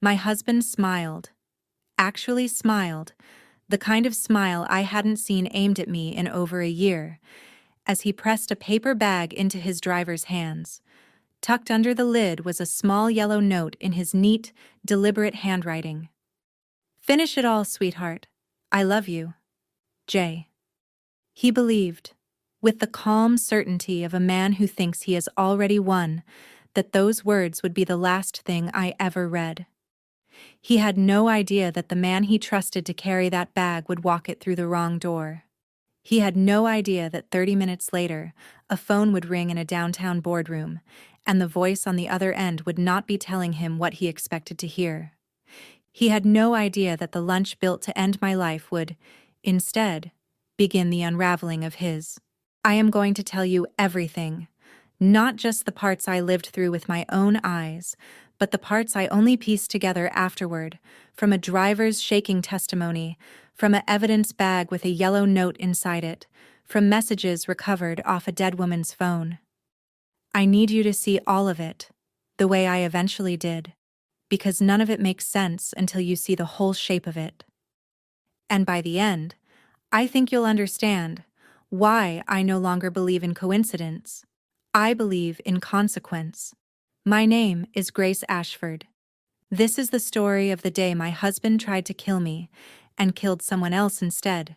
My husband smiled. Actually smiled, the kind of smile I hadn't seen aimed at me in over a year, as he pressed a paper bag into his driver's hands. Tucked under the lid was a small yellow note in his neat, deliberate handwriting. "Finish it all, sweetheart. I love you. Jay." He believed, with the calm certainty of a man who thinks he has already won, that those words would be the last thing I ever read. He had no idea that the man he trusted to carry that bag would walk it through the wrong door. He had no idea that 30 minutes later, a phone would ring in a downtown boardroom, and the voice on the other end would not be telling him what he expected to hear. He had no idea that the lunch built to end my life would, instead, begin the unraveling of his. I am going to tell you everything, not just the parts I lived through with my own eyes, but the parts I only pieced together afterward, from a driver's shaking testimony, from an evidence bag with a yellow note inside it, from messages recovered off a dead woman's phone. I need you to see all of it, the way I eventually did, because none of it makes sense until you see the whole shape of it. And by the end, I think you'll understand why I no longer believe in coincidence. I believe in consequence. My name is Grace Ashford. This is the story of the day my husband tried to kill me and killed someone else instead.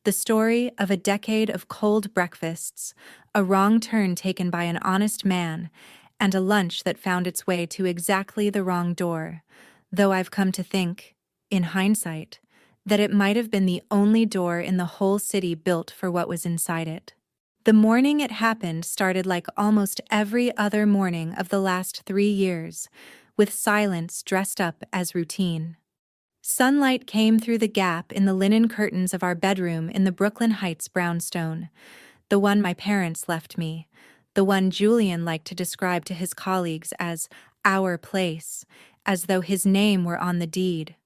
The story of a decade of cold breakfasts, a wrong turn taken by an honest man, and a lunch that found its way to exactly the wrong door, though I've come to think, in hindsight, that it might have been the only door in the whole city built for what was inside it. The morning it happened started like almost every other morning of the last 3 years, with silence dressed up as routine. Sunlight came through the gap in the linen curtains of our bedroom in the Brooklyn Heights brownstone, the one my parents left me, the one Julian liked to describe to his colleagues as our place, as though his name were on the deed.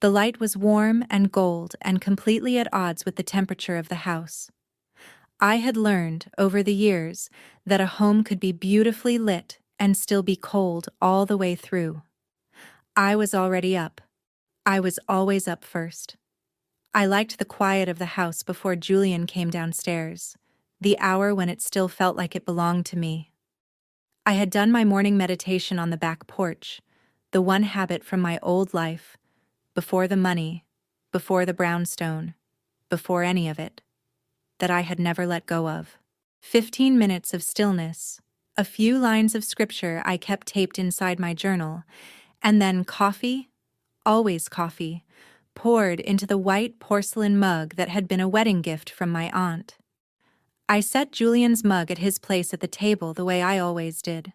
The light was warm and gold and completely at odds with the temperature of the house. I had learned, over the years, that a home could be beautifully lit and still be cold all the way through. I was already up. I was always up first. I liked the quiet of the house before Julian came downstairs, the hour when it still felt like it belonged to me. I had done my morning meditation on the back porch, the one habit from my old life, before the money, before the brownstone, before any of it, that I had never let go of. 15 minutes of stillness, a few lines of scripture I kept taped inside my journal, and then coffee, always coffee, poured into the white porcelain mug that had been a wedding gift from my aunt. I set Julian's mug at his place at the table the way I always did.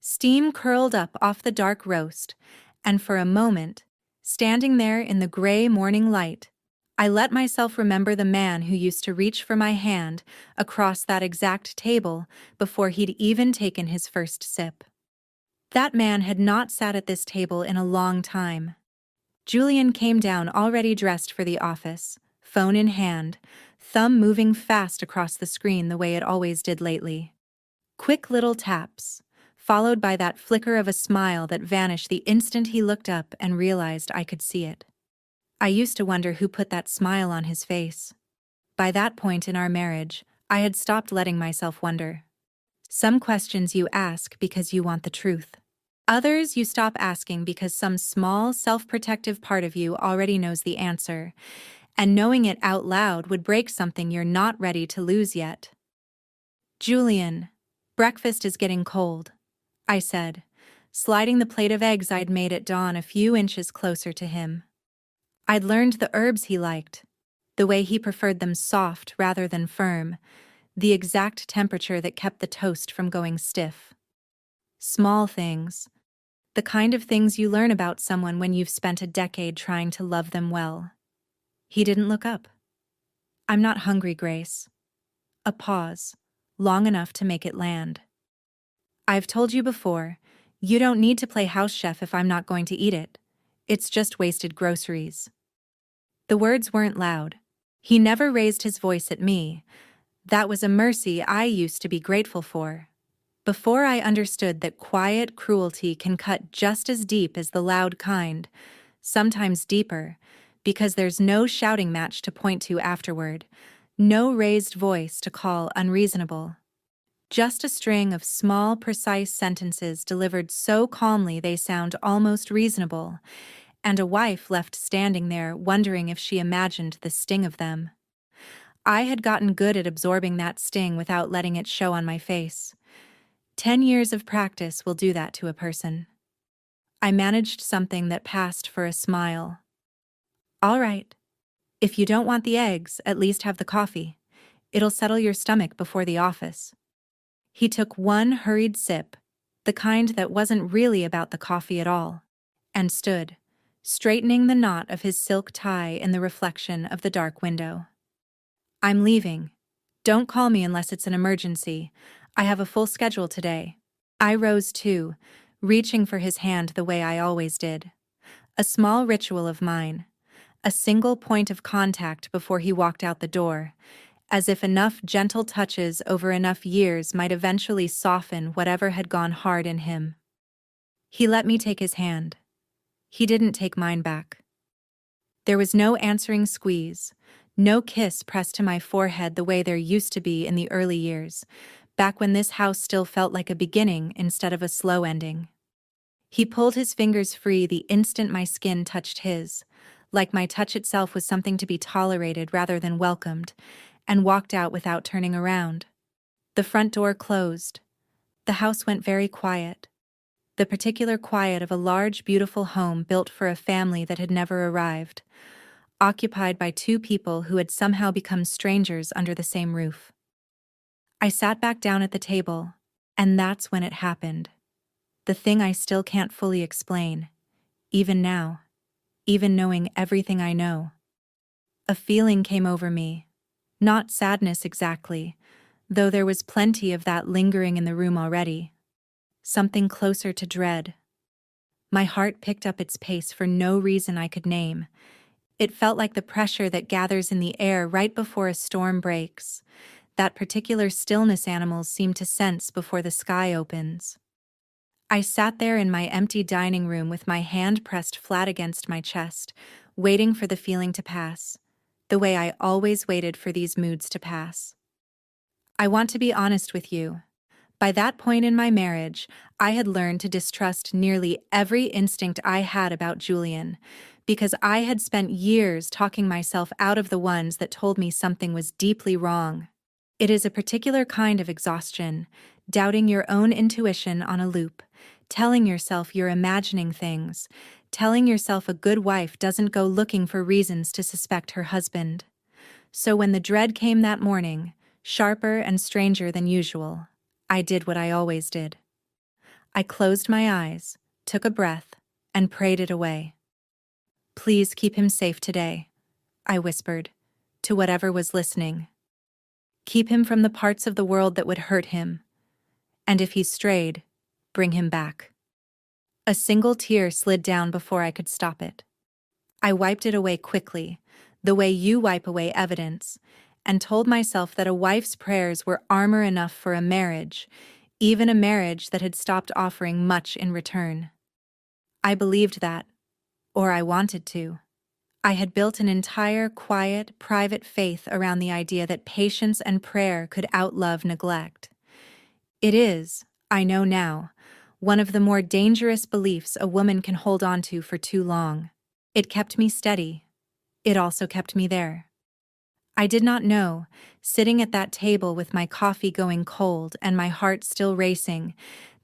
Steam curled up off the dark roast, and for a moment, standing there in the gray morning light, I let myself remember the man who used to reach for my hand across that exact table before he'd even taken his first sip. That man had not sat at this table in a long time. Julian came down already dressed for the office, phone in hand, thumb moving fast across the screen the way it always did lately. Quick little taps, followed by that flicker of a smile that vanished the instant he looked up and realized I could see it. I used to wonder who put that smile on his face. By that point in our marriage, I had stopped letting myself wonder. Some questions you ask because you want the truth. Others you stop asking because some small, self-protective part of you already knows the answer, and knowing it out loud would break something you're not ready to lose yet. "Julian, breakfast is getting cold," I said, sliding the plate of eggs I'd made at dawn a few inches closer to him. I'd learned the herbs he liked, the way he preferred them soft rather than firm, the exact temperature that kept the toast from going stiff. Small things, the kind of things you learn about someone when you've spent a decade trying to love them well. He didn't look up. "I'm not hungry, Grace." A pause, long enough to make it land. "I've told you before, you don't need to play house chef if I'm not going to eat it. It's just wasted groceries." The words weren't loud. He never raised his voice at me. That was a mercy I used to be grateful for. Before I understood that quiet cruelty can cut just as deep as the loud kind, sometimes deeper, because there's no shouting match to point to afterward, no raised voice to call unreasonable. Just a string of small, precise sentences delivered so calmly they sound almost reasonable, and a wife left standing there wondering if she imagined the sting of them. I had gotten good at absorbing that sting without letting it show on my face. 10 years of practice will do that to a person. I managed something that passed for a smile. All right. If you don't want the eggs, at least have the coffee. It'll settle your stomach before the office. He took one hurried sip, the kind that wasn't really about the coffee at all, and stood, straightening the knot of his silk tie in the reflection of the dark window. I'm leaving. Don't call me unless it's an emergency. I have a full schedule today. I rose too, reaching for his hand the way I always did. A small ritual of mine. A single point of contact before he walked out the door, as if enough gentle touches over enough years might eventually soften whatever had gone hard in him. He let me take his hand. He didn't take mine back. There was no answering squeeze, no kiss pressed to my forehead the way there used to be in the early years, back when this house still felt like a beginning instead of a slow ending. He pulled his fingers free the instant my skin touched his, like my touch itself was something to be tolerated rather than welcomed, and walked out without turning around. The front door closed. The house went very quiet. The particular quiet of a large, beautiful home built for a family that had never arrived, occupied by two people who had somehow become strangers under the same roof. I sat back down at the table, and that's when it happened. The thing I still can't fully explain, even now, even knowing everything I know. A feeling came over me, not sadness exactly, though there was plenty of that lingering in the room already. Something closer to dread. My heart picked up its pace for no reason I could name. It felt like the pressure that gathers in the air right before a storm breaks, that particular stillness animals seem to sense before the sky opens. I sat there in my empty dining room with my hand pressed flat against my chest, waiting for the feeling to pass, the way I always waited for these moods to pass. I want to be honest with you. By that point in my marriage, I had learned to distrust nearly every instinct I had about Julian, because I had spent years talking myself out of the ones that told me something was deeply wrong. It is a particular kind of exhaustion, doubting your own intuition on a loop, telling yourself you're imagining things, telling yourself a good wife doesn't go looking for reasons to suspect her husband. So when the dread came that morning, sharper and stranger than usual, I did what I always did. I closed my eyes, took a breath, and prayed it away. Please keep him safe today, I whispered, to whatever was listening. Keep him from the parts of the world that would hurt him. And if he strayed, bring him back. A single tear slid down before I could stop it. I wiped it away quickly, the way you wipe away evidence, and told myself that a wife's prayers were armor enough for a marriage, even a marriage that had stopped offering much in return. I believed that, or I wanted to. I had built an entire, quiet, private faith around the idea that patience and prayer could outlove neglect. It is, I know now, one of the more dangerous beliefs a woman can hold on to for too long. It kept me steady. It also kept me there. I did not know, sitting at that table with my coffee going cold and my heart still racing,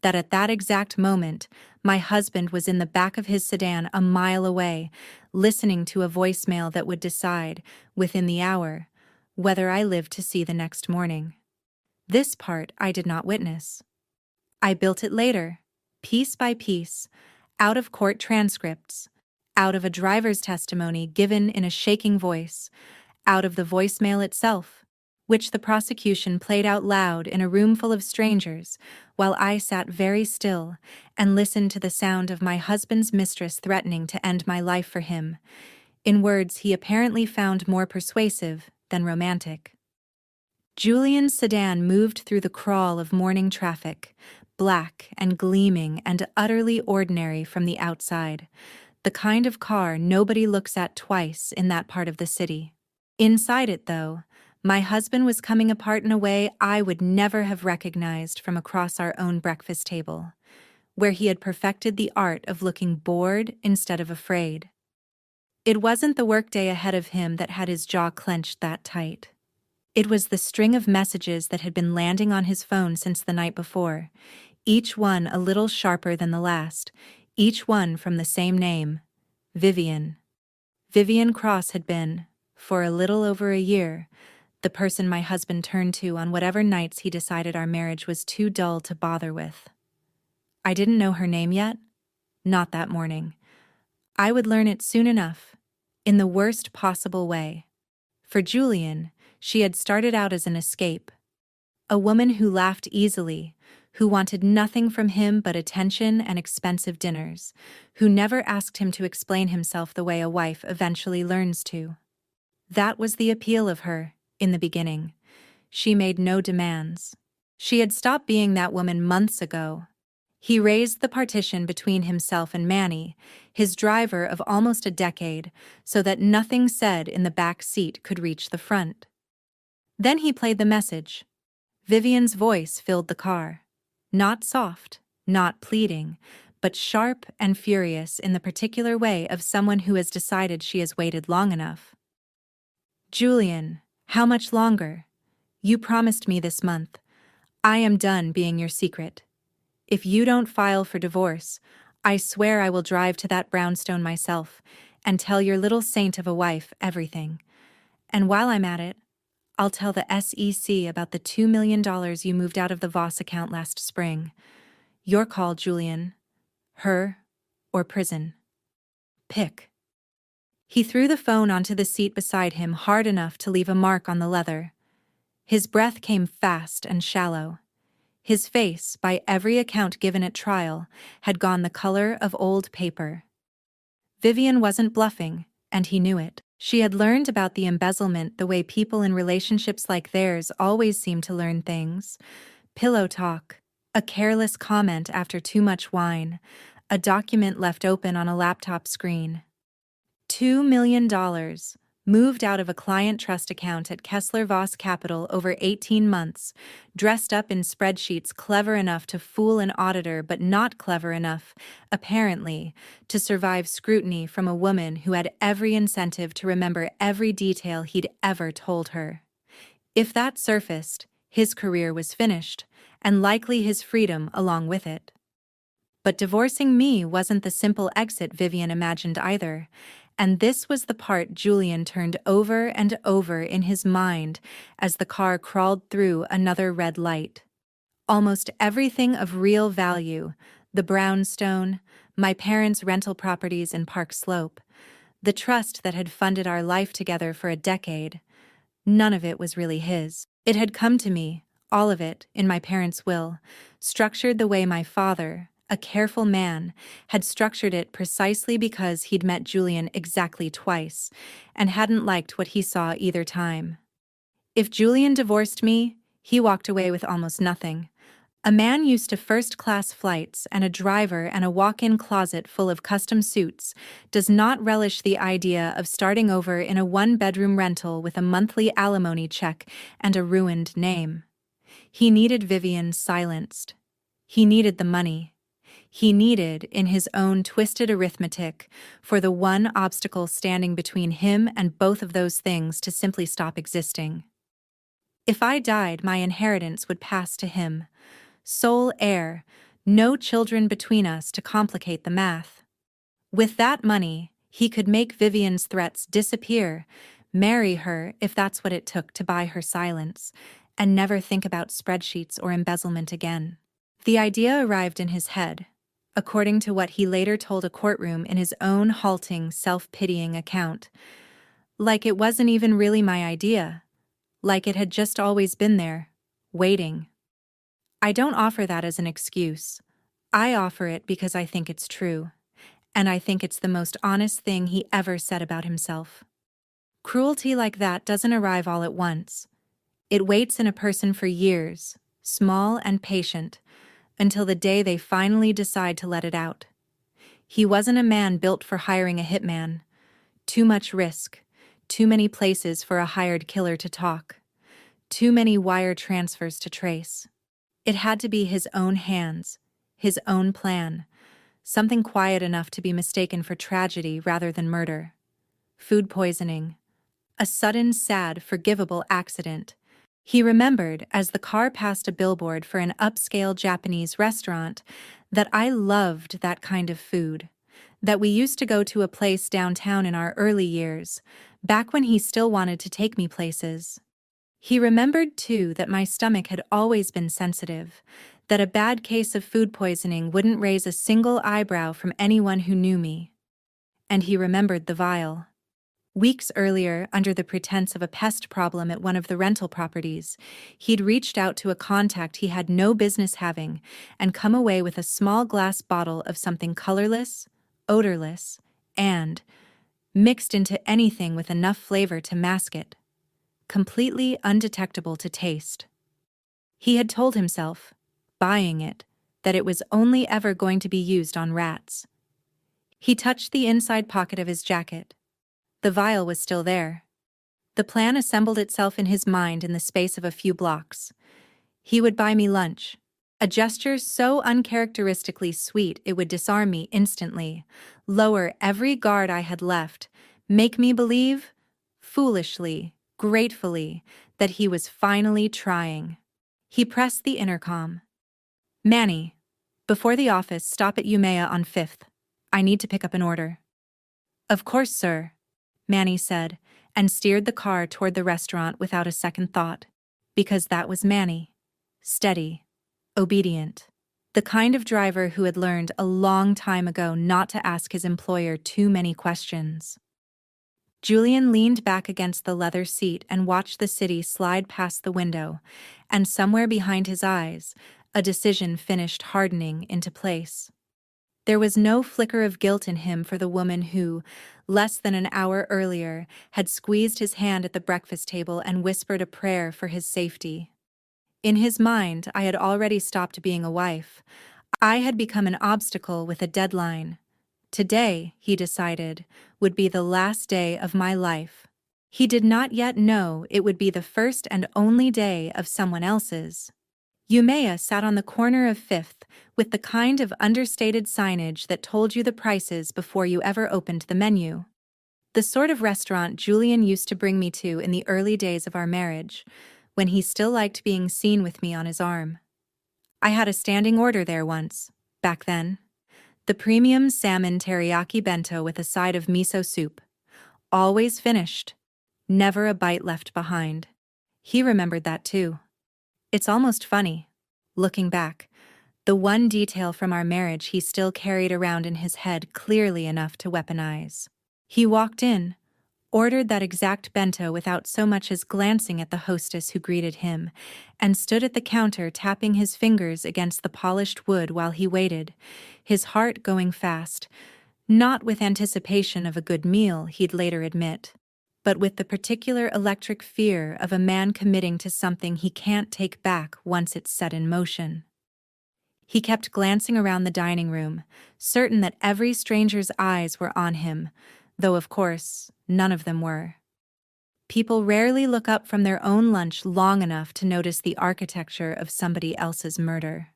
that at that exact moment, my husband was in the back of his sedan a mile away, listening to a voicemail that would decide, within the hour, whether I lived to see the next morning. This part I did not witness. I built it later, piece by piece, out of court transcripts, out of a driver's testimony given in a shaking voice, out of the voicemail itself, which the prosecution played out loud in a room full of strangers, while I sat very still and listened to the sound of my husband's mistress threatening to end my life for him, in words he apparently found more persuasive than romantic. Julian's sedan moved through the crawl of morning traffic, black and gleaming and utterly ordinary from the outside, the kind of car nobody looks at twice in that part of the city. Inside it, though, my husband was coming apart in a way I would never have recognized from across our own breakfast table, where he had perfected the art of looking bored instead of afraid. It wasn't the workday ahead of him that had his jaw clenched that tight. It was the string of messages that had been landing on his phone since the night before, each one a little sharper than the last, each one from the same name, Vivian. Vivian Cross had been, for a little over a year, the person my husband turned to on whatever nights he decided our marriage was too dull to bother with. I didn't know her name yet. Not that morning. I would learn it soon enough, in the worst possible way. For Julian, she had started out as an escape. A woman who laughed easily, who wanted nothing from him but attention and expensive dinners, who never asked him to explain himself the way a wife eventually learns to. That was the appeal of her, in the beginning. She made no demands. She had stopped being that woman months ago. He raised the partition between himself and Manny, his driver of almost a decade, so that nothing said in the back seat could reach the front. Then he played the message. Vivian's voice filled the car. Not soft, not pleading, but sharp and furious in the particular way of someone who has decided she has waited long enough. Julian, how much longer? You promised me this month. I am done being your secret. If you don't file for divorce, I swear I will drive to that brownstone myself and tell your little saint of a wife everything. And while I'm at it, I'll tell the SEC about the $2 million you moved out of the Voss account last spring. Your call, Julian. Her or prison. Pick. He threw the phone onto the seat beside him hard enough to leave a mark on the leather. His breath came fast and shallow. His face, by every account given at trial, had gone the color of old paper. Vivian wasn't bluffing, and he knew it. She had learned about the embezzlement the way people in relationships like theirs always seem to learn things. Pillow talk, a careless comment after too much wine, a document left open on a laptop screen. $2 million, moved out of a client trust account at Kessler Voss Capital over 18 months, dressed up in spreadsheets clever enough to fool an auditor but not clever enough, apparently, to survive scrutiny from a woman who had every incentive to remember every detail he'd ever told her. If that surfaced, his career was finished, and likely his freedom along with it. But divorcing me wasn't the simple exit Vivian imagined either. And this was the part Julian turned over and over in his mind as the car crawled through another red light. Almost everything of real value, the brownstone, my parents' rental properties in Park Slope, the trust that had funded our life together for a decade, none of it was really his. It had come to me, all of it, in my parents' will, structured the way my father, a careful man, had structured it precisely because he'd met Julian exactly twice, and hadn't liked what he saw either time. If Julian divorced me, he walked away with almost nothing. A man used to first-class flights and a driver and a walk-in closet full of custom suits does not relish the idea of starting over in a one-bedroom rental with a monthly alimony check and a ruined name. He needed Vivian silenced. He needed the money. He needed, in his own twisted arithmetic, for the one obstacle standing between him and both of those things to simply stop existing. If I died, my inheritance would pass to him. Sole heir, no children between us to complicate the math. With that money, he could make Vivian's threats disappear, marry her if that's what it took to buy her silence, and never think about spreadsheets or embezzlement again. The idea arrived in his head, according to what he later told a courtroom in his own halting, self-pitying account. Like it wasn't even really my idea. Like it had just always been there, waiting. I don't offer that as an excuse. I offer it because I think it's true, and I think it's the most honest thing he ever said about himself. Cruelty like that doesn't arrive all at once. It waits in a person for years, small and patient, until the day they finally decide to let it out. He wasn't a man built for hiring a hitman. Too much risk, too many places for a hired killer to talk, too many wire transfers to trace. It had to be his own hands, his own plan, something quiet enough to be mistaken for tragedy rather than murder. Food poisoning. A sudden, sad, forgivable accident. He remembered, as the car passed a billboard for an upscale Japanese restaurant, that I loved that kind of food, that we used to go to a place downtown in our early years, back when he still wanted to take me places. He remembered, too, that my stomach had always been sensitive, that a bad case of food poisoning wouldn't raise a single eyebrow from anyone who knew me. And he remembered the vial. Weeks earlier, under the pretense of a pest problem at one of the rental properties, he'd reached out to a contact he had no business having and come away with a small glass bottle of something colorless, odorless, and mixed into anything with enough flavor to mask it. Completely undetectable to taste. He had told himself, buying it, that it was only ever going to be used on rats. He touched the inside pocket of his jacket. The vial was still there. The plan assembled itself in his mind in the space of a few blocks. He would buy me lunch, a gesture so uncharacteristically sweet it would disarm me instantly, lower every guard I had left, make me believe, foolishly, gratefully, that he was finally trying. He pressed the intercom. "Manny, before the office, stop at Umea on 5th. I need to pick up an order." "Of course, sir," Manny said, and steered the car toward the restaurant without a second thought. Because that was Manny. Steady. Obedient. The kind of driver who had learned a long time ago not to ask his employer too many questions. Julian leaned back against the leather seat and watched the city slide past the window, and somewhere behind his eyes, a decision finished hardening into place. There was no flicker of guilt in him for the woman who, less than an hour earlier, had squeezed his hand at the breakfast table and whispered a prayer for his safety. In his mind, I had already stopped being a wife. I had become an obstacle with a deadline. Today, he decided, would be the last day of my life. He did not yet know it would be the first and only day of someone else's. Umea sat on the corner of 5th with the kind of understated signage that told you the prices before you ever opened the menu. The sort of restaurant Julian used to bring me to in the early days of our marriage, when he still liked being seen with me on his arm. I had a standing order there once, back then. The premium salmon teriyaki bento with a side of miso soup. Always finished. Never a bite left behind. He remembered that too. It's almost funny, looking back, the one detail from our marriage he still carried around in his head clearly enough to weaponize. He walked in, ordered that exact bento without so much as glancing at the hostess who greeted him, and stood at the counter tapping his fingers against the polished wood while he waited, his heart going fast, not with anticipation of a good meal, he'd later admit, but with the particular electric fear of a man committing to something he can't take back once it's set in motion. He kept glancing around the dining room, certain that every stranger's eyes were on him, though of course, none of them were. People rarely look up from their own lunch long enough to notice the architecture of somebody else's murder.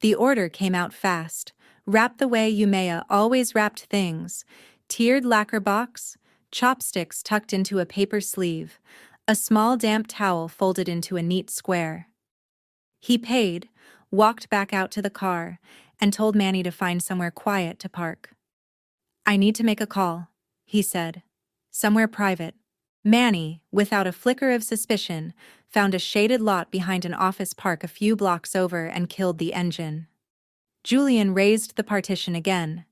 The order came out fast, wrapped the way Umea always wrapped things, tiered lacquer box, chopsticks tucked into a paper sleeve, a small damp towel folded into a neat square. He paid, walked back out to the car, and told Manny to find somewhere quiet to park. "I need to make a call," he said. "Somewhere private." Manny, without a flicker of suspicion, found a shaded lot behind an office park a few blocks over and killed the engine. Julian raised the partition again,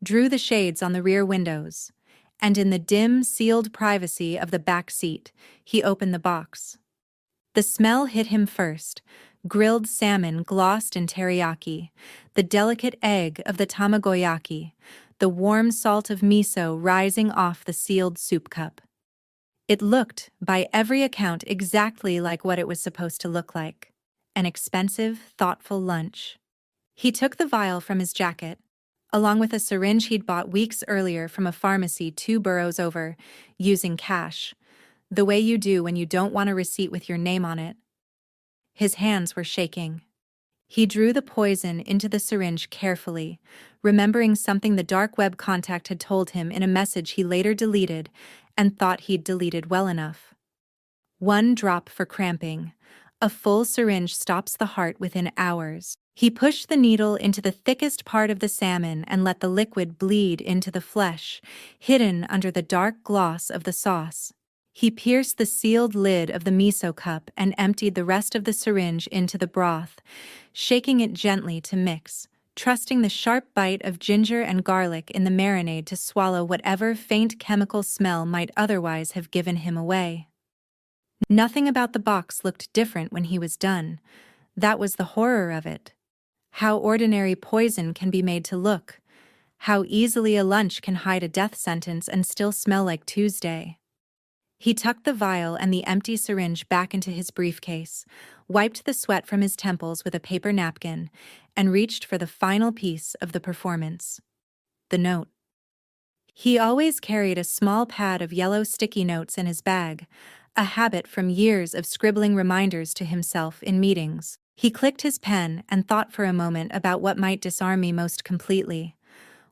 drew the shades on the rear windows, and in the dim, sealed privacy of the back seat, he opened the box. The smell hit him first, grilled salmon glossed in teriyaki, the delicate egg of the tamagoyaki, the warm salt of miso rising off the sealed soup cup. It looked, by every account, exactly like what it was supposed to look like. An expensive, thoughtful lunch. He took the vial from his jacket, along with a syringe he'd bought weeks earlier from a pharmacy 2 boroughs over, using cash, the way you do when you don't want a receipt with your name on it. His hands were shaking. He drew the poison into the syringe carefully, remembering something the dark web contact had told him in a message he later deleted and thought he'd deleted well enough. 1 drop for cramping. A full syringe stops the heart within hours. He pushed the needle into the thickest part of the salmon and let the liquid bleed into the flesh, hidden under the dark gloss of the sauce. He pierced the sealed lid of the miso cup and emptied the rest of the syringe into the broth, shaking it gently to mix, trusting the sharp bite of ginger and garlic in the marinade to swallow whatever faint chemical smell might otherwise have given him away. Nothing about the box looked different when he was done. That was the horror of it. How ordinary poison can be made to look. How easily a lunch can hide a death sentence and still smell like Tuesday. He tucked the vial and the empty syringe back into his briefcase, wiped the sweat from his temples with a paper napkin, and reached for the final piece of the performance. The note. He always carried a small pad of yellow sticky notes in his bag, a habit from years of scribbling reminders to himself in meetings. He clicked his pen and thought for a moment about what might disarm me most completely.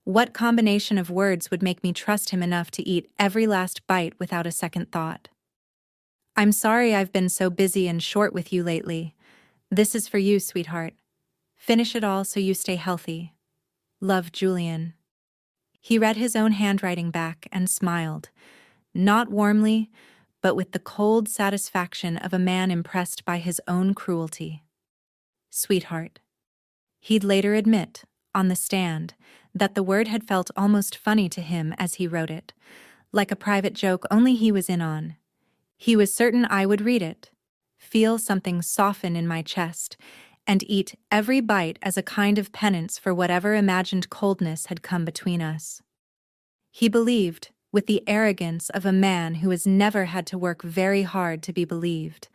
What combination of words would make me trust him enough to eat every last bite without a second thought? I'm sorry I've been so busy and short with you lately. This is for you, sweetheart. Finish it all so you stay healthy. Love, Julian. He read his own handwriting back and smiled, not warmly, but with the cold satisfaction of a man impressed by his own cruelty. Sweetheart. He'd later admit, on the stand, that the word had felt almost funny to him as he wrote it, like a private joke only he was in on. He was certain I would read it, feel something soften in my chest, and eat every bite as a kind of penance for whatever imagined coldness had come between us. He believed, with the arrogance of a man who has never had to work very hard to be believed,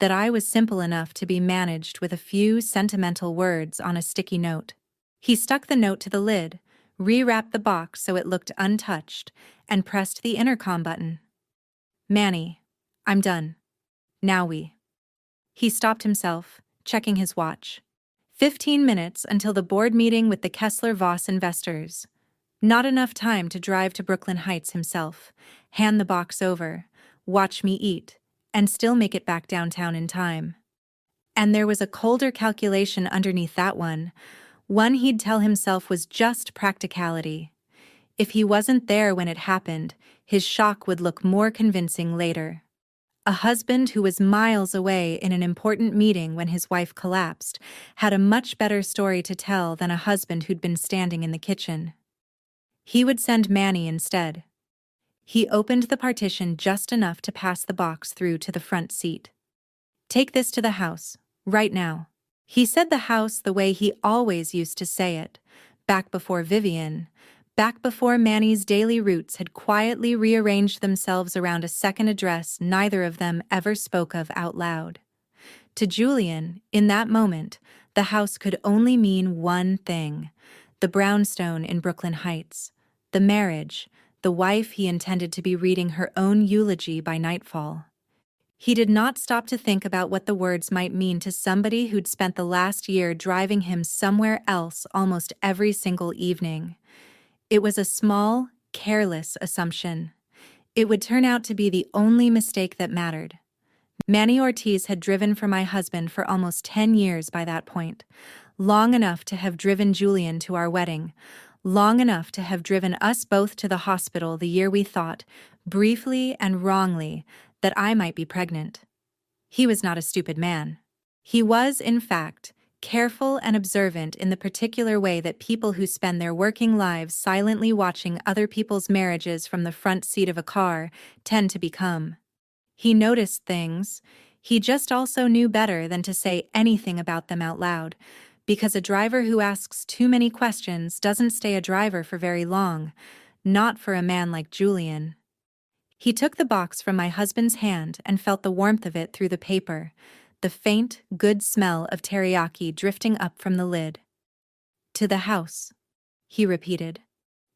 that I was simple enough to be managed with a few sentimental words on a sticky note. He stuck the note to the lid, rewrapped the box so it looked untouched, and pressed the intercom button. Manny, I'm done. Now we. He stopped himself, checking his watch. 15 minutes until the board meeting with the Kessler-Voss investors. Not enough time to drive to Brooklyn Heights himself, hand the box over, watch me eat, and still make it back downtown in time. And there was a colder calculation underneath that one he'd tell himself was just practicality. If he wasn't there when it happened, his shock would look more convincing later. A husband who was miles away in an important meeting when his wife collapsed had a much better story to tell than a husband who'd been standing in the kitchen. He would send Manny instead. He opened the partition just enough to pass the box through to the front seat. Take this to the house, right now. He said the house the way he always used to say it, back before Vivian, back before Manny's daily routes had quietly rearranged themselves around a second address neither of them ever spoke of out loud. To Julian, in that moment, the house could only mean one thing: the brownstone in Brooklyn Heights, the marriage, the wife he intended to be reading her own eulogy by nightfall. He did not stop to think about what the words might mean to somebody who'd spent the last year driving him somewhere else almost every single evening. It was a small, careless assumption. It would turn out to be the only mistake that mattered. Manny Ortiz had driven for my husband for almost 10 years by that point, long enough to have driven Julian to our wedding, long enough to have driven us both to the hospital the year we thought, briefly and wrongly, that I might be pregnant. He was not a stupid man. He was, in fact, careful and observant in the particular way that people who spend their working lives silently watching other people's marriages from the front seat of a car tend to become. He noticed things. He just also knew better than to say anything about them out loud, because a driver who asks too many questions doesn't stay a driver for very long, not for a man like Julian. He took the box from my husband's hand and felt the warmth of it through the paper, the faint, good smell of teriyaki drifting up from the lid. "To the house," he repeated,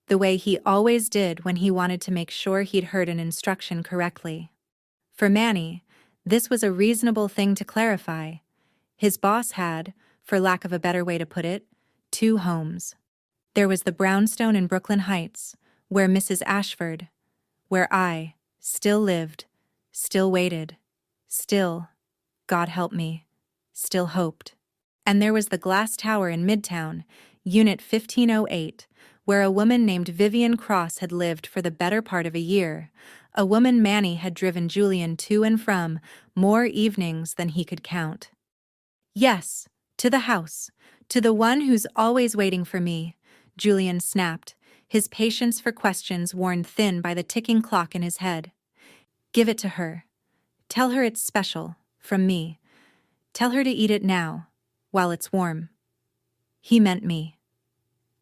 the way he always did when he wanted to make sure he'd heard an instruction correctly. For Manny, this was a reasonable thing to clarify. His boss had, for lack of a better way to put it, two homes. There was the brownstone in Brooklyn Heights, where Mrs. Ashford, where I, still lived, still waited, still, God help me, still hoped. And there was the glass tower in Midtown, Unit 1508, where a woman named Vivian Cross had lived for the better part of a year, a woman Manny had driven Julian to and from more evenings than he could count. "Yes, to the house, to the one who's always waiting for me," Julian snapped, his patience for questions worn thin by the ticking clock in his head. "Give it to her. Tell her it's special, from me. Tell her to eat it now, while it's warm." He meant me.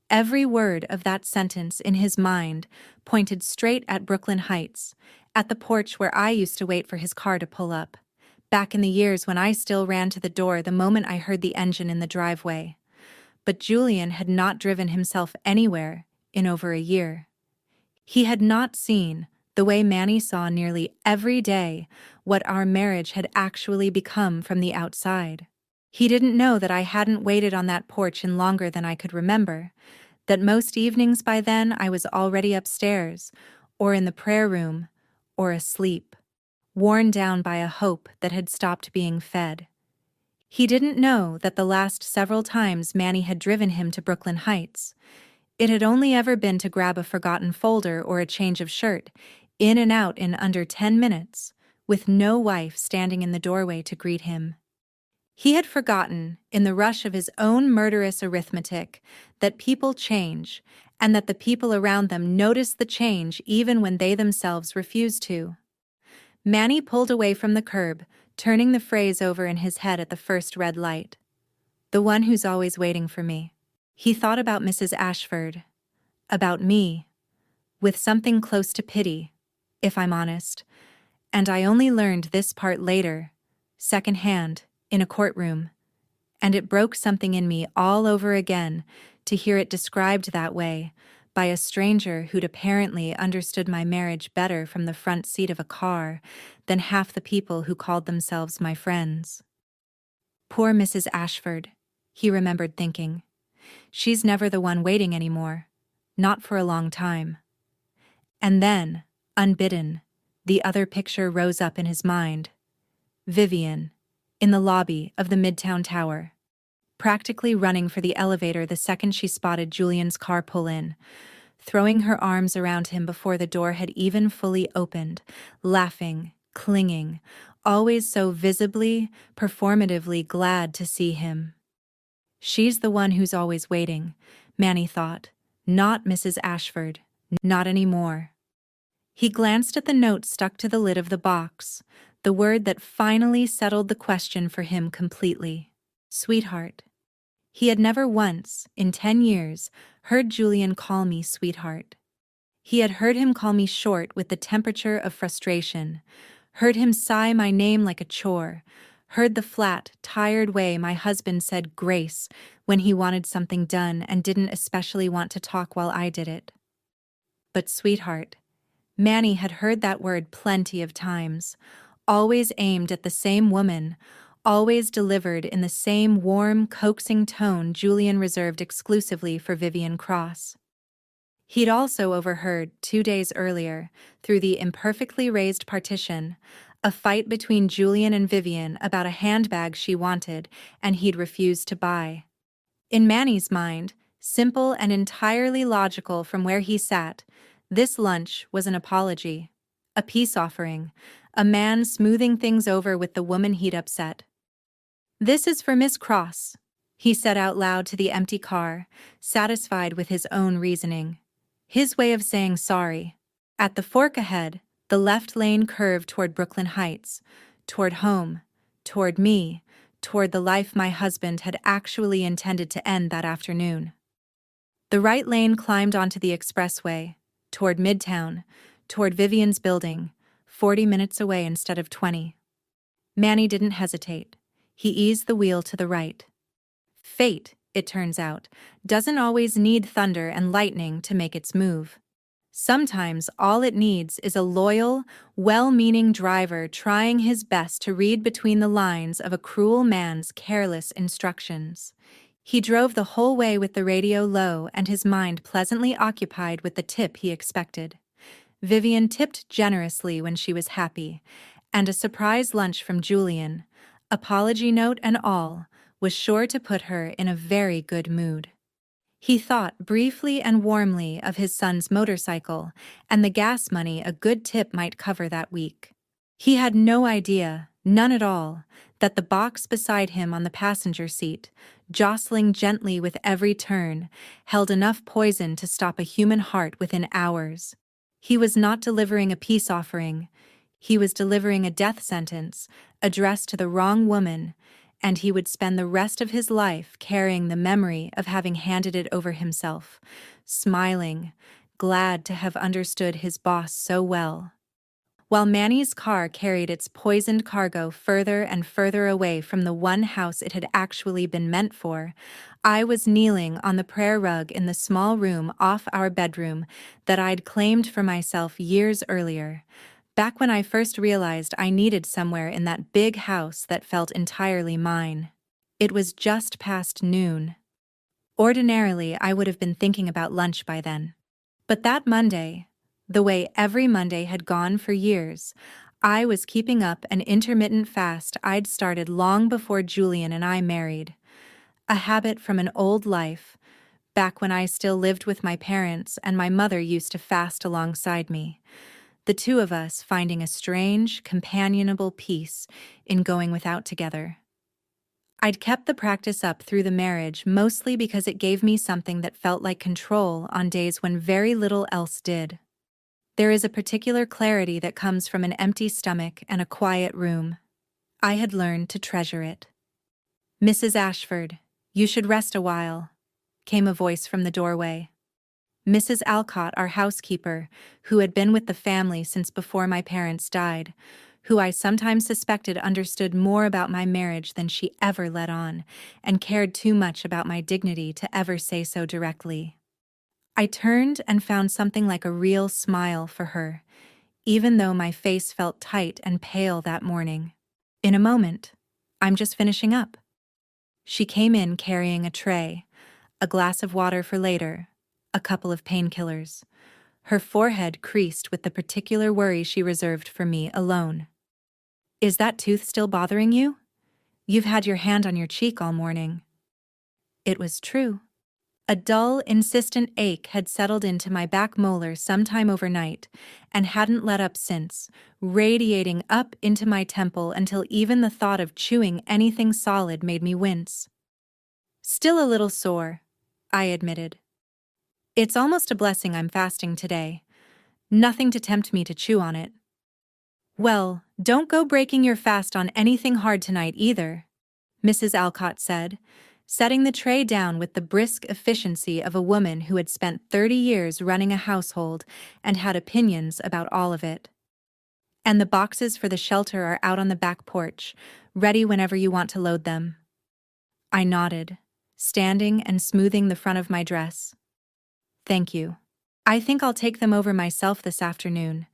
Every word of that sentence in his mind pointed straight at Brooklyn Heights, at the porch where I used to wait for his car to pull up, back in the years when I still ran to the door the moment I heard the engine in the driveway. But Julian had not driven himself anywhere in over a year. He had not seen, the way Manny saw nearly every day, what our marriage had actually become from the outside. He didn't know that I hadn't waited on that porch in longer than I could remember, that most evenings by then I was already upstairs, or in the prayer room, or asleep, worn down by a hope that had stopped being fed. He didn't know that the last several times Manny had driven him to Brooklyn Heights, it had only ever been to grab a forgotten folder or a change of shirt, in and out in under 10 minutes, with no wife standing in the doorway to greet him. He had forgotten, in the rush of his own murderous arithmetic, that people change, and that the people around them notice the change even when they themselves refuse to. Manny pulled away from the curb, turning the phrase over in his head at the first red light. "The one who's always waiting for me." He thought about Mrs. Ashford, about me, with something close to pity, if I'm honest, and I only learned this part later, secondhand, in a courtroom, and it broke something in me all over again to hear it described that way by a stranger who'd apparently understood my marriage better from the front seat of a car than half the people who called themselves my friends. Poor Mrs. Ashford, he remembered thinking. She's never the one waiting anymore, not for a long time. And then, unbidden, the other picture rose up in his mind. Vivian, in the lobby of the Midtown Tower, practically running for the elevator the second she spotted Julian's car pull in, throwing her arms around him before the door had even fully opened, laughing, clinging, always so visibly, performatively glad to see him. She's the one who's always waiting, Manny thought, not Mrs. Ashford, not anymore. He glanced at the note stuck to the lid of the box, the word that finally settled the question for him completely. Sweetheart. He had never once, in 10 years, heard Julian call me sweetheart. He had heard him call me short with the temperature of frustration, heard him sigh my name like a chore, heard the flat, tired way my husband said grace when he wanted something done and didn't especially want to talk while I did it. But sweetheart, Manny had heard that word plenty of times, always aimed at the same woman, always delivered in the same warm, coaxing tone Julian reserved exclusively for Vivian Cross. He'd also overheard, 2 days earlier, through the imperfectly raised partition, a fight between Julian and Vivian about a handbag she wanted and he'd refused to buy. In Manny's mind, simple and entirely logical from where he sat, this lunch was an apology, a peace offering, a man smoothing things over with the woman he'd upset. "This is for Miss Cross," he said out loud to the empty car, satisfied with his own reasoning. His way of saying sorry. At the fork ahead, the left lane curved toward Brooklyn Heights, toward home, toward me, toward the life my husband had actually intended to end that afternoon. The right lane climbed onto the expressway, toward Midtown, toward Vivian's building, 40 minutes away instead of 20. Manny didn't hesitate. He eased the wheel to the right. Fate, it turns out, doesn't always need thunder and lightning to make its move. Sometimes all it needs is a loyal, well-meaning driver trying his best to read between the lines of a cruel man's careless instructions. He drove the whole way with the radio low and his mind pleasantly occupied with the tip he expected. Vivian tipped generously when she was happy, and a surprise lunch from Julian, apology note and all, was sure to put her in a very good mood. He thought briefly and warmly of his son's motorcycle and the gas money a good tip might cover that week. He had no idea, none at all, that the box beside him on the passenger seat, jostling gently with every turn, held enough poison to stop a human heart within hours. He was not delivering a peace offering. He was delivering a death sentence, addressed to the wrong woman, and he would spend the rest of his life carrying the memory of having handed it over himself, smiling, glad to have understood his boss so well. While Manny's car carried its poisoned cargo further and further away from the one house it had actually been meant for, I was kneeling on the prayer rug in the small room off our bedroom that I'd claimed for myself years earlier, back when I first realized I needed somewhere in that big house that felt entirely mine. It was just past noon. Ordinarily, I would have been thinking about lunch by then. But that Monday, the way every Monday had gone for years, I was keeping up an intermittent fast I'd started long before Julian and I married. A habit from an old life, back when I still lived with my parents and my mother used to fast alongside me. The two of us finding a strange, companionable peace in going without together. I'd kept the practice up through the marriage mostly because it gave me something that felt like control on days when very little else did. There is a particular clarity that comes from an empty stomach and a quiet room. I had learned to treasure it. "Mrs. Ashford, you should rest a while," came a voice from the doorway. Mrs. Alcott, our housekeeper, who had been with the family since before my parents died, who I sometimes suspected understood more about my marriage than she ever let on, and cared too much about my dignity to ever say so directly. I turned and found something like a real smile for her, even though my face felt tight and pale that morning. "In a moment. I'm just finishing up." She came in carrying a tray, a glass of water for later, a couple of painkillers. Her forehead creased with the particular worry she reserved for me alone. "Is that tooth still bothering you? You've had your hand on your cheek all morning." It was true. A dull, insistent ache had settled into my back molar sometime overnight and hadn't let up since, radiating up into my temple until even the thought of chewing anything solid made me wince. "Still a little sore," I admitted. "It's almost a blessing I'm fasting today. Nothing to tempt me to chew on it." "Well, don't go breaking your fast on anything hard tonight either," Mrs. Alcott said, setting the tray down with the brisk efficiency of a woman who had spent 30 years running a household and had opinions about all of it. "And the boxes for the shelter are out on the back porch, ready whenever you want to load them." I nodded, standing and smoothing the front of my dress. "Thank you. I think I'll take them over myself this afternoon.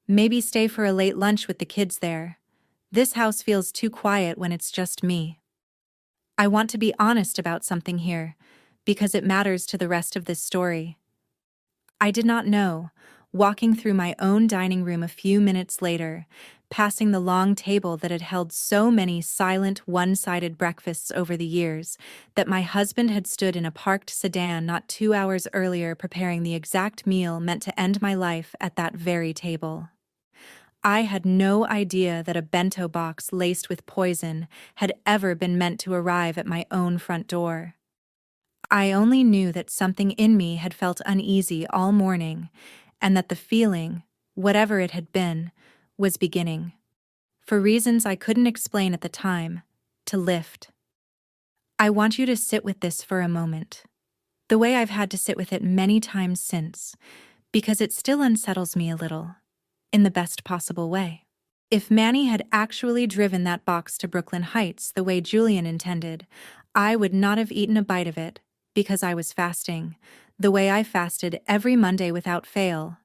Maybe stay for a late lunch with the kids there. This house feels too quiet when it's just me. I want to be honest about something here, because it matters to the rest of this story." I did not know, walking through my own dining room a few minutes later, passing the long table that had held so many silent, one-sided breakfasts over the years, that my husband had stood in a parked sedan not 2 hours earlier preparing the exact meal meant to end my life at that very table. I had no idea that a bento box laced with poison had ever been meant to arrive at my own front door. I only knew that something in me had felt uneasy all morning, and that the feeling, whatever it had been, was beginning, for reasons I couldn't explain at the time, to lift. I want you to sit with this for a moment, the way I've had to sit with it many times since, because it still unsettles me a little. in the best possible way. If Manny had actually driven that box to Brooklyn Heights the way Julian intended, I would not have eaten a bite of it, because I was fasting, the way I fasted every Monday without fail.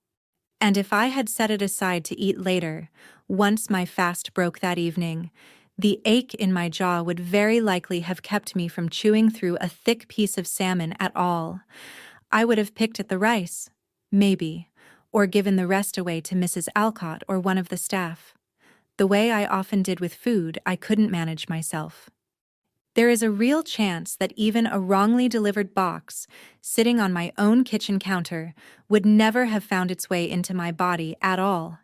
And if I had set it aside to eat later, once my fast broke that evening, the ache in my jaw would very likely have kept me from chewing through a thick piece of salmon at all. I would have picked at the rice, maybe, or given the rest away to Mrs. Alcott or one of the staff. The way I often did with food, I couldn't manage myself. There is a real chance that even a wrongly delivered box, sitting on my own kitchen counter, would never have found its way into my body at all.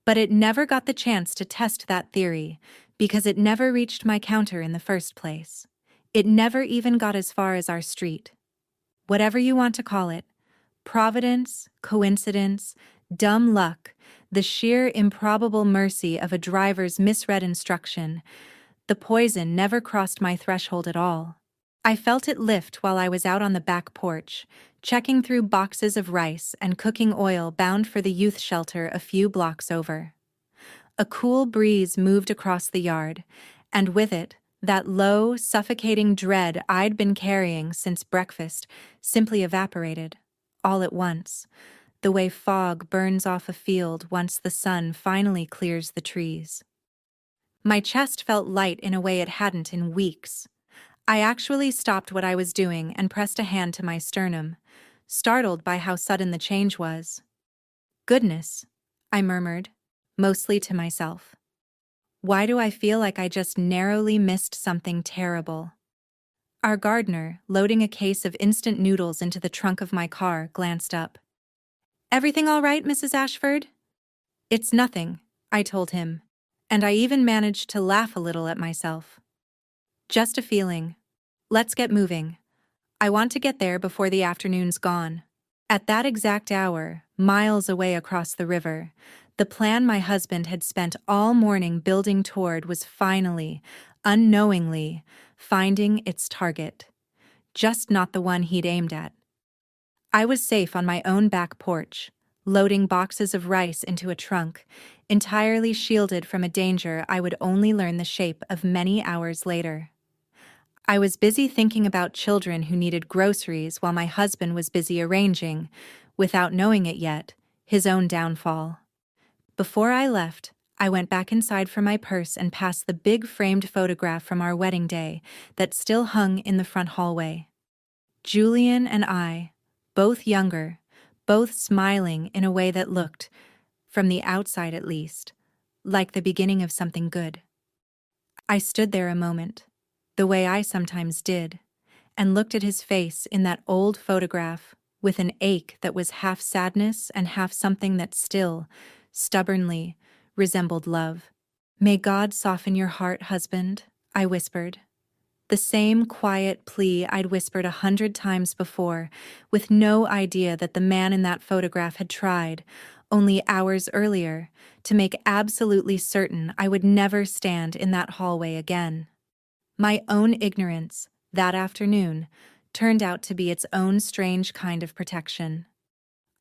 But it never got the chance to test that theory, because it never reached my counter in the first place. It never even got as far as our street. Whatever you want to call it, providence, coincidence, dumb luck, the sheer improbable mercy of a driver's misread instruction, the poison never crossed my threshold at all. I felt it lift while I was out on the back porch, checking through boxes of rice and cooking oil bound for the youth shelter a few blocks over. A cool breeze moved across the yard, and with it, that low, suffocating dread I'd been carrying since breakfast simply evaporated, all at once, the way fog burns off a field once the sun finally clears the trees. My chest felt light in a way it hadn't in weeks. I actually stopped what I was doing and pressed a hand to my sternum, startled by how sudden the change was. "Goodness," I murmured, mostly to myself. "Why do I feel like I just narrowly missed something terrible?" Our gardener, loading a case of instant noodles into the trunk of my car, glanced up. "Everything all right, Mrs. Ashford?" "It's nothing," I told him, and I even managed to laugh a little at myself. "Just a feeling. Let's get moving. I want to get there before the afternoon's gone." At that exact hour, miles away across the river, the plan my husband had spent all morning building toward was finally, unknowingly, finding its target. Just not the one he'd aimed at. I was safe on my own back porch, loading boxes of rice into a trunk, entirely shielded from a danger I would only learn the shape of many hours later. I was busy thinking about children who needed groceries while my husband was busy arranging, without knowing it yet, his own downfall. Before I left, I went back inside for my purse and passed the big framed photograph from our wedding day that still hung in the front hallway. Julian and I, both younger, both smiling in a way that looked, from the outside at least, like the beginning of something good. I stood there a moment, the way I sometimes did, and looked at his face in that old photograph with an ache that was half sadness and half something that still, stubbornly, resembled love. "May God soften your heart, husband," I whispered. The same quiet plea I'd whispered 100 times before, with no idea that the man in that photograph had tried, only hours earlier, to make absolutely certain I would never stand in that hallway again. My own ignorance, that afternoon, turned out to be its own strange kind of protection.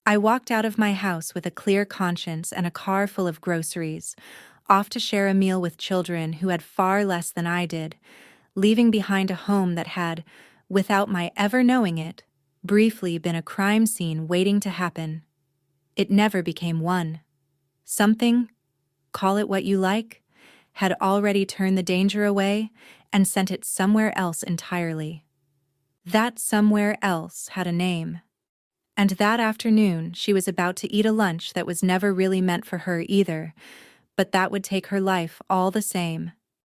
I walked out of my house with a clear conscience and a car full of groceries, off to share a meal with children who had far less than I did, leaving behind a home that had, without my ever knowing it, briefly been a crime scene waiting to happen. It never became one. Something, call it what you like, had already turned the danger away and sent it somewhere else entirely. That somewhere else had a name. And that afternoon she was about to eat a lunch that was never really meant for her either, but that would take her life all the same.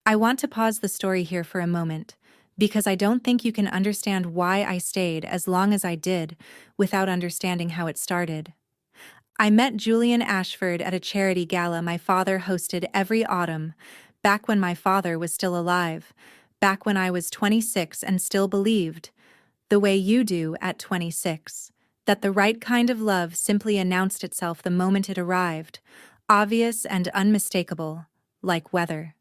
I want to pause the story here for a moment, because I don't think you can understand why I stayed as long as I did without understanding how it started. I met Julian Ashford at a charity gala my father hosted every autumn, back when my father was still alive, back when I was 26 and still believed, the way you do at 26, that the right kind of love simply announced itself the moment it arrived, obvious and unmistakable, like weather.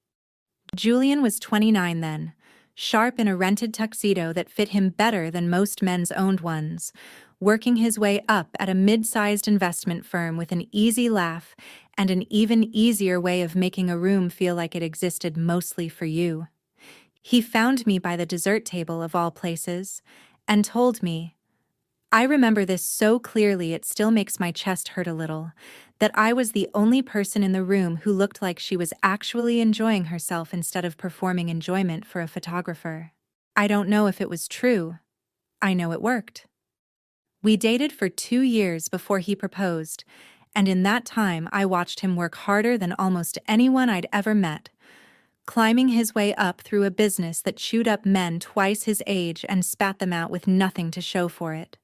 Julian was 29 then, sharp in a rented tuxedo that fit him better than most men's owned ones, working his way up at a mid-sized investment firm with an easy laugh and an even easier way of making a room feel like it existed mostly for you. He found me by the dessert table of all places and told me, I remember this so clearly it still makes my chest hurt a little, that I was the only person in the room who looked like she was actually enjoying herself instead of performing enjoyment for a photographer. I don't know if it was true. I know it worked. We dated for 2 years before he proposed, and in that time I watched him work harder than almost anyone I'd ever met, climbing his way up through a business that chewed up men twice his age and spat them out with nothing to show for it.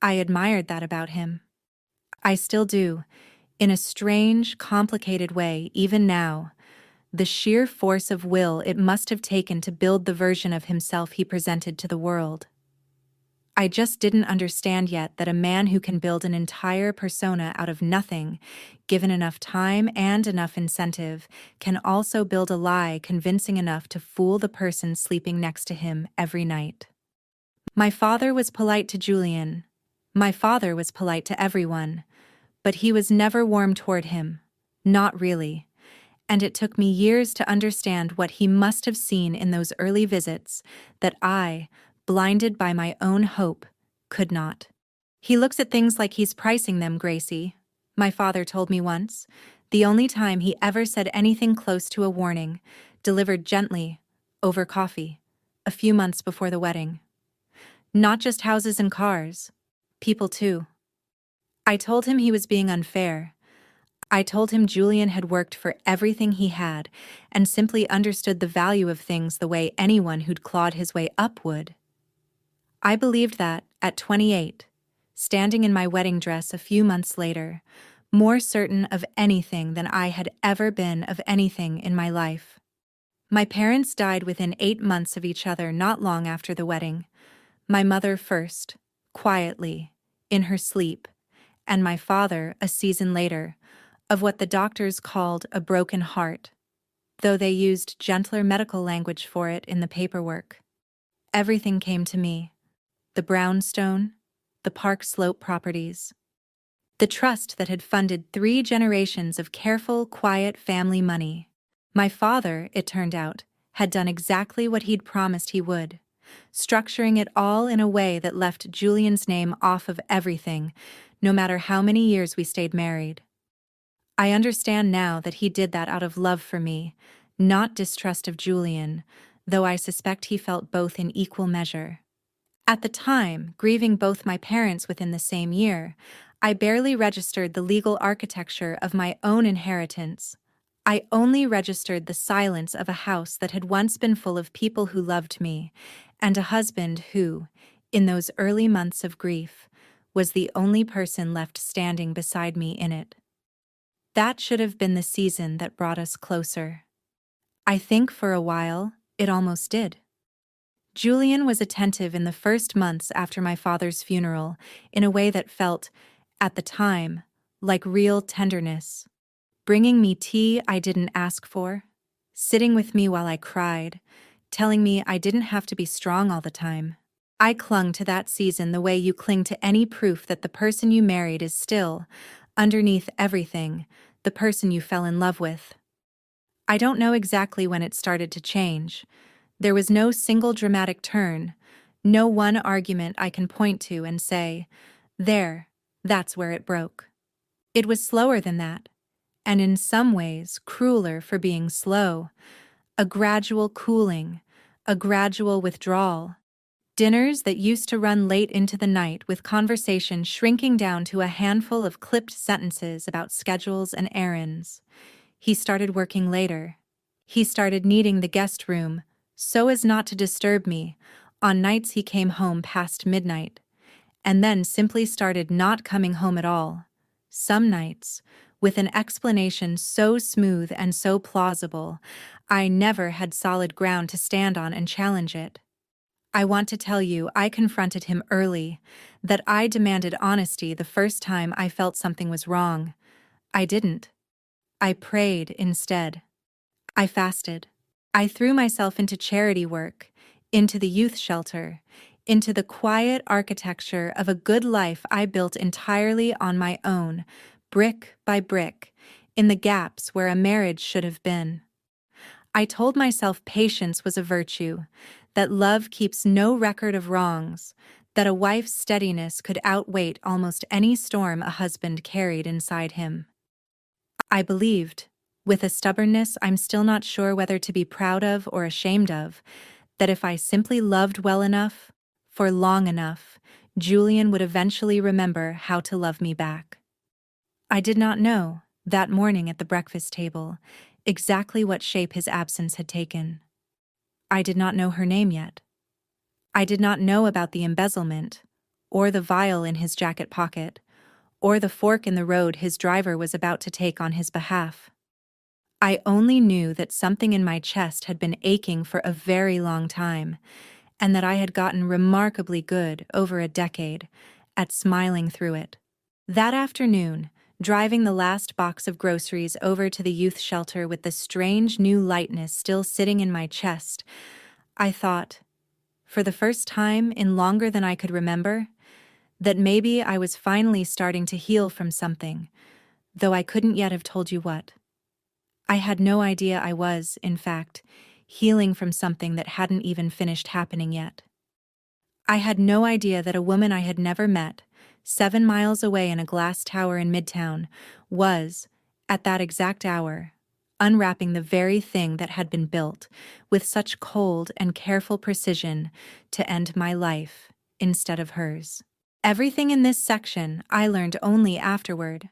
I admired that about him. I still do, in a strange, complicated way, even now. The sheer force of will it must have taken to build the version of himself he presented to the world. I just didn't understand yet that a man who can build an entire persona out of nothing, given enough time and enough incentive, can also build a lie convincing enough to fool the person sleeping next to him every night. My father was polite to Julian. My father was polite to everyone, but he was never warm toward him. Not really. And it took me years to understand what he must have seen in those early visits that I, blinded by my own hope, could not. He looks at things like he's pricing them, Gracie, my father told me once, the only time he ever said anything close to a warning, delivered gently, over coffee, a few months before the wedding. Not just houses and cars. People too. I told him he was being unfair. I told him Julian had worked for everything he had and simply understood the value of things the way anyone who'd clawed his way up would. I believed that, at 28, standing in my wedding dress a few months later, more certain of anything than I had ever been of anything in my life. My parents died within 8 months of each other not long after the wedding. My mother first, quietly, in her sleep, and my father a season later, of what the doctors called a broken heart, though they used gentler medical language for it in the paperwork. Everything came to me. The brownstone, the Park Slope properties, the trust that had funded 3 generations of careful, quiet family money. My father, it turned out, had done exactly what he'd promised he would, structuring it all in a way that left Julian's name off of everything, no matter how many years we stayed married. I understand now that he did that out of love for me, not distrust of Julian, though I suspect he felt both in equal measure. At the time, grieving both my parents within the same year, I barely registered the legal architecture of my own inheritance. I only registered the silence of a house that had once been full of people who loved me, and a husband who, in those early months of grief, was the only person left standing beside me in it. That should have been the season that brought us closer. I think for a while, it almost did. Julian was attentive in the first months after my father's funeral in a way that felt, at the time, like real tenderness. Bringing me tea I didn't ask for, sitting with me while I cried, telling me I didn't have to be strong all the time. I clung to that season the way you cling to any proof that the person you married is still, underneath everything, the person you fell in love with. I don't know exactly when it started to change. There was no single dramatic turn, no one argument I can point to and say, there, that's where it broke. It was slower than that, and in some ways crueler for being slow. A gradual cooling, a gradual withdrawal. Dinners that used to run late into the night with conversation shrinking down to a handful of clipped sentences about schedules and errands. He started working later. He started needing the guest room, so as not to disturb me, on nights he came home past midnight, and then simply started not coming home at all. Some nights, with an explanation so smooth and so plausible, I never had solid ground to stand on and challenge it. I want to tell you I confronted him early, that I demanded honesty the first time I felt something was wrong. I didn't. I prayed instead. I fasted. I threw myself into charity work, into the youth shelter, into the quiet architecture of a good life I built entirely on my own, brick by brick, in the gaps where a marriage should have been. I told myself patience was a virtue, that love keeps no record of wrongs, that a wife's steadiness could outweigh almost any storm a husband carried inside him. I believed, with a stubbornness I'm still not sure whether to be proud of or ashamed of, that if I simply loved well enough, for long enough, Julian would eventually remember how to love me back. I did not know, that morning at the breakfast table, exactly what shape his absence had taken. I did not know her name yet. I did not know about the embezzlement, or the vial in his jacket pocket, or the fork in the road his driver was about to take on his behalf. I only knew that something in my chest had been aching for a very long time, and that I had gotten remarkably good over a decade at smiling through it. That afternoon, driving the last box of groceries over to the youth shelter with the strange new lightness still sitting in my chest, I thought, for the first time in longer than I could remember, that maybe I was finally starting to heal from something, though I couldn't yet have told you what. I had no idea I was, in fact, healing from something that hadn't even finished happening yet. I had no idea that a woman I had never met, 7 miles away in a glass tower in Midtown, was, at that exact hour, unwrapping the very thing that had been built, with such cold and careful precision, to end my life, instead of hers. Everything in this section I learned only afterward.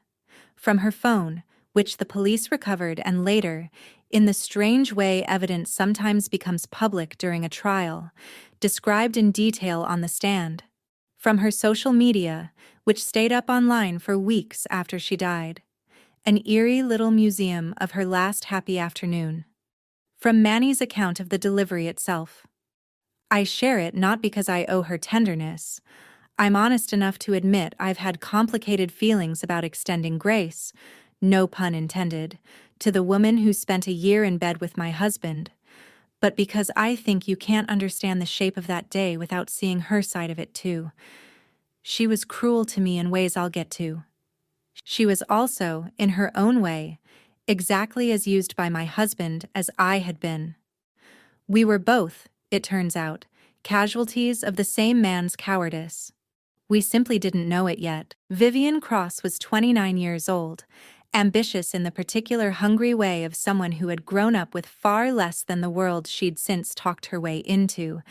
From her phone, which the police recovered and later, in the strange way evidence sometimes becomes public during a trial, described in detail on the stand. From her social media, which stayed up online for weeks after she died. An eerie little museum of her last happy afternoon. From Manny's account of the delivery itself. I share it not because I owe her tenderness. I'm honest enough to admit I've had complicated feelings about extending grace, no pun intended, to the woman who spent a year in bed with my husband, but because I think you can't understand the shape of that day without seeing her side of it too. She was cruel to me in ways I'll get to. She was also, in her own way, exactly as used by my husband as I had been. We were both, it turns out, casualties of the same man's cowardice. We simply didn't know it yet. Vivian Cross was 29 years old, ambitious in the particular hungry way of someone who had grown up with far less than the world she'd since talked her way into,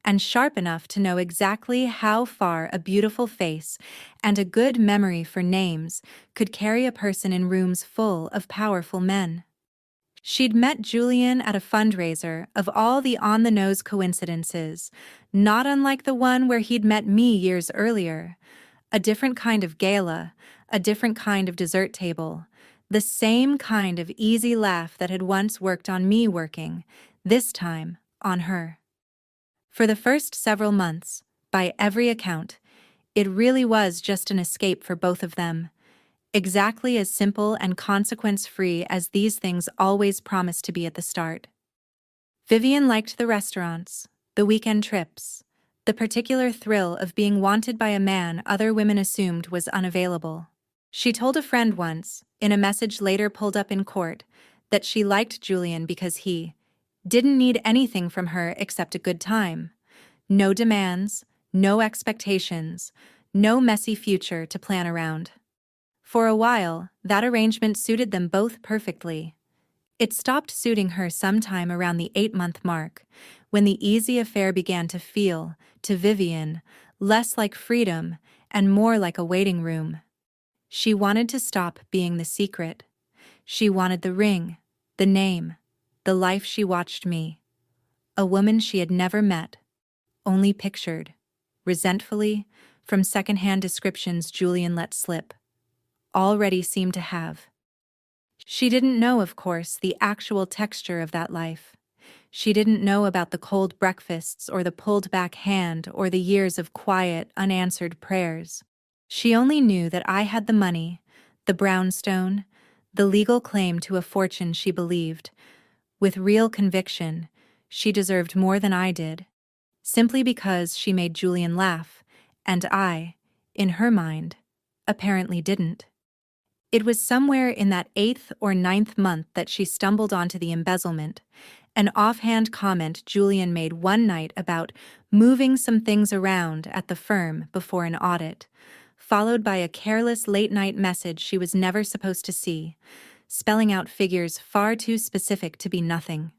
and sharp enough to know exactly how far a beautiful face and a good memory for names could carry a person in rooms full of powerful men. She'd met Julian at a fundraiser of all the on-the-nose coincidences, not unlike the one where he'd met me years earlier. A different kind of gala, a different kind of dessert table, the same kind of easy laugh that had once worked on me working, this time on her. For the first several months, by every account, it really was just an escape for both of them. Exactly as simple and consequence-free as these things always promise to be at the start. Vivian liked the restaurants, the weekend trips, the particular thrill of being wanted by a man other women assumed was unavailable. She told a friend once, in a message later pulled up in court, that she liked Julian because he didn't need anything from her except a good time. No demands, no expectations, no messy future to plan around. For a while, that arrangement suited them both perfectly. It stopped suiting her sometime around the 8-month mark, when the easy affair began to feel, to Vivian, less like freedom and more like a waiting room. She wanted to stop being the secret. She wanted the ring, the name, the life she watched me. A woman she had never met, only pictured, resentfully, from secondhand descriptions Julian let slip. Already seemed to have. She didn't know, of course, the actual texture of that life. She didn't know about the cold breakfasts or the pulled-back hand or the years of quiet, unanswered prayers. She only knew that I had the money, the brownstone, the legal claim to a fortune she believed, with real conviction, she deserved more than I did. simply because she made Julian laugh, and I, in her mind, apparently didn't. It was somewhere in that 8th or ninth month that she stumbled onto the embezzlement, an offhand comment Julian made one night about moving some things around at the firm before an audit, followed by a careless late-night message she was never supposed to see, spelling out figures far too specific to be nothing.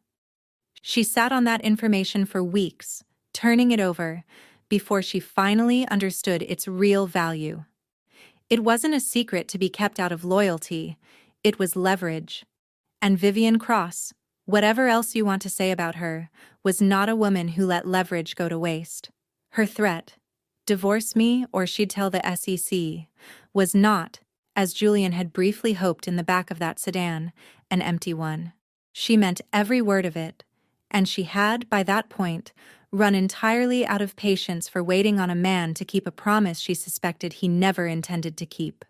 She sat on that information for weeks, turning it over, before she finally understood its real value. It wasn't a secret to be kept out of loyalty, it was leverage. And Vivian Cross, whatever else you want to say about her, was not a woman who let leverage go to waste. Her threat, divorce me or she'd tell the SEC, was not, as Julian had briefly hoped in the back of that sedan, an empty one. She meant every word of it, and she had, by that point, run entirely out of patience for waiting on a man to keep a promise she suspected he never intended to keep.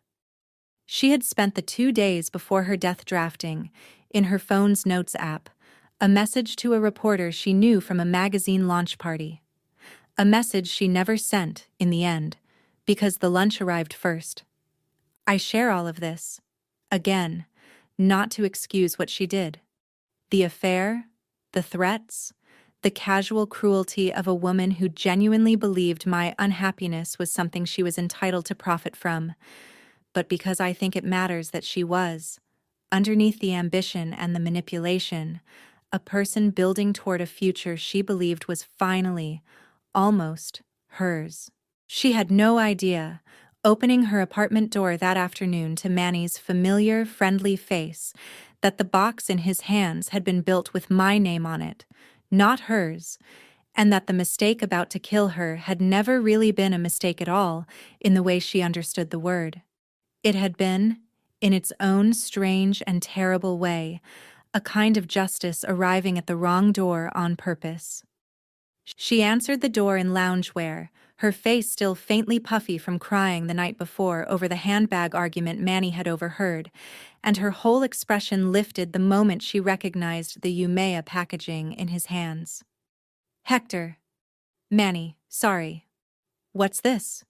She had spent the 2 days before her death drafting, in her phone's notes app, a message to a reporter she knew from a magazine launch party. A message she never sent, in the end, because the lunch arrived first. I share all of this, again, not to excuse what she did. The affair, the threats, the casual cruelty of a woman who genuinely believed my unhappiness was something she was entitled to profit from, but because I think it matters that she was, underneath the ambition and the manipulation, a person building toward a future she believed was finally, almost, hers. She had no idea, opening her apartment door that afternoon to Manny's familiar, friendly face, that the box in his hands had been built with my name on it, not hers, and that the mistake about to kill her had never really been a mistake at all in the way she understood the word. It had been, in its own strange and terrible way, a kind of justice arriving at the wrong door on purpose. She answered the door in loungewear, her face still faintly puffy from crying the night before over the handbag argument Manny had overheard, and her whole expression lifted the moment she recognized the Umea packaging in his hands. "Hector." "Manny, sorry." "What's this?"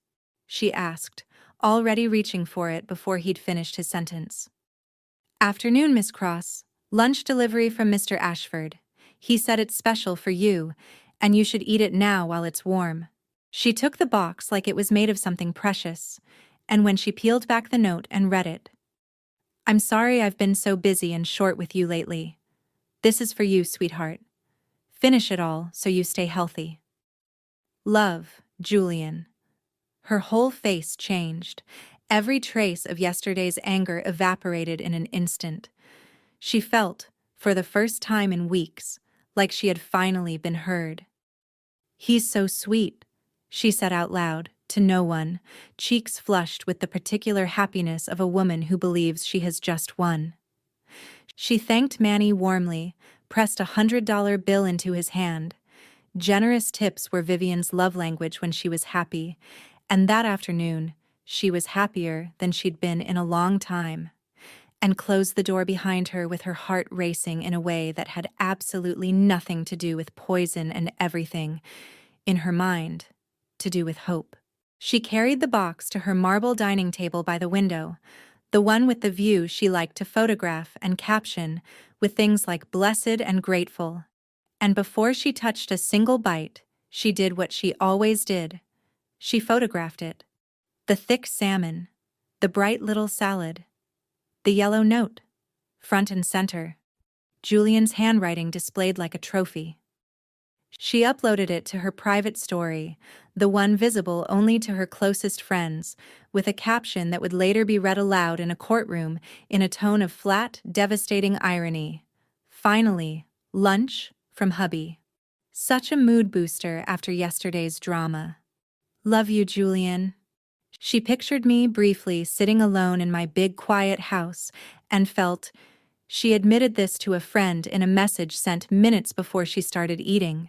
she asked, already reaching for it before he'd finished his sentence. "Afternoon, Miss Cross. Lunch delivery from Mr. Ashford. He said it's special for you, and you should eat it now while it's warm." She took the box like it was made of something precious, and when she peeled back the note and read it, "I'm sorry I've been so busy and short with you lately. This is for you, sweetheart. Finish it all so you stay healthy. Love, Julian." Her whole face changed. Every trace of yesterday's anger evaporated in an instant. She felt, for the first time in weeks, like she had finally been heard. "He's so sweet," she said out loud, to no one, cheeks flushed with the particular happiness of a woman who believes she has just won. She thanked Manny warmly, pressed $100 bill into his hand. Generous tips were Vivian's love language when she was happy, and that afternoon, she was happier than she'd been in a long time, and closed the door behind her with her heart racing in a way that had absolutely nothing to do with poison and everything, in her mind, to do with hope. She carried the box to her marble dining table by the window, the one with the view she liked to photograph and caption with things like "blessed" and "grateful." And before she touched a single bite, she did what she always did. She photographed it. The thick salmon, the bright little salad, the yellow note, front and center, Julian's handwriting displayed like a trophy. She uploaded it to her private story, the one visible only to her closest friends, with a caption that would later be read aloud in a courtroom in a tone of flat, devastating irony. "Finally, lunch from hubby." Such a mood booster after yesterday's drama. "Love you, Julian." She pictured me briefly sitting alone in my big quiet house and felt she admitted this to a friend in a message sent minutes before she started eating.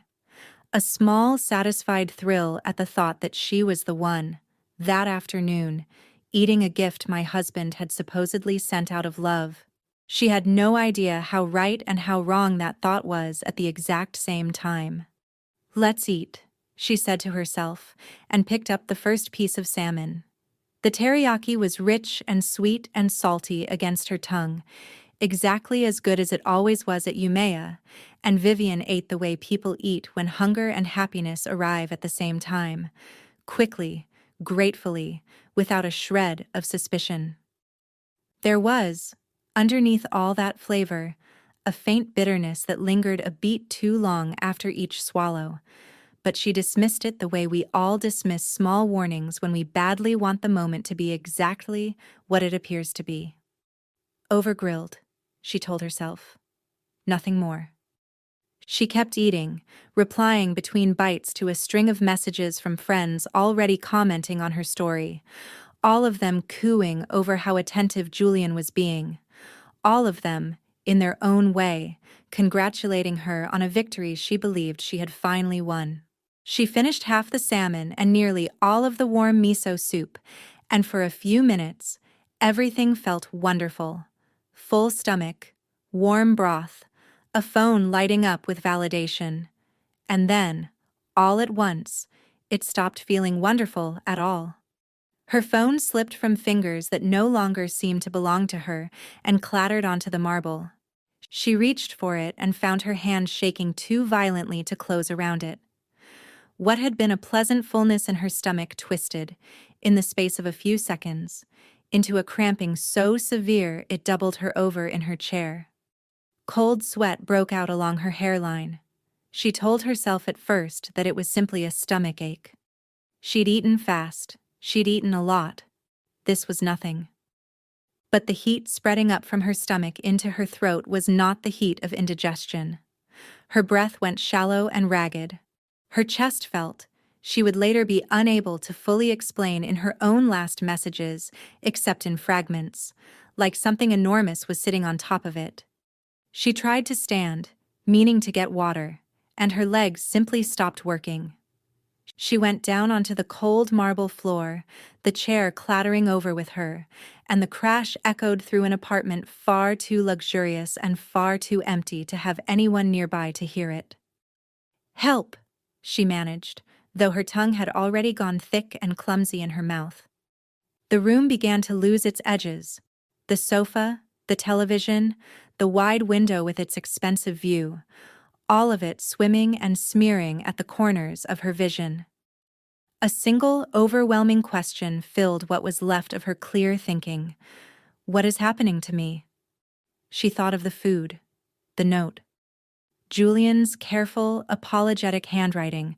A small, satisfied thrill at the thought that she was the one, that afternoon, eating a gift my husband had supposedly sent out of love. She had no idea how right and how wrong that thought was at the exact same time. "Let's eat," she said to herself, and picked up the first piece of salmon. The teriyaki was rich and sweet and salty against her tongue, exactly as good as it always was at Umea, and Vivian ate the way people eat when hunger and happiness arrive at the same time, quickly, gratefully, without a shred of suspicion. There was, underneath all that flavor, a faint bitterness that lingered a beat too long after each swallow, but she dismissed it the way we all dismiss small warnings when we badly want the moment to be exactly what it appears to be. Overgrilled, she told herself. Nothing more. She kept eating, replying between bites to a string of messages from friends already commenting on her story, all of them cooing over how attentive Julian was being, all of them, in their own way, congratulating her on a victory she believed she had finally won. She finished half the salmon and nearly all of the warm miso soup, and for a few minutes, everything felt wonderful. Full stomach, warm broth, a phone lighting up with validation. And then, all at once, it stopped feeling wonderful at all. Her phone slipped from fingers that no longer seemed to belong to her and clattered onto the marble. She reached for it and found her hand shaking too violently to close around it. What had been a pleasant fullness in her stomach twisted, in the space of a few seconds, into a cramping so severe it doubled her over in her chair. Cold sweat broke out along her hairline. She told herself at first that it was simply a stomach ache. She'd eaten fast, she'd eaten a lot. This was nothing. But the heat spreading up from her stomach into her throat was not the heat of indigestion. Her breath went shallow and ragged. Her chest felt, she would later be unable to fully explain in her own last messages, except in fragments, like something enormous was sitting on top of it. She tried to stand, meaning to get water, and her legs simply stopped working. She went down onto the cold marble floor, the chair clattering over with her, and the crash echoed through an apartment far too luxurious and far too empty to have anyone nearby to hear it. "Help!" she managed, though her tongue had already gone thick and clumsy in her mouth. The room began to lose its edges. The sofa, the television, the wide window with its expensive view, all of it swimming and smearing at the corners of her vision. A single, overwhelming question filled what was left of her clear thinking. What is happening to me? She thought of the food, the note. Julian's careful, apologetic handwriting.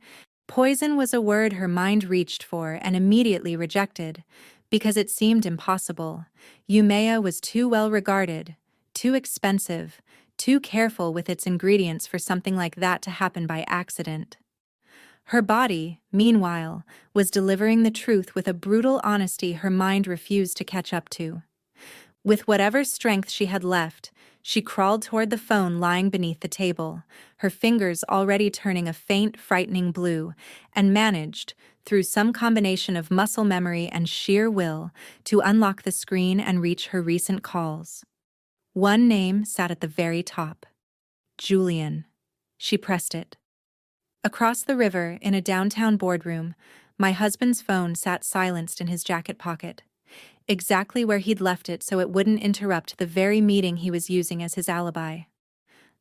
Poison was a word her mind reached for and immediately rejected, because it seemed impossible. Umea was too well regarded, too expensive, too careful with its ingredients for something like that to happen by accident. Her body, meanwhile, was delivering the truth with a brutal honesty her mind refused to catch up to. With whatever strength she had left, she crawled toward the phone lying beneath the table, her fingers already turning a faint, frightening blue, and managed, through some combination of muscle memory and sheer will, to unlock the screen and reach her recent calls. One name sat at the very top. Julian. She pressed it. Across the river, in a downtown boardroom, my husband's phone sat silenced in his jacket pocket, exactly where he'd left it so it wouldn't interrupt the very meeting he was using as his alibi.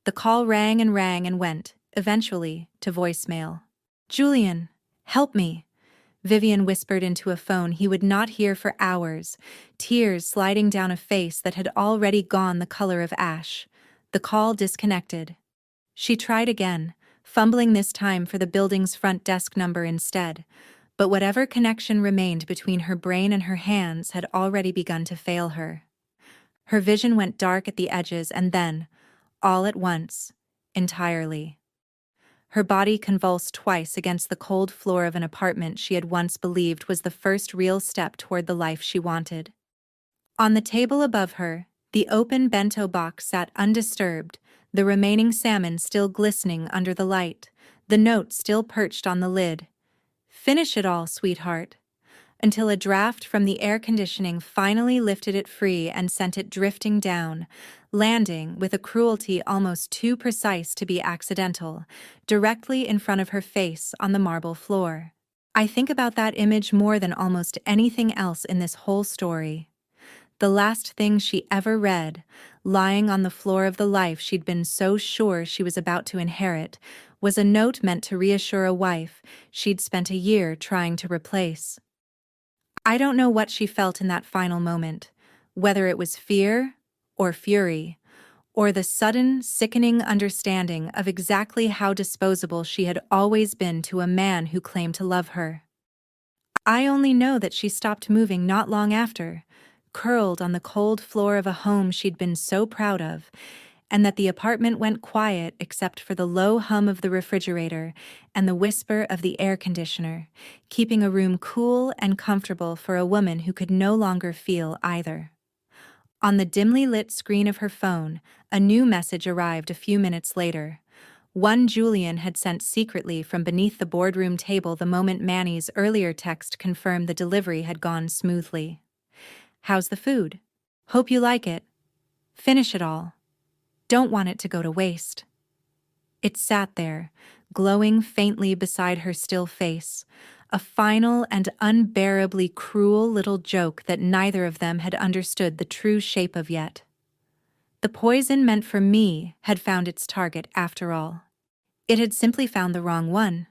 The call rang and went, eventually, to voicemail. "Julian, help me," Vivian whispered into a phone he would not hear for hours, tears sliding down a face that had already gone the color of ash. The call disconnected. She tried again, fumbling this time for the building's front desk number instead, but whatever connection remained between her brain and her hands had already begun to fail her. Her vision went dark at the edges and then, all at once, entirely. Her body convulsed twice against the cold floor of an apartment she had once believed was the first real step toward the life she wanted. On the table above her, the open bento box sat undisturbed, the remaining salmon still glistening under the light, the note still perched on the lid. "Finish it all, sweetheart." until a draft from the air conditioning finally lifted it free and sent it drifting down, landing, with a cruelty almost too precise to be accidental, directly in front of her face on the marble floor. I think about that image more than almost anything else in this whole story. The last thing she ever read, lying on the floor of the life she'd been so sure she was about to inherit, was a note meant to reassure a wife she'd spent a year trying to replace. I don't know what she felt in that final moment, whether it was fear or fury, or the sudden, sickening understanding of exactly how disposable she had always been to a man who claimed to love her. I only know that she stopped moving not long after, curled on the cold floor of a home she'd been so proud of, and that the apartment went quiet except for the low hum of the refrigerator and the whisper of the air conditioner, keeping a room cool and comfortable for a woman who could no longer feel either. On the dimly lit screen of her phone, a new message arrived a few minutes later. One Julian had sent secretly from beneath the boardroom table the moment Manny's earlier text confirmed the delivery had gone smoothly. "How's the food? Hope you like it. Finish it all. Don't want it to go to waste." It sat there, glowing faintly beside her still face, a final and unbearably cruel little joke that neither of them had understood the true shape of yet. The poison meant for me had found its target after all. It had simply found the wrong one.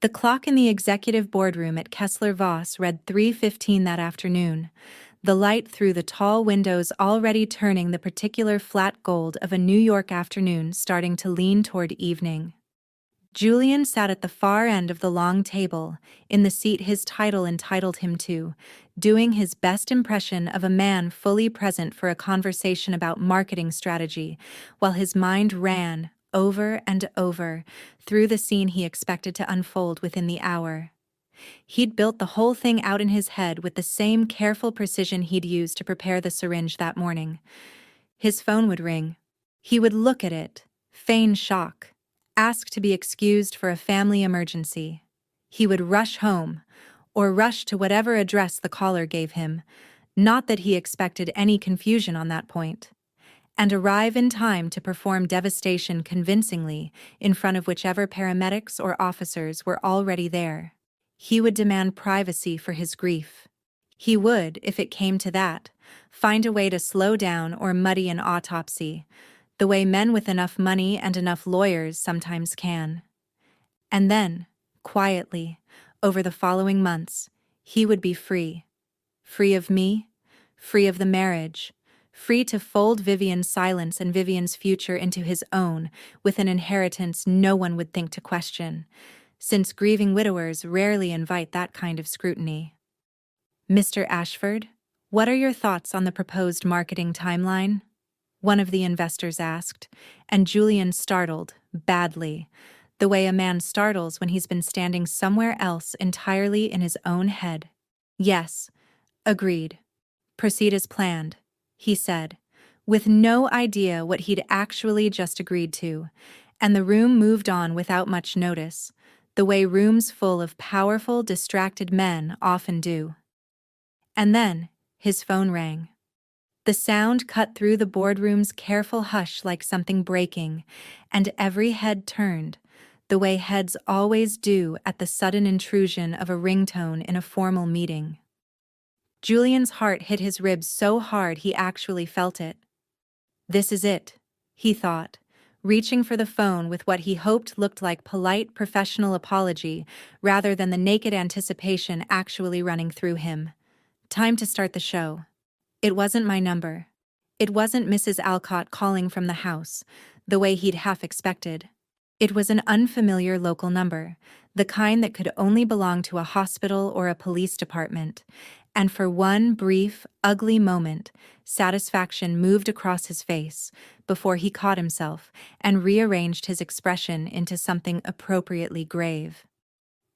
The clock in the executive boardroom at Kessler Voss read 3:15 that afternoon, the light through the tall windows already turning the particular flat gold of a New York afternoon starting to lean toward evening. Julian sat at the far end of the long table, in the seat his title entitled him to, doing his best impression of a man fully present for a conversation about marketing strategy, while his mind ran, over and over, through the scene he expected to unfold within the hour. He'd built the whole thing out in his head with the same careful precision he'd used to prepare the syringe that morning. His phone would ring. He would look at it, feign shock, ask to be excused for a family emergency. He would rush home, or rush to whatever address the caller gave him, not that he expected any confusion on that point, and arrive in time to perform devastation convincingly in front of whichever paramedics or officers were already there. He would demand privacy for his grief. He would, if it came to that, find a way to slow down or muddy an autopsy, the way men with enough money and enough lawyers sometimes can. And then, quietly, over the following months, he would be free. Free of me, free of the marriage, free to fold Vivian's silence and Vivian's future into his own, with an inheritance no one would think to question, since grieving widowers rarely invite that kind of scrutiny. "Mr. Ashford, what are your thoughts on the proposed marketing timeline?" one of the investors asked, and Julian startled, badly, the way a man startles when he's been standing somewhere else entirely in his own head. "Yes, agreed. Proceed as planned," he said, with no idea what he'd actually just agreed to, and the room moved on without much notice, the way rooms full of powerful, distracted men often do. And then, his phone rang. The sound cut through the boardroom's careful hush like something breaking, and every head turned, the way heads always do at the sudden intrusion of a ringtone in a formal meeting. Julian's heart hit his ribs so hard he actually felt it. "This is it," he thought, reaching for the phone with what he hoped looked like polite professional apology rather than the naked anticipation actually running through him. Time to start the show. It wasn't my number. It wasn't Mrs. Alcott calling from the house, the way he'd half expected. It was an unfamiliar local number, the kind that could only belong to a hospital or a police department, and for one brief, ugly moment, satisfaction moved across his face before he caught himself and rearranged his expression into something appropriately grave.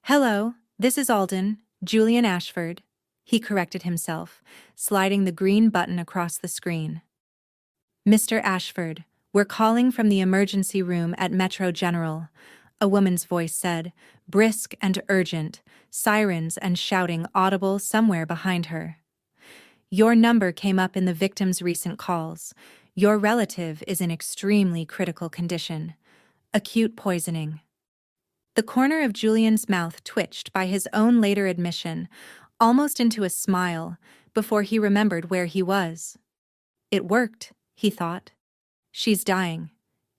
"Hello, this is Alden, Julian Ashford," he corrected himself, sliding the green button across the screen. "Mr. Ashford, we're calling from the emergency room at Metro General. a woman's voice said, brisk and urgent, sirens and shouting audible somewhere behind her. Your number came up in the victim's recent calls. Your relative is in extremely critical condition. Acute poisoning. The corner of Julian's mouth twitched by his own later admission, almost into a smile, before he remembered where he was. It worked, he thought. She's dying.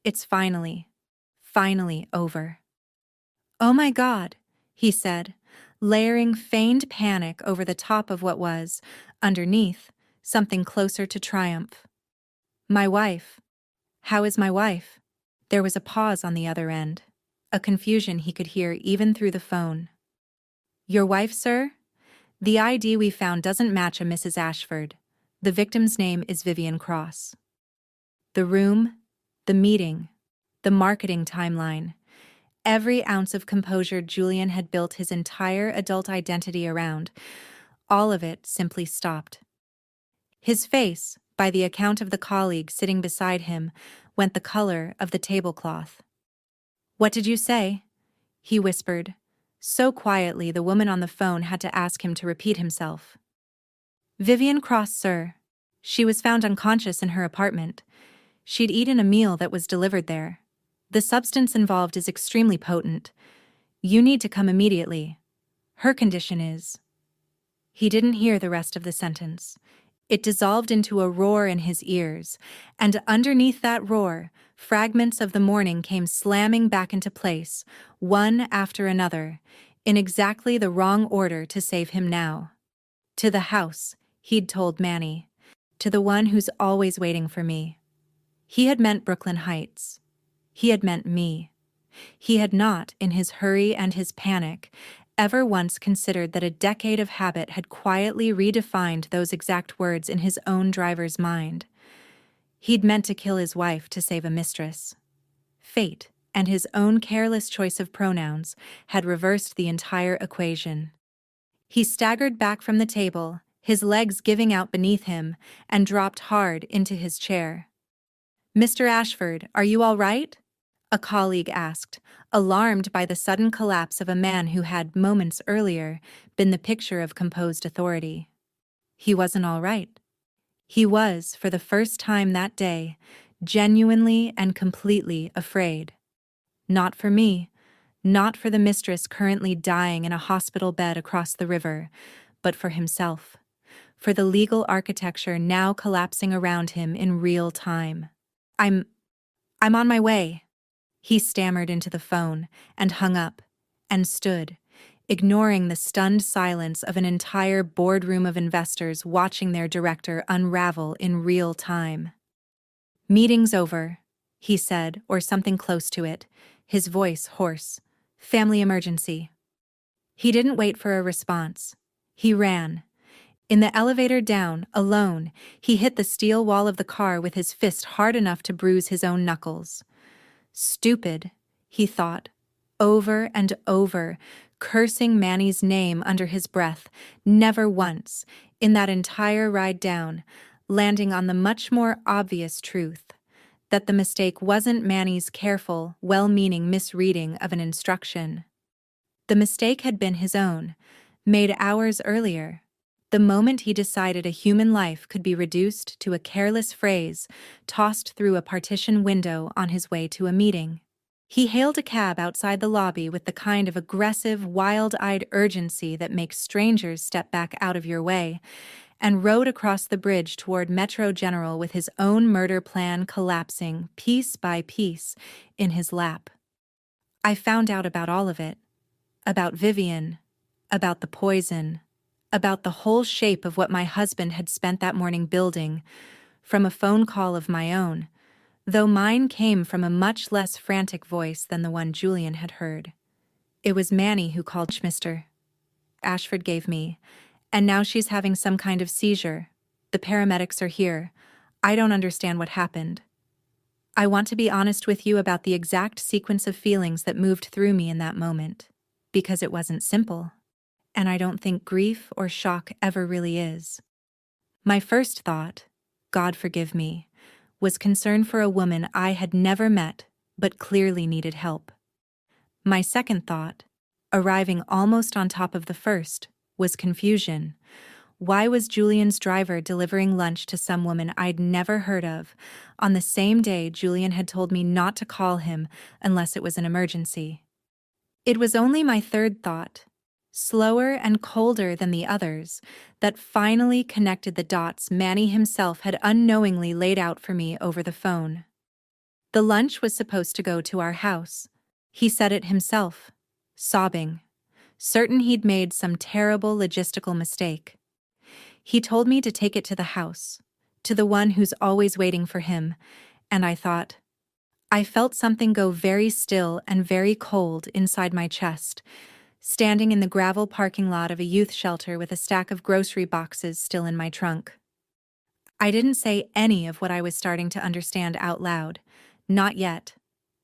It's finally over. Oh my God, he said, layering feigned panic over the top of what was, underneath, something closer to triumph. My wife. How is my wife? There was a pause on the other end, a confusion he could hear even through the phone. Your wife, sir? The ID we found doesn't match a Mrs. Ashford. The victim's name is Vivian Cross. The room, the meeting, the marketing timeline. Every ounce of composure Julian had built his entire adult identity around, all of it simply stopped. His face, by the account of the colleague sitting beside him, went the color of the tablecloth. What did you say? He whispered, so quietly the woman on the phone had to ask him to repeat himself. Vivian Cross, sir. She was found unconscious in her apartment. She'd eaten a meal that was delivered there. The substance involved is extremely potent. You need to come immediately. Her condition is... He didn't hear the rest of the sentence. It dissolved into a roar in his ears, and underneath that roar, fragments of the morning came slamming back into place, one after another, in exactly the wrong order to save him now. To the house, he'd told Manny. To the one who's always waiting for me. He had meant Brooklyn Heights. He had meant me. He had not, in his hurry and his panic, ever once considered that a decade of habit had quietly redefined those exact words in his own driver's mind. He'd meant to kill his wife to save a mistress. Fate, and his own careless choice of pronouns, had reversed the entire equation. He staggered back from the table, his legs giving out beneath him, and dropped hard into his chair. Mr. Ashford, are you all right? A colleague asked, alarmed by the sudden collapse of a man who had, moments earlier, been the picture of composed authority. He wasn't all right. He was, for the first time that day, genuinely and completely afraid. Not for me, not for the mistress currently dying in a hospital bed across the river, but for himself, for the legal architecture now collapsing around him in real time. I'm on my way. He stammered into the phone and hung up, and stood, ignoring the stunned silence of an entire boardroom of investors watching their director unravel in real time. Meeting's over, he said, or something close to it, his voice hoarse. Family emergency. He didn't wait for a response. He ran. In the elevator down, alone, he hit the steel wall of the car with his fist hard enough to bruise his own knuckles. Stupid, he thought, over and over, cursing Manny's name under his breath, never once, in that entire ride down, landing on the much more obvious truth, that the mistake wasn't Manny's careful, well-meaning misreading of an instruction. The mistake had been his own, made hours earlier, the moment he decided a human life could be reduced to a careless phrase tossed through a partition window on his way to a meeting. He hailed a cab outside the lobby with the kind of aggressive, wild-eyed urgency that makes strangers step back out of your way, and rode across the bridge toward Metro General with his own murder plan collapsing, piece by piece, in his lap. I found out about all of it. About Vivian. About the poison. About the whole shape of what my husband had spent that morning building, from a phone call of my own, though mine came from a much less frantic voice than the one Julian had heard. It was Manny who called Mr. Ashford gave me, and now she's having some kind of seizure. The paramedics are here. I don't understand what happened. I want to be honest with you about the exact sequence of feelings that moved through me in that moment, because it wasn't simple. And I don't think grief or shock ever really is. My first thought, God forgive me, was concern for a woman I had never met but clearly needed help. My second thought, arriving almost on top of the first, was confusion. Why was Julian's driver delivering lunch to some woman I'd never heard of on the same day Julian had told me not to call him unless it was an emergency? It was only my third thought, slower and colder than the others, that finally connected the dots Manny himself had unknowingly laid out for me over the phone. The lunch was supposed to go to our house. He said it himself, sobbing, certain he'd made some terrible logistical mistake. He told me to take it to the house, to the one who's always waiting for him, and I felt something go very still and very cold inside my chest, standing in the gravel parking lot of a youth shelter with a stack of grocery boxes still in my trunk. I didn't say any of what I was starting to understand out loud, not yet,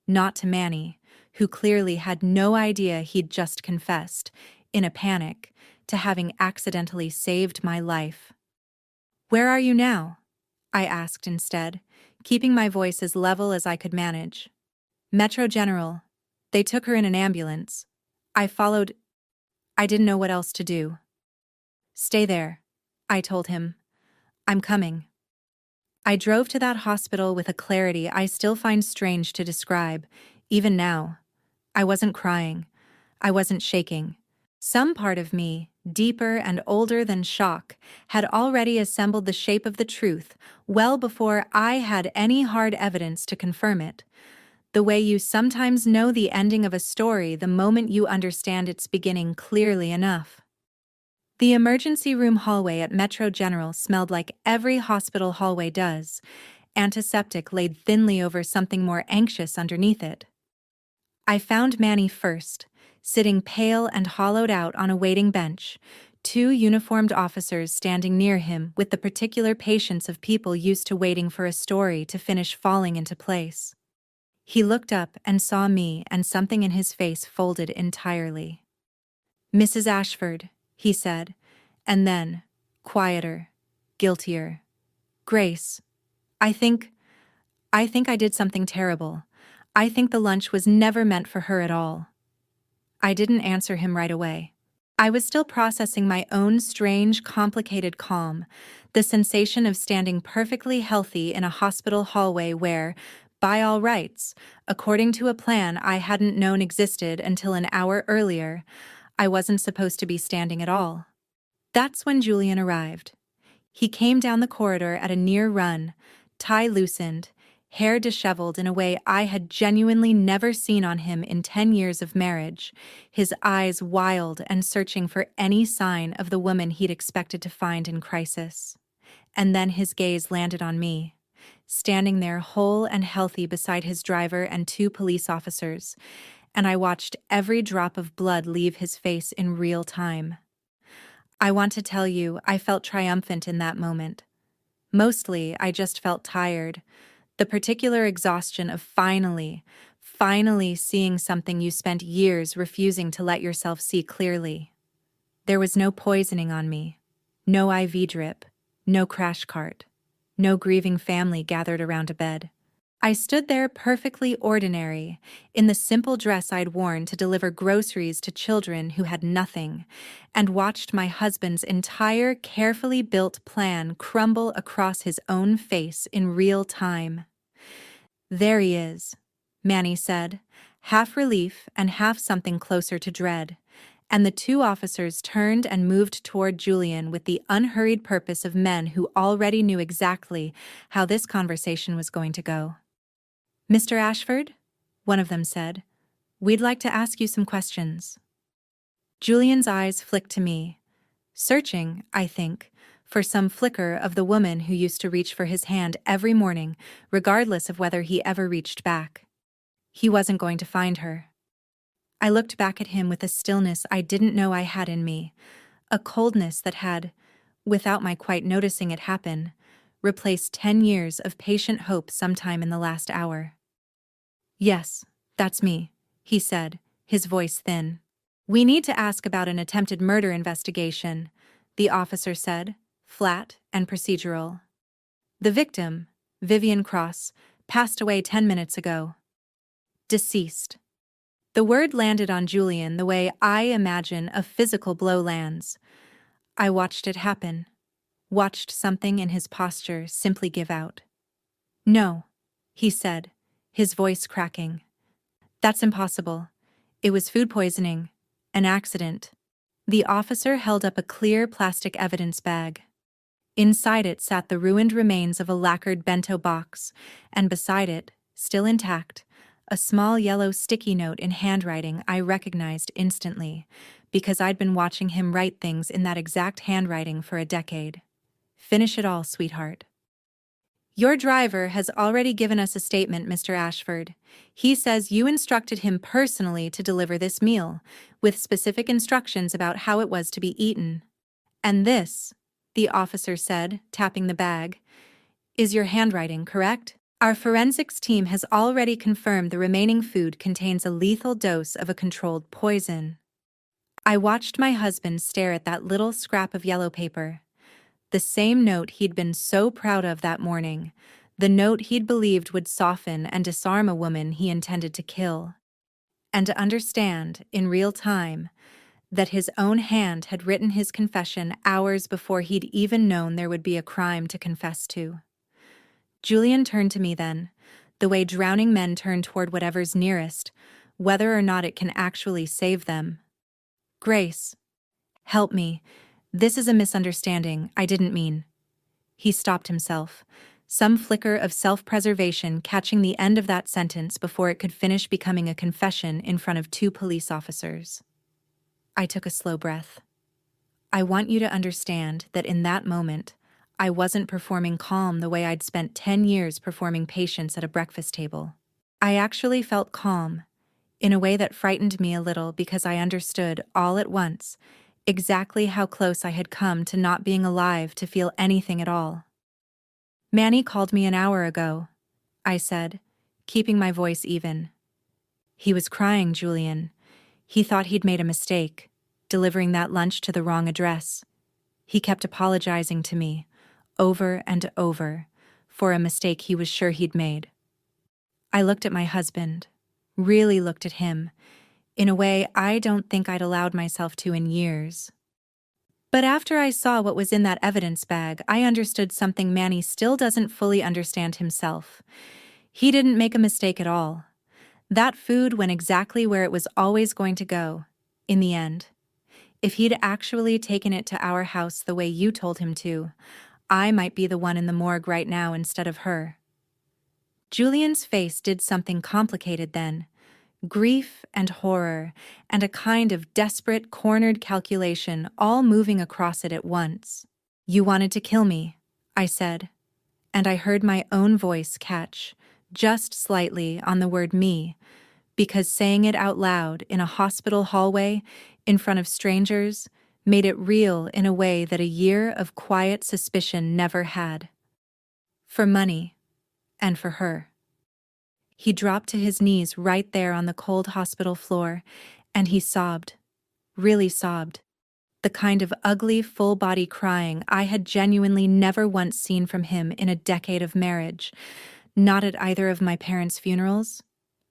not to Manny, who clearly had no idea he'd just confessed, in a panic, to having accidentally saved my life. "Where are you now?" I asked instead, keeping my voice as level as I could manage. "Metro General. They took her in an ambulance. I followed. I didn't know what else to do." "Stay there," I told him. "I'm coming." I drove to that hospital with a clarity I still find strange to describe, even now. I wasn't crying. I wasn't shaking. Some part of me, deeper and older than shock, had already assembled the shape of the truth well before I had any hard evidence to confirm it. The way you sometimes know the ending of a story the moment you understand its beginning clearly enough. The emergency room hallway at Metro General smelled like every hospital hallway does, antiseptic laid thinly over something more anxious underneath it. I found Manny first, sitting pale and hollowed out on a waiting bench, two uniformed officers standing near him with the particular patience of people used to waiting for a story to finish falling into place. He looked up and saw me, and something in his face folded entirely. "Mrs. Ashford," he said, and then, quieter, guiltier. "Grace, I think I did something terrible. I think the lunch was never meant for her at all." I didn't answer him right away. I was still processing my own strange, complicated calm, the sensation of standing perfectly healthy in a hospital hallway where, by all rights, according to a plan I hadn't known existed until an hour earlier, I wasn't supposed to be standing at all. That's when Julian arrived. He came down the corridor at a near run, tie loosened, hair disheveled in a way I had genuinely never seen on him in 10 years of marriage, his eyes wild and searching for any sign of the woman he'd expected to find in crisis. And then his gaze landed on me, standing there whole and healthy beside his driver and two police officers, and I watched every drop of blood leave his face in real time. I want to tell you, I felt triumphant in that moment. Mostly, I just felt tired. The particular exhaustion of finally seeing something you spent years refusing to let yourself see clearly. There was no poisoning on me, no IV drip, no crash cart, no grieving family gathered around a bed. I stood there perfectly ordinary, in the simple dress I'd worn to deliver groceries to children who had nothing, and watched my husband's entire carefully built plan crumble across his own face in real time. "There he is," Manny said, half relief and half something closer to dread, and the two officers turned and moved toward Julian with the unhurried purpose of men who already knew exactly how this conversation was going to go. "Mr. Ashford," one of them said, "we'd like to ask you some questions." Julian's eyes flicked to me, searching, I think, for some flicker of the woman who used to reach for his hand every morning, regardless of whether he ever reached back. He wasn't going to find her. I looked back at him with a stillness I didn't know I had in me, a coldness that had, without my quite noticing it happen, replaced 10 years of patient hope sometime in the last hour. "Yes, that's me," he said, his voice thin. "We need to ask about an attempted murder investigation," the officer said, flat and procedural. "The victim, Vivian Cross, passed away 10 minutes ago." "Deceased." The word landed on Julian the way I imagine a physical blow lands. I watched it happen, watched something in his posture simply give out. "No," he said, his voice cracking. "That's impossible. It was food poisoning. An accident." The officer held up a clear plastic evidence bag. Inside it sat the ruined remains of a lacquered bento box, and beside it, still intact, a small yellow sticky note in handwriting I recognized instantly, because I'd been watching him write things in that exact handwriting for a decade. "Finish it all, sweetheart. Your driver has already given us a statement, Mr. Ashford. He says you instructed him personally to deliver this meal, with specific instructions about how it was to be eaten. And this," the officer said, tapping the bag, "is your handwriting, correct? Our forensics team has already confirmed the remaining food contains a lethal dose of a controlled poison." I watched my husband stare at that little scrap of yellow paper. The same note he'd been so proud of that morning, the note he'd believed would soften and disarm a woman he intended to kill. And to understand, in real time, that his own hand had written his confession hours before he'd even known there would be a crime to confess to. Julian turned to me then, the way drowning men turn toward whatever's nearest, whether or not it can actually save them. "Grace, help me. This is a misunderstanding. I didn't mean." He stopped himself, some flicker of self-preservation catching the end of that sentence before it could finish becoming a confession in front of 2 police officers. I took a slow breath. "I want you to understand that in that moment, I wasn't performing calm the way I'd spent 10 years performing patience at a breakfast table. I actually felt calm, in a way that frightened me a little because I understood, all at once, exactly how close I had come to not being alive to feel anything at all. "Manny called me an hour ago," I said, keeping my voice even. "He was crying, Julian. He thought he'd made a mistake, delivering that lunch to the wrong address. He kept apologizing to me, over and over, for a mistake he was sure he'd made." I looked at my husband, really looked at him, in a way I don't think I'd allowed myself to in years. But after I saw what was in that evidence bag, I understood something Manny still doesn't fully understand himself. He didn't make a mistake at all. That food went exactly where it was always going to go, in the end. If he'd actually taken it to our house the way you told him to, I might be the one in the morgue right now instead of her. Julian's face did something complicated then. Grief and horror, and a kind of desperate, cornered calculation all moving across it at once. "You wanted to kill me," I said, and I heard my own voice catch, just slightly, on the word "me," because saying it out loud in a hospital hallway, in front of strangers, made it real in a way that a year of quiet suspicion never had. "For money, and for her." He dropped to his knees right there on the cold hospital floor, and he sobbed, really sobbed, the kind of ugly, full-body crying I had genuinely never once seen from him in a decade of marriage, not at either of my parents' funerals,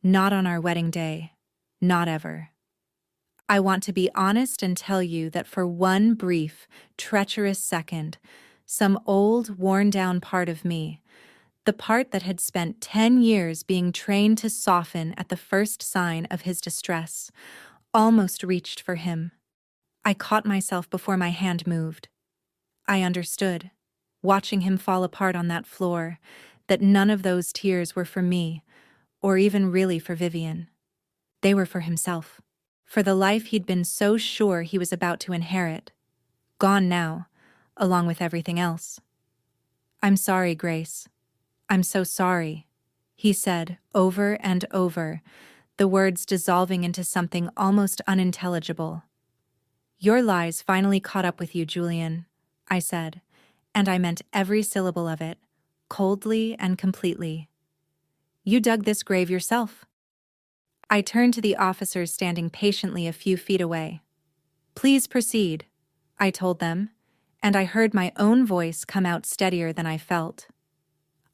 not on our wedding day, not ever. I want to be honest and tell you that for one brief, treacherous second, some old, worn-down part of me, the part that had spent 10 years being trained to soften at the first sign of his distress, almost reached for him. I caught myself before my hand moved. I understood, watching him fall apart on that floor, that none of those tears were for me, or even really for Vivian. They were for himself, for the life he'd been so sure he was about to inherit, gone now, along with everything else. "I'm sorry, Grace. I'm so sorry," he said over and over, the words dissolving into something almost unintelligible. "Your lies finally caught up with you, Julian," I said, and I meant every syllable of it, coldly and completely. "You dug this grave yourself." I turned to the officers standing patiently a few feet away. "Please proceed," I told them, and I heard my own voice come out steadier than I felt.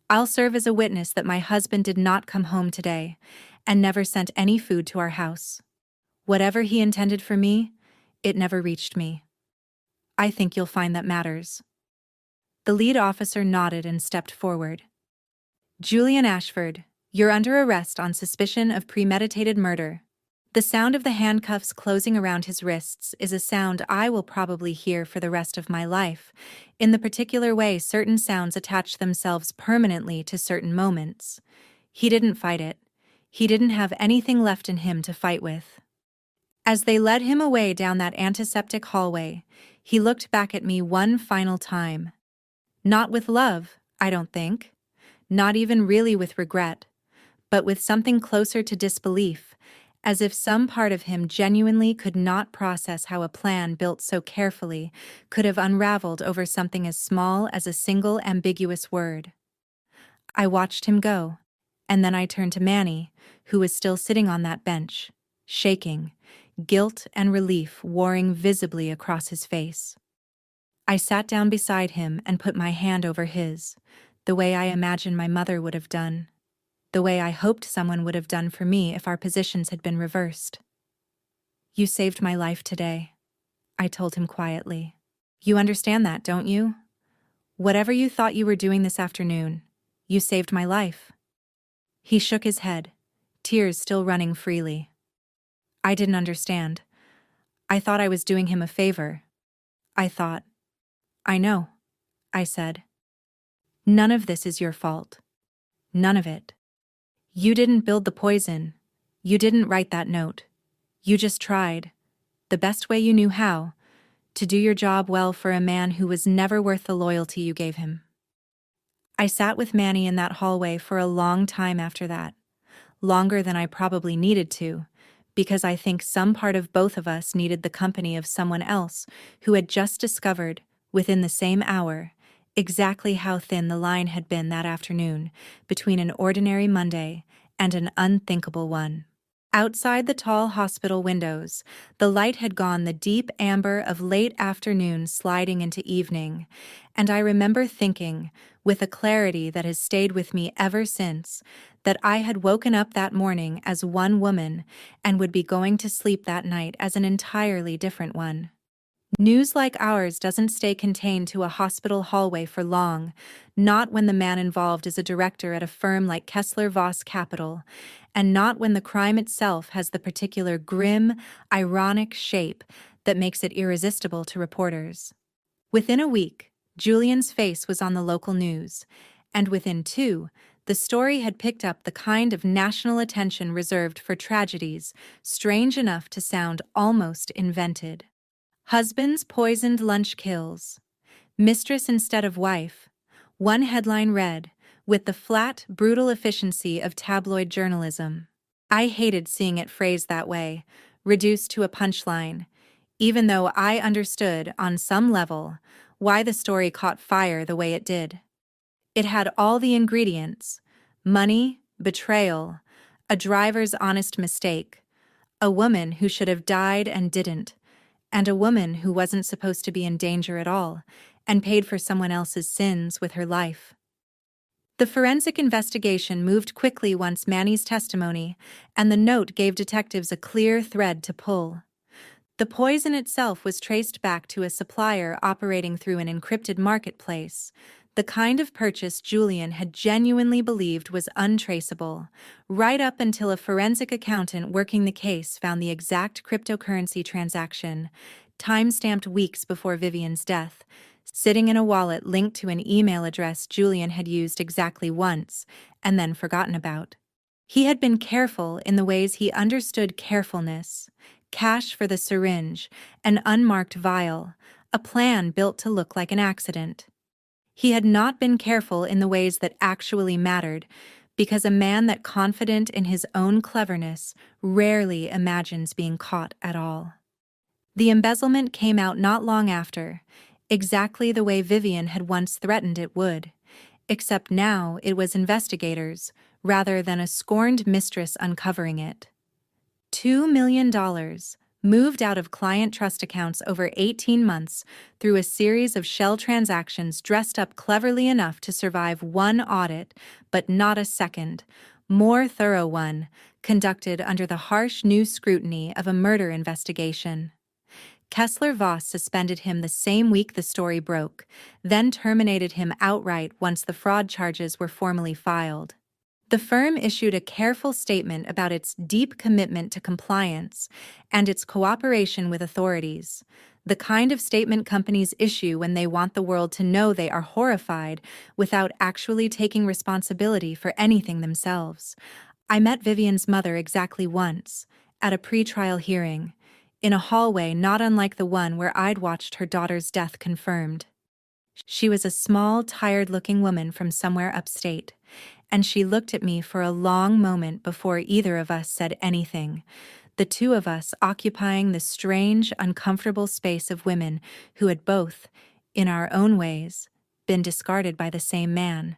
"I'll serve as a witness that my husband did not come home today, and never sent any food to our house. Whatever he intended for me, it never reached me. I think you'll find that matters." The lead officer nodded and stepped forward. "Julian Ashford, you're under arrest on suspicion of premeditated murder." The sound of the handcuffs closing around his wrists is a sound I will probably hear for the rest of my life, in the particular way certain sounds attach themselves permanently to certain moments. He didn't fight it. He didn't have anything left in him to fight with. As they led him away down that antiseptic hallway, he looked back at me one final time. Not with love, I don't think. Not even really with regret, but with something closer to disbelief, as if some part of him genuinely could not process how a plan built so carefully could have unraveled over something as small as a single ambiguous word. I watched him go, and then I turned to Manny, who was still sitting on that bench, shaking, guilt and relief warring visibly across his face. I sat down beside him and put my hand over his, the way I imagined my mother would have done, the way I hoped someone would have done for me if our positions had been reversed. "You saved my life today," I told him quietly. "You understand that, don't you? Whatever you thought you were doing this afternoon, you saved my life." He shook his head, tears still running freely. I didn't understand. I thought I was doing him a favor. "I know," I said. "None of this is your fault. None of it. You didn't build the poison. You didn't write that note. You just tried, the best way you knew how, to do your job well for a man who was never worth the loyalty you gave him." I sat with Manny in that hallway for a long time after that, longer than I probably needed to, because I think some part of both of us needed the company of someone else who had just discovered, within the same hour, exactly how thin the line had been that afternoon between an ordinary Monday and an unthinkable one. Outside the tall hospital windows, the light had gone the deep amber of late afternoon sliding into evening, and I remember thinking, with a clarity that has stayed with me ever since, that I had woken up that morning as one woman and would be going to sleep that night as an entirely different one. News like ours doesn't stay contained to a hospital hallway for long, not when the man involved is a director at a firm like Kessler Voss Capital, and not when the crime itself has the particular grim, ironic shape that makes it irresistible to reporters. Within a week, Julian's face was on the local news, and within 2, the story had picked up the kind of national attention reserved for tragedies strange enough to sound almost invented. "Husband's poisoned lunch kills. Mistress instead of wife," one headline read, with the flat, brutal efficiency of tabloid journalism. I hated seeing it phrased that way, reduced to a punchline, even though I understood, on some level, why the story caught fire the way it did. It had all the ingredients: money, betrayal, a driver's honest mistake, a woman who should have died and didn't, and a woman who wasn't supposed to be in danger at all, and paid for someone else's sins with her life. The forensic investigation moved quickly once Manny's testimony, and the note gave detectives a clear thread to pull. The poison itself was traced back to a supplier operating through an encrypted marketplace, the kind of purchase Julian had genuinely believed was untraceable, right up until a forensic accountant working the case found the exact cryptocurrency transaction, time-stamped weeks before Vivian's death, sitting in a wallet linked to an email address Julian had used exactly once and then forgotten about. He had been careful in the ways he understood carefulness: cash for the syringe, an unmarked vial, a plan built to look like an accident. He had not been careful in the ways that actually mattered, because a man that confident in his own cleverness rarely imagines being caught at all. The embezzlement came out not long after, exactly the way Vivian had once threatened it would, except now it was investigators, rather than a scorned mistress uncovering it. $2 million, moved out of client trust accounts over 18 months through a series of shell transactions dressed up cleverly enough to survive one audit, but not a second, more thorough one, conducted under the harsh new scrutiny of a murder investigation. Kessler Voss suspended him the same week the story broke, then terminated him outright once the fraud charges were formally filed. The firm issued a careful statement about its deep commitment to compliance and its cooperation with authorities, the kind of statement companies issue when they want the world to know they are horrified without actually taking responsibility for anything themselves. I met Vivian's mother exactly once, at a pre-trial hearing, in a hallway not unlike the one where I'd watched her daughter's death confirmed. She was a small, tired-looking woman from somewhere upstate, and she looked at me for a long moment before either of us said anything, the two of us occupying the strange, uncomfortable space of women who had both, in our own ways, been discarded by the same man,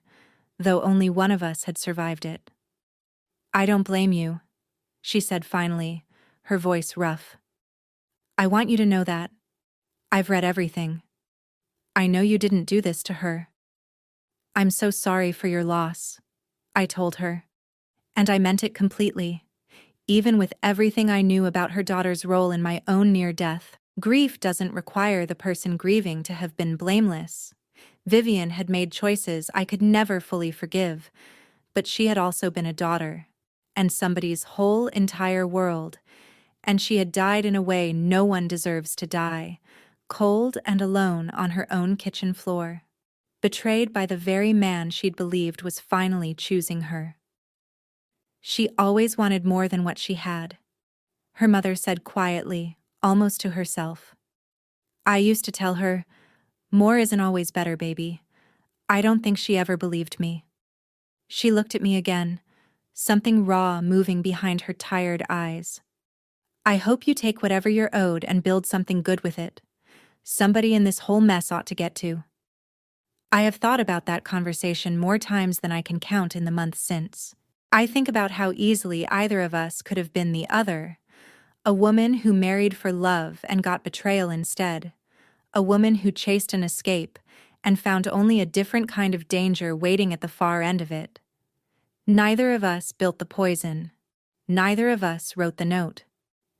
though only one of us had survived it. "I don't blame you," she said finally, her voice rough. "I want you to know that. I've read everything. I know you didn't do this to her. I'm so sorry for your loss," I told her. And I meant it completely. Even with everything I knew about her daughter's role in my own near death, grief doesn't require the person grieving to have been blameless. Vivian had made choices I could never fully forgive, but she had also been a daughter, and somebody's whole entire world, and she had died in a way no one deserves to die, cold and alone on her own kitchen floor, betrayed by the very man she'd believed was finally choosing her. She always wanted more than what she had, her mother said quietly, almost to herself. I used to tell her, "More isn't always better, baby." I don't think she ever believed me. She looked at me again, something raw moving behind her tired eyes. "I hope you take whatever you're owed and build something good with it. Somebody in this whole mess ought to get to." I have thought about that conversation more times than I can count in the months since. I think about how easily either of us could have been the other. A woman who married for love and got betrayal instead. A woman who chased an escape and found only a different kind of danger waiting at the far end of it. Neither of us built the poison. Neither of us wrote the note.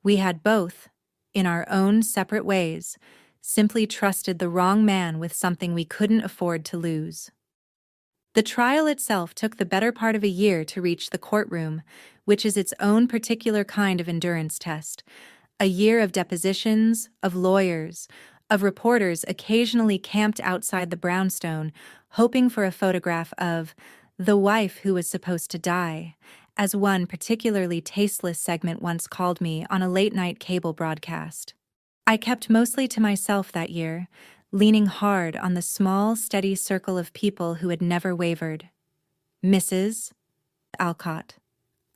We had both, in our own separate ways, simply trusted the wrong man with something we couldn't afford to lose. The trial itself took the better part of a year to reach the courtroom, which is its own particular kind of endurance test. A year of depositions, of lawyers, of reporters occasionally camped outside the brownstone, hoping for a photograph of the wife who was supposed to die, as one particularly tasteless segment once called me on a late-night cable broadcast. I kept mostly to myself that year, leaning hard on the small, steady circle of people who had never wavered. Mrs. Alcott.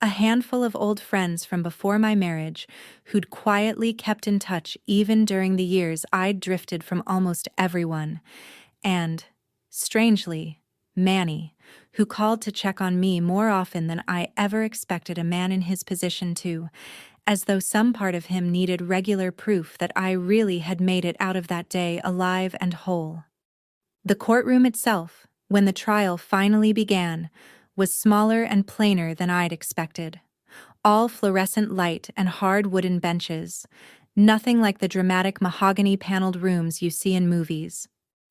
A handful of old friends from before my marriage who'd quietly kept in touch even during the years I'd drifted from almost everyone. And, strangely, Manny, who called to check on me more often than I ever expected a man in his position to, as though some part of him needed regular proof that I really had made it out of that day alive and whole. The courtroom itself, when the trial finally began, was smaller and plainer than I'd expected. All fluorescent light and hard wooden benches, nothing like the dramatic mahogany-paneled rooms you see in movies.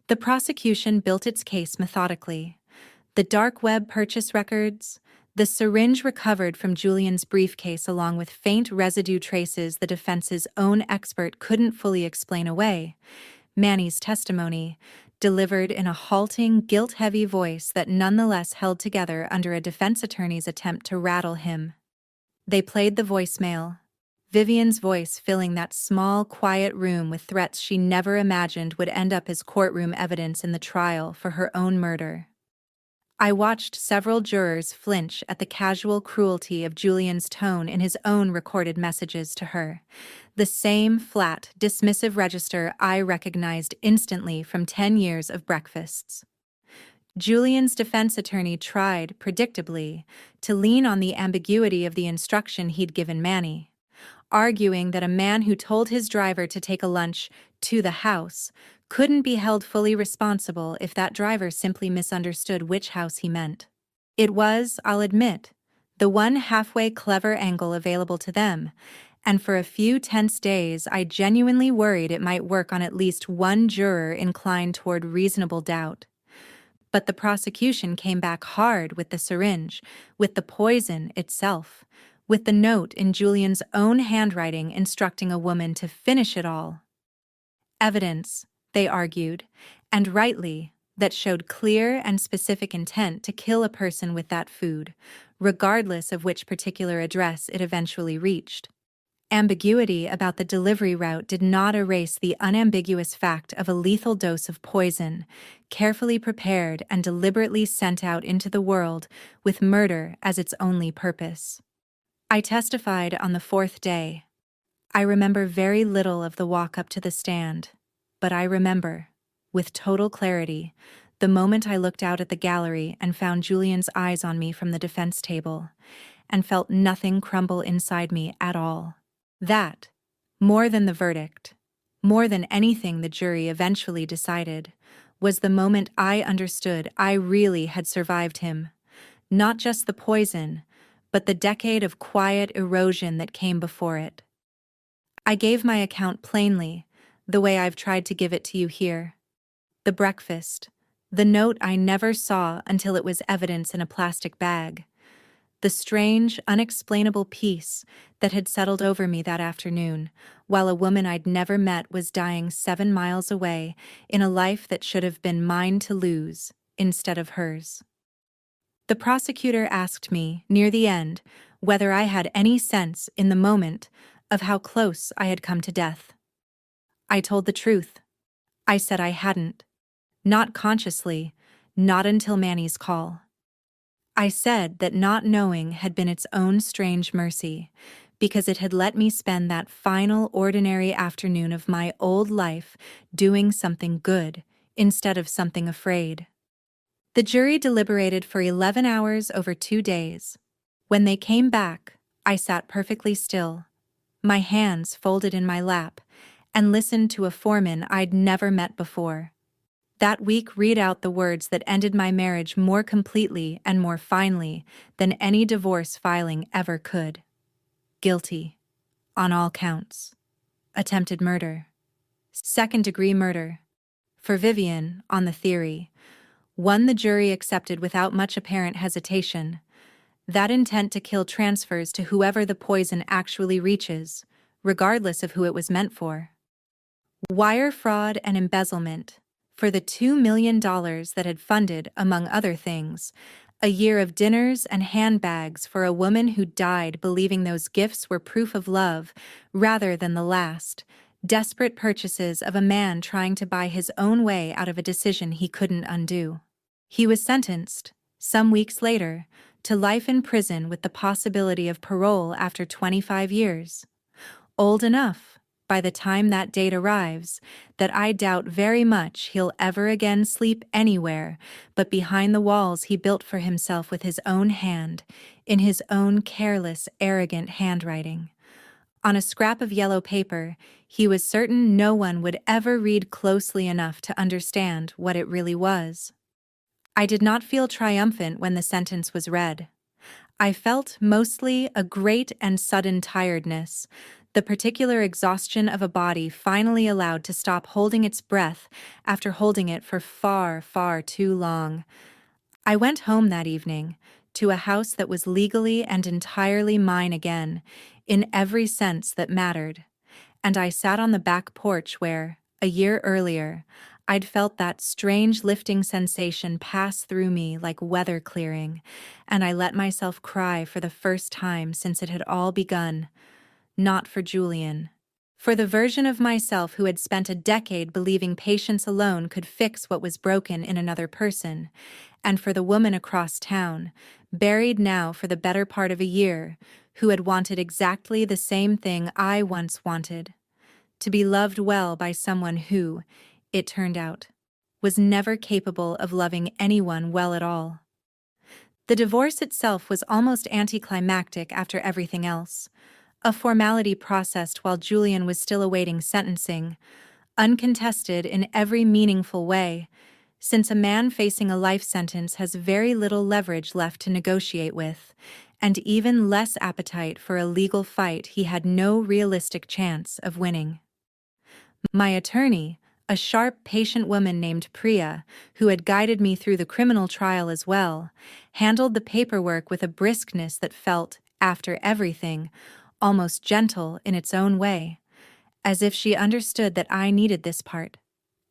The prosecution built its case methodically. The dark web purchase records, the syringe recovered from Julian's briefcase along with faint residue traces the defense's own expert couldn't fully explain away, Manny's testimony, delivered in a halting, guilt-heavy voice that nonetheless held together under a defense attorney's attempt to rattle him. They played the voicemail, Vivian's voice filling that small, quiet room with threats she never imagined would end up as courtroom evidence in the trial for her own murder. I watched several jurors flinch at the casual cruelty of Julian's tone in his own recorded messages to her, the same flat, dismissive register I recognized instantly from 10 years of breakfasts. Julian's defense attorney tried, predictably, to lean on the ambiguity of the instruction he'd given Manny, arguing that a man who told his driver to take a lunch to the house couldn't be held fully responsible if that driver simply misunderstood which house he meant. It was, I'll admit, the one halfway clever angle available to them, and for a few tense days I genuinely worried it might work on at least one juror inclined toward reasonable doubt. But the prosecution came back hard with the syringe, with the poison itself, with the note in Julian's own handwriting instructing a woman to finish it all. Evidence, they argued, and rightly, that showed clear and specific intent to kill a person with that food, regardless of which particular address it eventually reached. Ambiguity about the delivery route did not erase the unambiguous fact of a lethal dose of poison, carefully prepared and deliberately sent out into the world with murder as its only purpose. I testified on the fourth day. I remember very little of the walk up to the stand, but I remember, with total clarity, the moment I looked out at the gallery and found Julian's eyes on me from the defense table, and felt nothing crumble inside me at all. That, more than the verdict, more than anything the jury eventually decided, was the moment I understood I really had survived him. Not just the poison, but the decade of quiet erosion that came before it. I gave my account plainly, the way I've tried to give it to you here. The breakfast, the note I never saw until it was evidence in a plastic bag, the strange, unexplainable peace that had settled over me that afternoon, while a woman I'd never met was dying 7 miles away in a life that should have been mine to lose, instead of hers. The prosecutor asked me, near the end, whether I had any sense, in the moment, of how close I had come to death. I told the truth. I said I hadn't. Not consciously, not until Manny's call. I said that not knowing had been its own strange mercy, because it had let me spend that final ordinary afternoon of my old life doing something good instead of something afraid. The jury deliberated for 11 hours over 2 days. When they came back, I sat perfectly still, my hands folded in my lap, and listened to a foreman I'd never met before. That week read out the words that ended my marriage more completely and more finely than any divorce filing ever could. Guilty. On all counts. Attempted murder. Second-degree murder. For Vivian, on the theory. One the jury accepted without much apparent hesitation. That intent to kill transfers to whoever the poison actually reaches, regardless of who it was meant for. Wire fraud and embezzlement. For the $2 million that had funded, among other things, a year of dinners and handbags for a woman who died believing those gifts were proof of love, rather than the last, desperate purchases of a man trying to buy his own way out of a decision he couldn't undo. He was sentenced, some weeks later, to life in prison with the possibility of parole after 25 years. Old enough, by the time that date arrives, that I doubt very much he'll ever again sleep anywhere but behind the walls he built for himself with his own hand, in his own careless, arrogant handwriting. On a scrap of yellow paper, he was certain no one would ever read closely enough to understand what it really was. I did not feel triumphant when the sentence was read. I felt mostly a great and sudden tiredness, the particular exhaustion of a body finally allowed to stop holding its breath after holding it for far, far too long. I went home that evening, to a house that was legally and entirely mine again, in every sense that mattered, and I sat on the back porch where, a year earlier, I'd felt that strange lifting sensation pass through me like weather clearing, and I let myself cry for the first time since it had all begun. Not for Julian. For the version of myself who had spent a decade believing patience alone could fix what was broken in another person, and for the woman across town, buried now for the better part of a year, who had wanted exactly the same thing I once wanted. To be loved well by someone who, it turned out, was never capable of loving anyone well at all. The divorce itself was almost anticlimactic after everything else. A formality processed while Julian was still awaiting sentencing, uncontested in every meaningful way, since a man facing a life sentence has very little leverage left to negotiate with, and even less appetite for a legal fight he had no realistic chance of winning. My attorney, a sharp, patient woman named Priya, who had guided me through the criminal trial as well, handled the paperwork with a briskness that felt, after everything, almost gentle in its own way, as if she understood that I needed this part,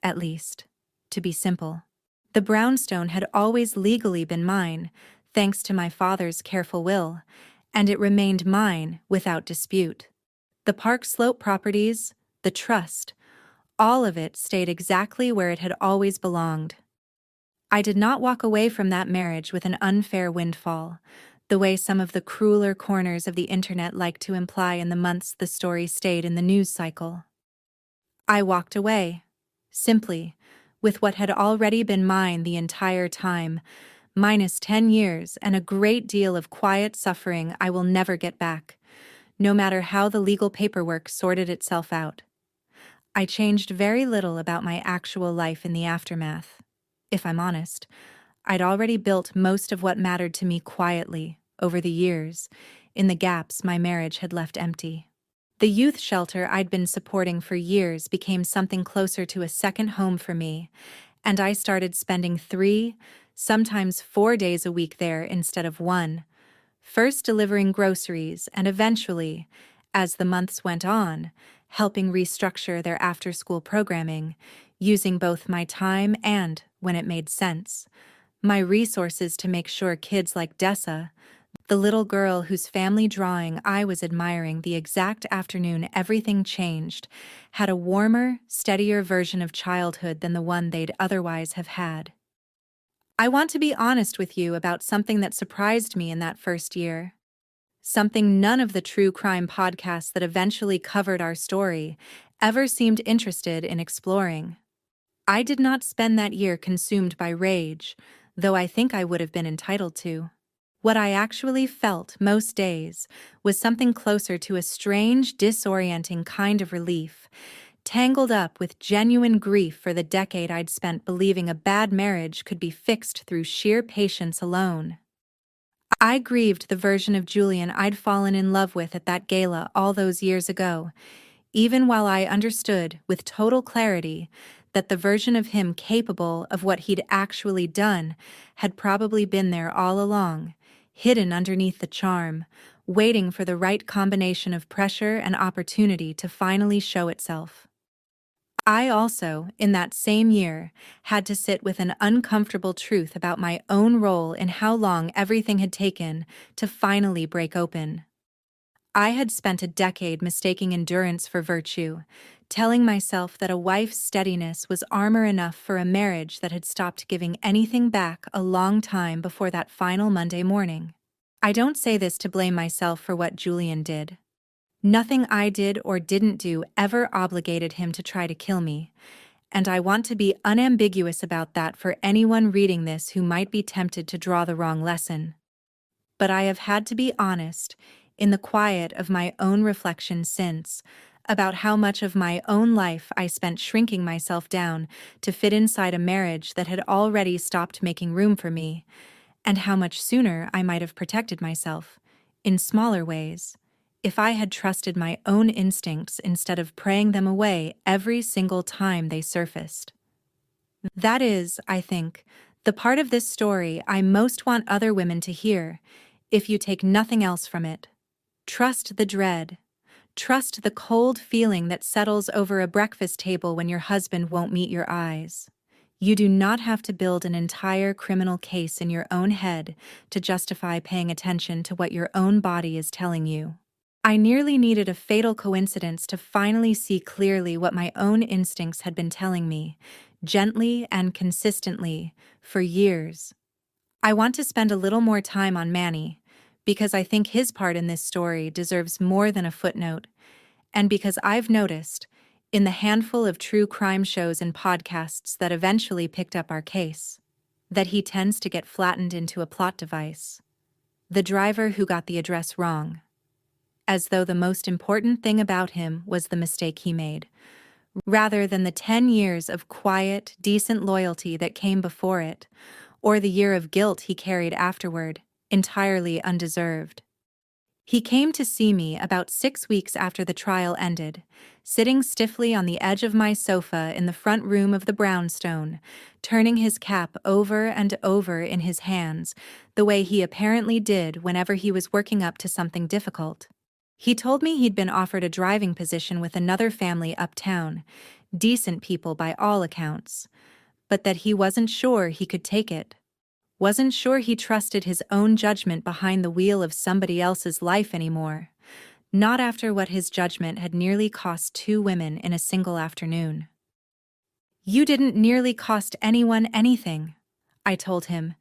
at least, to be simple. The brownstone had always legally been mine, thanks to my father's careful will, and it remained mine without dispute. The Park Slope properties, the trust, all of it stayed exactly where it had always belonged. I did not walk away from that marriage with an unfair windfall, the way some of the crueler corners of the internet like to imply in the months the story stayed in the news cycle. I walked away, simply, with what had already been mine the entire time, minus 10 years and a great deal of quiet suffering I will never get back, no matter how the legal paperwork sorted itself out. I changed very little about my actual life in the aftermath. If I'm honest, I'd already built most of what mattered to me quietly, over the years, in the gaps my marriage had left empty. The youth shelter I'd been supporting for years became something closer to a second home for me, and I started spending 3, sometimes 4 days a week there instead of 1, first delivering groceries and eventually, as the months went on, helping restructure their after-school programming, using both my time and, when it made sense, my resources to make sure kids like Dessa, the little girl whose family drawing I was admiring the exact afternoon everything changed, had a warmer, steadier version of childhood than the one they'd otherwise have had. I want to be honest with you about something that surprised me in that first year. Something none of the true crime podcasts that eventually covered our story ever seemed interested in exploring. I did not spend that year consumed by rage, though I think I would have been entitled to. What I actually felt most days was something closer to a strange, disorienting kind of relief, tangled up with genuine grief for the decade I'd spent believing a bad marriage could be fixed through sheer patience alone. I grieved the version of Julian I'd fallen in love with at that gala all those years ago, even while I understood with total clarity that the version of him capable of what he'd actually done had probably been there all along, hidden underneath the charm, waiting for the right combination of pressure and opportunity to finally show itself. I also, in that same year, had to sit with an uncomfortable truth about my own role in how long everything had taken to finally break open. I had spent a decade mistaking endurance for virtue, telling myself that a wife's steadiness was armor enough for a marriage that had stopped giving anything back a long time before that final Monday morning. I don't say this to blame myself for what Julian did. Nothing I did or didn't do ever obligated him to try to kill me, and I want to be unambiguous about that for anyone reading this who might be tempted to draw the wrong lesson. But I have had to be honest, in the quiet of my own reflection since, about how much of my own life I spent shrinking myself down to fit inside a marriage that had already stopped making room for me, and how much sooner I might have protected myself, in smaller ways, if I had trusted my own instincts instead of praying them away every single time they surfaced. That is, I think, the part of this story I most want other women to hear, if you take nothing else from it. Trust the dread. Trust the cold feeling that settles over a breakfast table when your husband won't meet your eyes. You do not have to build an entire criminal case in your own head to justify paying attention to what your own body is telling you. I nearly needed a fatal coincidence to finally see clearly what my own instincts had been telling me, gently and consistently, for years. I want to spend a little more time on Manny, because I think his part in this story deserves more than a footnote, and because I've noticed, in the handful of true crime shows and podcasts that eventually picked up our case, that he tends to get flattened into a plot device. The driver who got the address wrong. As though the most important thing about him was the mistake he made, rather than the 10 years of quiet, decent loyalty that came before it, or the year of guilt he carried afterward. entirely undeserved. He came to see me about 6 weeks after the trial ended, sitting stiffly on the edge of my sofa in the front room of the brownstone, turning his cap over and over in his hands, the way he apparently did whenever he was working up to something difficult. He told me he'd been offered a driving position with another family uptown, decent people by all accounts, but that he wasn't sure he could take it. Wasn't sure he trusted his own judgment behind the wheel of somebody else's life anymore. Not after what his judgment had nearly cost 2 women in a single afternoon. "You didn't nearly cost anyone anything," I told him,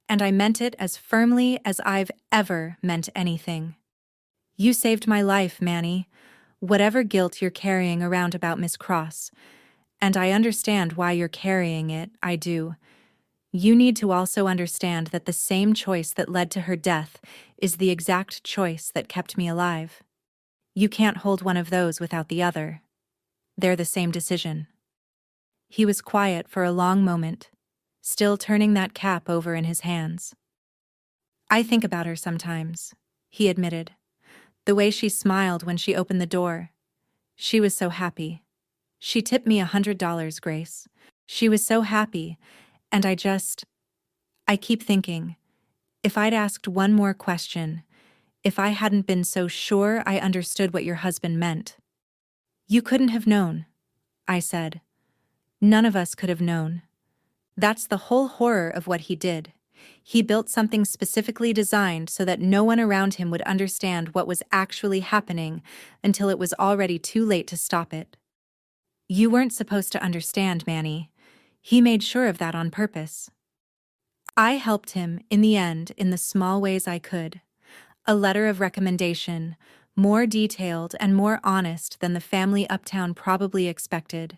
and I meant it as firmly as I've ever meant anything. "You saved my life, Manny, whatever guilt you're carrying around about Miss Cross, and I understand why you're carrying it, I do. You need to also understand that the same choice that led to her death is the exact choice that kept me alive. You can't hold one of those without the other. They're the same decision." He was quiet for a long moment, still turning that cap over in his hands. "I think about her sometimes," he admitted. "The way she smiled when she opened the door. She was so happy. She tipped me $100, Grace. She was so happy, and I keep thinking, if I'd asked one more question, if I hadn't been so sure I understood what your husband meant." "You couldn't have known," I said. "None of us could have known. That's the whole horror of what he did. He built something specifically designed so that no one around him would understand what was actually happening until it was already too late to stop it. You weren't supposed to understand, Manny. He made sure of that on purpose." I helped him, in the end, in the small ways I could. A letter of recommendation, more detailed and more honest than the family uptown probably expected,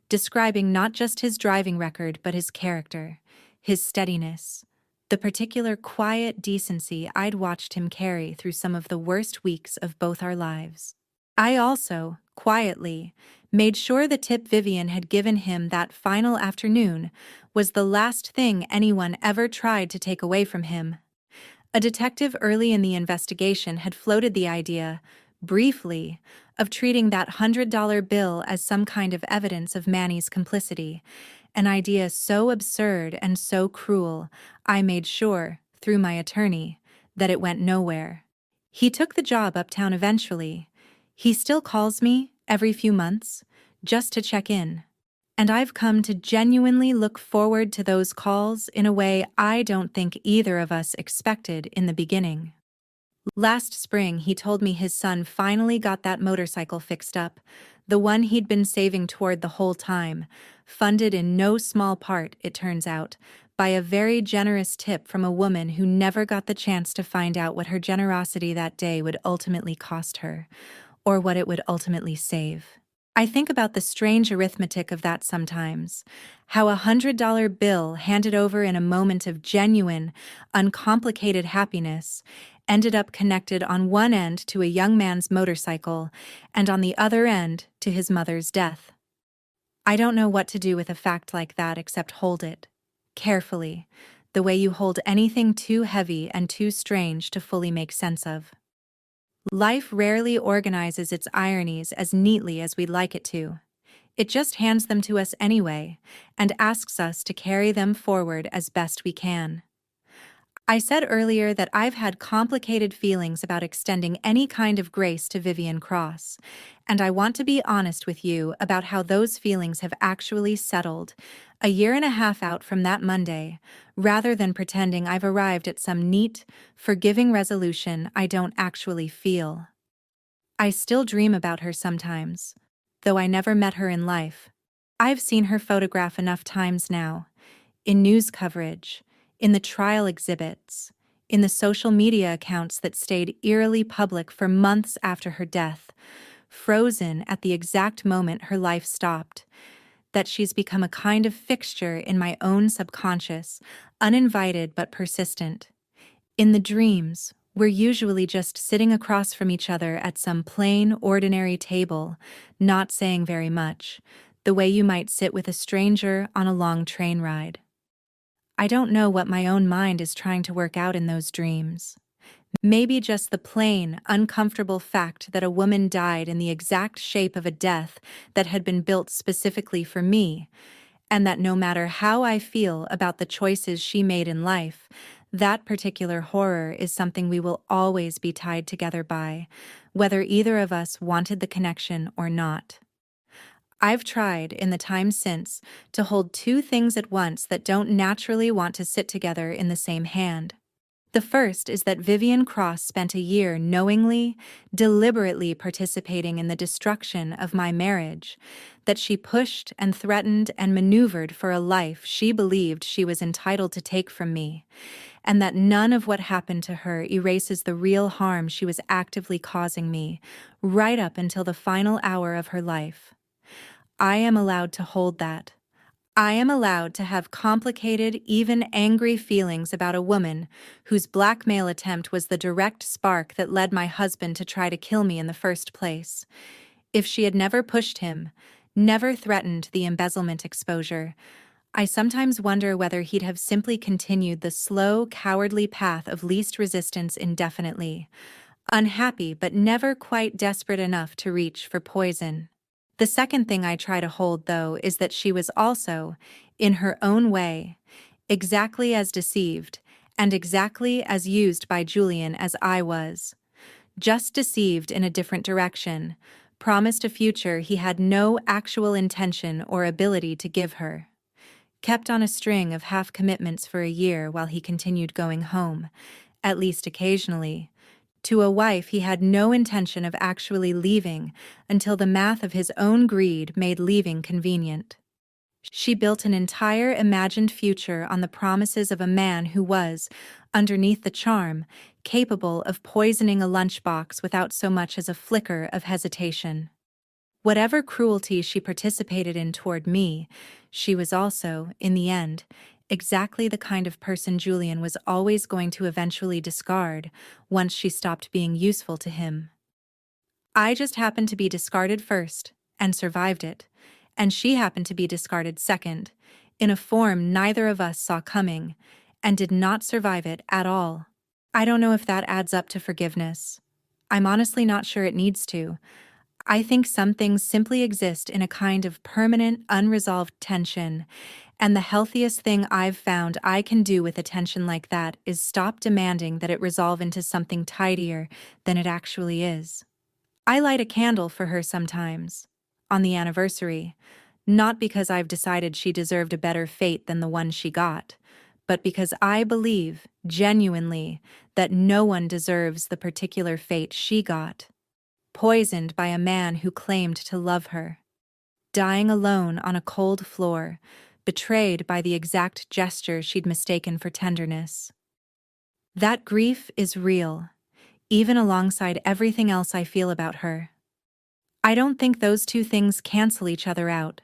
describing not just his driving record but his character, his steadiness, the particular quiet decency I'd watched him carry through some of the worst weeks of both our lives. I also, quietly, made sure the tip Vivian had given him that final afternoon was the last thing anyone ever tried to take away from him. A detective early in the investigation had floated the idea, briefly, of treating that $100 bill as some kind of evidence of Manny's complicity, an idea so absurd and so cruel, I made sure, through my attorney, that it went nowhere. He took the job uptown eventually. He still calls me, every few months, just to check in. And I've come to genuinely look forward to those calls in a way I don't think either of us expected in the beginning. Last spring, he told me his son finally got that motorcycle fixed up, the one he'd been saving toward the whole time, funded in no small part, it turns out, by a very generous tip from a woman who never got the chance to find out what her generosity that day would ultimately cost her, or what it would ultimately save. I think about the strange arithmetic of that sometimes, how a $100 bill handed over in a moment of genuine, uncomplicated happiness ended up connected on one end to a young man's motorcycle and on the other end to his mother's death. I don't know what to do with a fact like that except hold it, carefully, the way you hold anything too heavy and too strange to fully make sense of. Life rarely organizes its ironies as neatly as we'd like it to. It just hands them to us anyway, and asks us to carry them forward as best we can. I said earlier that I've had complicated feelings about extending any kind of grace to Vivian Cross, and I want to be honest with you about how those feelings have actually settled, a year and a half out from that Monday, rather than pretending I've arrived at some neat, forgiving resolution I don't actually feel. I still dream about her sometimes, though I never met her in life. I've seen her photograph enough times now, in news coverage, in the trial exhibits, in the social media accounts that stayed eerily public for months after her death, frozen at the exact moment her life stopped, that she's become a kind of fixture in my own subconscious, uninvited but persistent. In the dreams, we're usually just sitting across from each other at some plain, ordinary table, not saying very much, the way you might sit with a stranger on a long train ride. I don't know what my own mind is trying to work out in those dreams. Maybe just the plain, uncomfortable fact that a woman died in the exact shape of a death that had been built specifically for me, and that no matter how I feel about the choices she made in life, that particular horror is something we will always be tied together by, whether either of us wanted the connection or not. I've tried, in the time since, to hold two things at once that don't naturally want to sit together in the same hand. The first is that Vivian Cross spent a year knowingly, deliberately participating in the destruction of my marriage, that she pushed and threatened and maneuvered for a life she believed she was entitled to take from me, and that none of what happened to her erases the real harm she was actively causing me, right up until the final hour of her life. I am allowed to hold that. I am allowed to have complicated, even angry feelings about a woman whose blackmail attempt was the direct spark that led my husband to try to kill me in the first place. If she had never pushed him, never threatened the embezzlement exposure, I sometimes wonder whether he'd have simply continued the slow, cowardly path of least resistance indefinitely, unhappy but never quite desperate enough to reach for poison. The second thing I try to hold, though, is that she was also, in her own way, exactly as deceived and exactly as used by Julian as I was. Just deceived in a different direction, promised a future he had no actual intention or ability to give her. Kept on a string of half-commitments for a year while he continued going home, at least occasionally, to a wife he had no intention of actually leaving until the math of his own greed made leaving convenient. She built an entire imagined future on the promises of a man who was, underneath the charm, capable of poisoning a lunchbox without so much as a flicker of hesitation. Whatever cruelty she participated in toward me, she was also, in the end, exactly the kind of person Julian was always going to eventually discard once she stopped being useful to him. I just happened to be discarded first, and survived it, and she happened to be discarded second, in a form neither of us saw coming, and did not survive it at all. I don't know if that adds up to forgiveness. I'm honestly not sure it needs to. I think some things simply exist in a kind of permanent, unresolved tension, and the healthiest thing I've found I can do with a tension like that is stop demanding that it resolve into something tidier than it actually is. I light a candle for her sometimes, on the anniversary, not because I've decided she deserved a better fate than the one she got, but because I believe, genuinely, that no one deserves the particular fate she got. Poisoned by a man who claimed to love her. Dying alone on a cold floor, betrayed by the exact gesture she'd mistaken for tenderness. That grief is real, even alongside everything else I feel about her. I don't think those two things cancel each other out.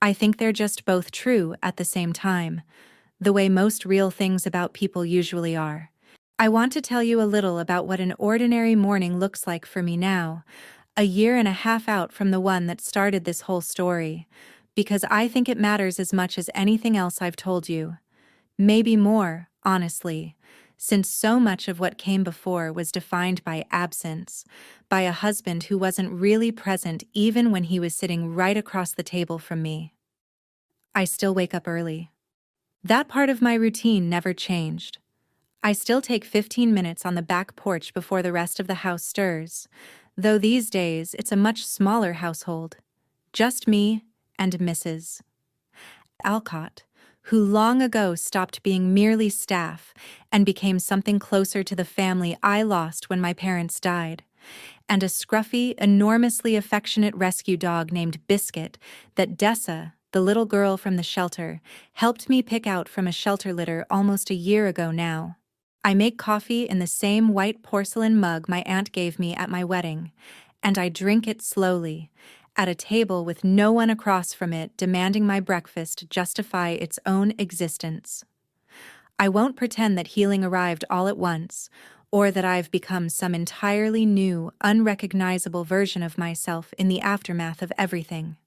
I think they're just both true at the same time, the way most real things about people usually are. I want to tell you a little about what an ordinary morning looks like for me now, a year and a half out from the one that started this whole story, because I think it matters as much as anything else I've told you. Maybe more, honestly, since so much of what came before was defined by absence, by a husband who wasn't really present even when he was sitting right across the table from me. I still wake up early. That part of my routine never changed. I still take 15 minutes on the back porch before the rest of the house stirs, though these days it's a much smaller household. Just me and Mrs. Alcott, who long ago stopped being merely staff and became something closer to the family I lost when my parents died, and a scruffy, enormously affectionate rescue dog named Biscuit that Dessa, the little girl from the shelter, helped me pick out from a shelter litter almost a year ago now. I make coffee in the same white porcelain mug my aunt gave me at my wedding, and I drink it slowly, at a table with no one across from it demanding my breakfast justify its own existence. I won't pretend that healing arrived all at once, or that I've become some entirely new, unrecognizable version of myself in the aftermath of everything.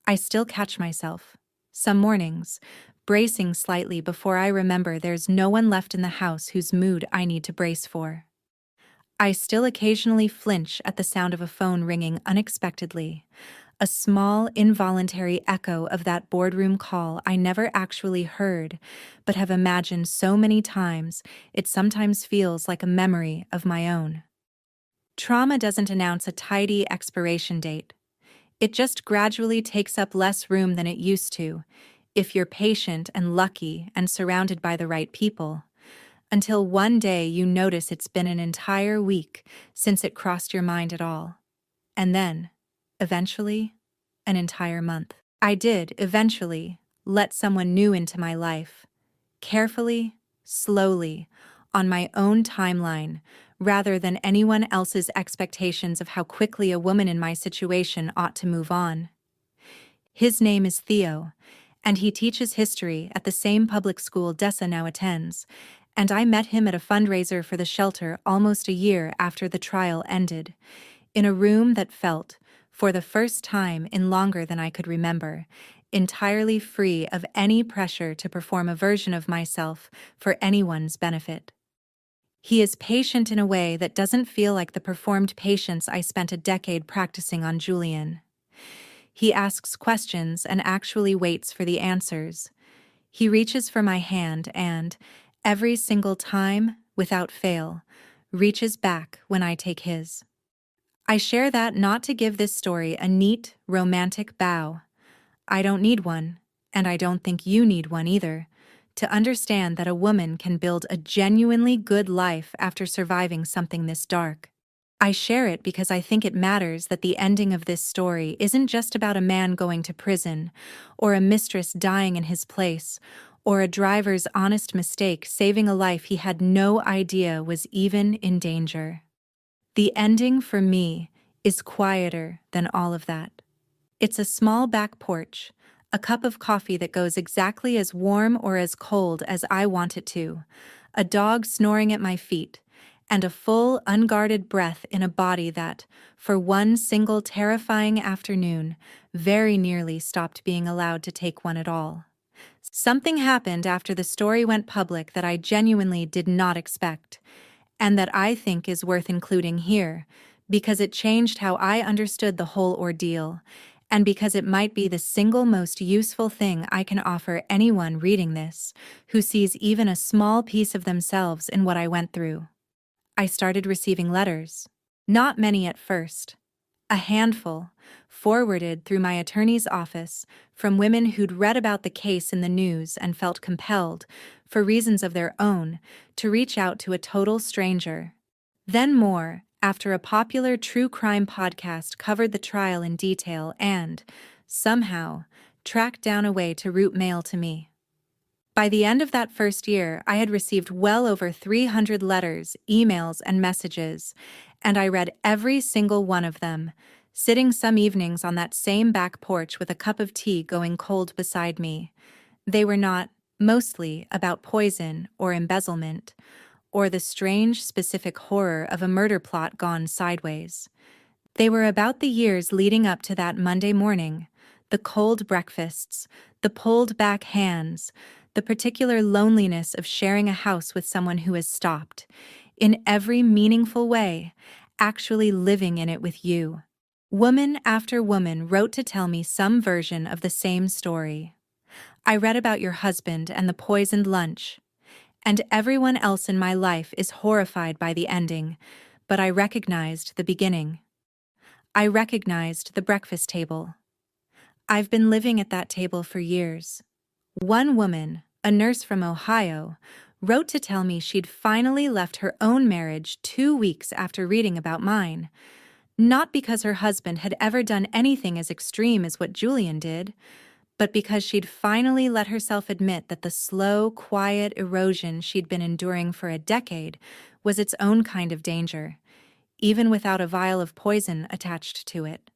I still catch myself, some mornings, bracing slightly before I remember there's no one left in the house whose mood I need to brace for. I still occasionally flinch at the sound of a phone ringing unexpectedly, a small, involuntary echo of that boardroom call I never actually heard, but have imagined so many times it sometimes feels like a memory of my own. Trauma doesn't announce a tidy expiration date. It just gradually takes up less room than it used to, if you're patient and lucky and surrounded by the right people, until one day you notice it's been an entire week since it crossed your mind at all. And then, eventually, an entire month. I did, eventually, let someone new into my life. Carefully, slowly, on my own timeline, rather than anyone else's expectations of how quickly a woman in my situation ought to move on. His name is Theo, and he teaches history at the same public school Dessa now attends, and I met him at a fundraiser for the shelter almost a year after the trial ended, in a room that felt, for the first time in longer than I could remember, entirely free of any pressure to perform a version of myself for anyone's benefit. He is patient in a way that doesn't feel like the performed patience I spent a decade practicing on Julian. He asks questions and actually waits for the answers. He reaches for my hand and, every single time, without fail, reaches back when I take his. I share that not to give this story a neat, romantic bow. I don't need one, and I don't think you need one either, to understand that a woman can build a genuinely good life after surviving something this dark. I share it because I think it matters that the ending of this story isn't just about a man going to prison, or a mistress dying in his place, or a driver's honest mistake saving a life he had no idea was even in danger. The ending, for me, is quieter than all of that. It's a small back porch, a cup of coffee that goes exactly as warm or as cold as I want it to, a dog snoring at my feet, and a full, unguarded breath in a body that, for one single terrifying afternoon, very nearly stopped being allowed to take one at all. Something happened after the story went public that I genuinely did not expect, and that I think is worth including here, because it changed how I understood the whole ordeal, and because it might be the single most useful thing I can offer anyone reading this, who sees even a small piece of themselves in what I went through. I started receiving letters. Not many at first. A handful, forwarded through my attorney's office, from women who'd read about the case in the news and felt compelled, for reasons of their own, to reach out to a total stranger. Then more, after a popular true crime podcast covered the trial in detail and, somehow, tracked down a way to route mail to me. By the end of that first year, I had received well over 300 letters, emails, and messages, and I read every single one of them, sitting some evenings on that same back porch with a cup of tea going cold beside me. They were not, mostly, about poison or embezzlement, or the strange, specific horror of a murder plot gone sideways. They were about the years leading up to that Monday morning, the cold breakfasts, the pulled-back hands, the particular loneliness of sharing a house with someone who has stopped, in every meaningful way, actually living in it with you. Woman after woman wrote to tell me some version of the same story. I read about your husband and the poisoned lunch, and everyone else in my life is horrified by the ending, but I recognized the beginning. I recognized the breakfast table. I've been living at that table for years. One woman, a nurse from Ohio, wrote to tell me she'd finally left her own marriage 2 weeks after reading about mine. Not because her husband had ever done anything as extreme as what Julian did, but because she'd finally let herself admit that the slow, quiet erosion she'd been enduring for a decade was its own kind of danger, even without a vial of poison attached to it.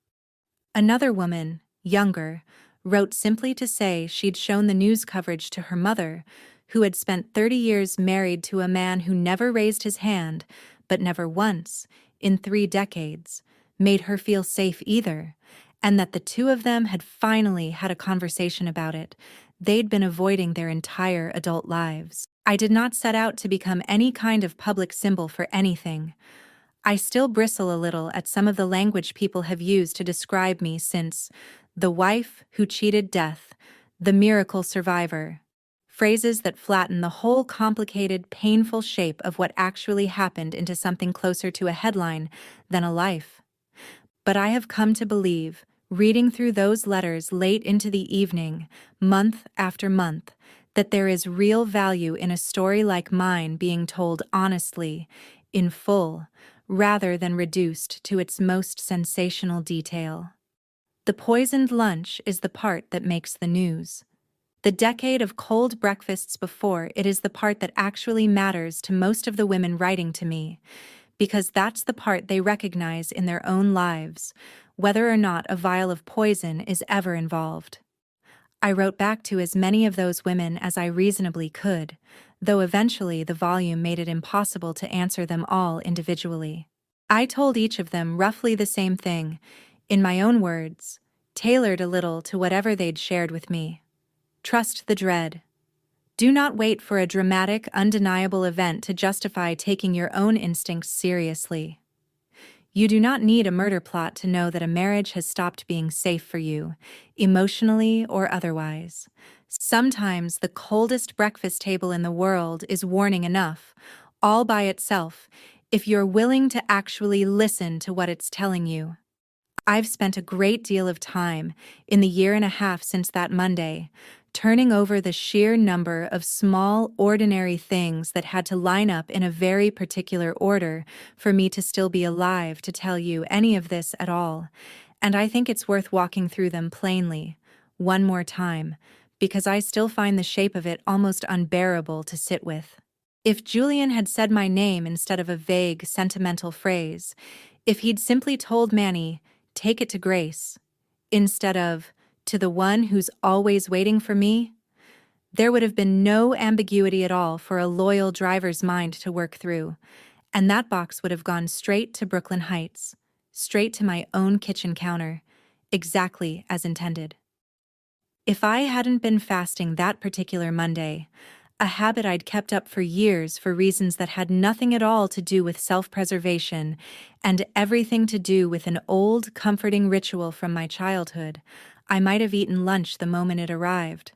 Another woman, younger, wrote simply to say she'd shown the news coverage to her mother, who had spent 30 years married to a man who never raised his hand, but never once, in 3 decades, made her feel safe either, and that the two of them had finally had a conversation about it, they'd been avoiding their entire adult lives. I did not set out to become any kind of public symbol for anything. I still bristle a little at some of the language people have used to describe me since the wife who cheated death, the miracle survivor. Phrases that flatten the whole complicated, painful shape of what actually happened into something closer to a headline than a life. But I have come to believe, reading through those letters late into the evening, month after month, that there is real value in a story like mine being told honestly, in full, rather than reduced to its most sensational detail. The poisoned lunch is the part that makes the news. The decade of cold breakfasts before it is the part that actually matters to most of the women writing to me, because that's the part they recognize in their own lives, whether or not a vial of poison is ever involved. I wrote back to as many of those women as I reasonably could, though eventually the volume made it impossible to answer them all individually. I told each of them roughly the same thing, in my own words, tailored a little to whatever they'd shared with me. Trust the dread. Do not wait for a dramatic, undeniable event to justify taking your own instincts seriously. You do not need a murder plot to know that a marriage has stopped being safe for you, emotionally or otherwise. Sometimes the coldest breakfast table in the world is warning enough, all by itself, if you're willing to actually listen to what it's telling you. I've spent a great deal of time, in the year and a half since that Monday, turning over the sheer number of small, ordinary things that had to line up in a very particular order for me to still be alive to tell you any of this at all, and I think it's worth walking through them plainly, one more time, because I still find the shape of it almost unbearable to sit with. If Julian had said my name instead of a vague, sentimental phrase, if he'd simply told Manny, "Take it to Grace," instead of, "To the one who's always waiting for me," there would have been no ambiguity at all for a loyal driver's mind to work through, and that box would have gone straight to Brooklyn Heights, straight to my own kitchen counter, exactly as intended. If I hadn't been fasting that particular Monday, a habit I'd kept up for years for reasons that had nothing at all to do with self-preservation and everything to do with an old, comforting ritual from my childhood, I might have eaten lunch the moment it arrived,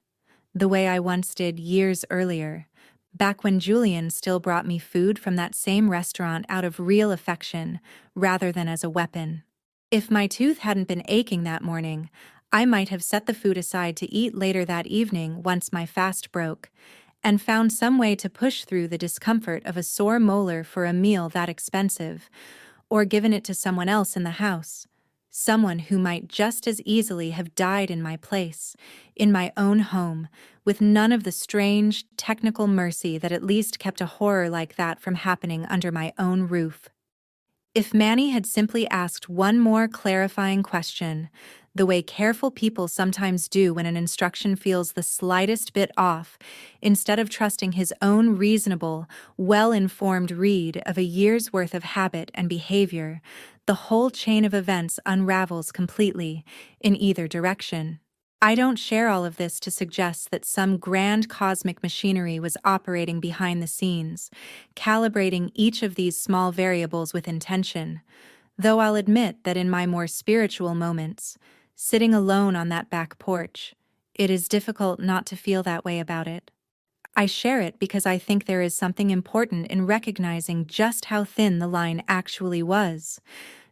the way I once did years earlier, back when Julian still brought me food from that same restaurant out of real affection, rather than as a weapon. If my tooth hadn't been aching that morning, I might have set the food aside to eat later that evening once my fast broke, and found some way to push through the discomfort of a sore molar for a meal that expensive, or given it to someone else in the house, someone who might just as easily have died in my place, in my own home, with none of the strange, technical mercy that at least kept a horror like that from happening under my own roof. If Manny had simply asked one more clarifying question, the way careful people sometimes do when an instruction feels the slightest bit off, instead of trusting his own reasonable, well-informed read of a year's worth of habit and behavior, the whole chain of events unravels completely, in either direction. I don't share all of this to suggest that some grand cosmic machinery was operating behind the scenes, calibrating each of these small variables with intention, though I'll admit that in my more spiritual moments, sitting alone on that back porch, it is difficult not to feel that way about it. I share it because I think there is something important in recognizing just how thin the line actually was,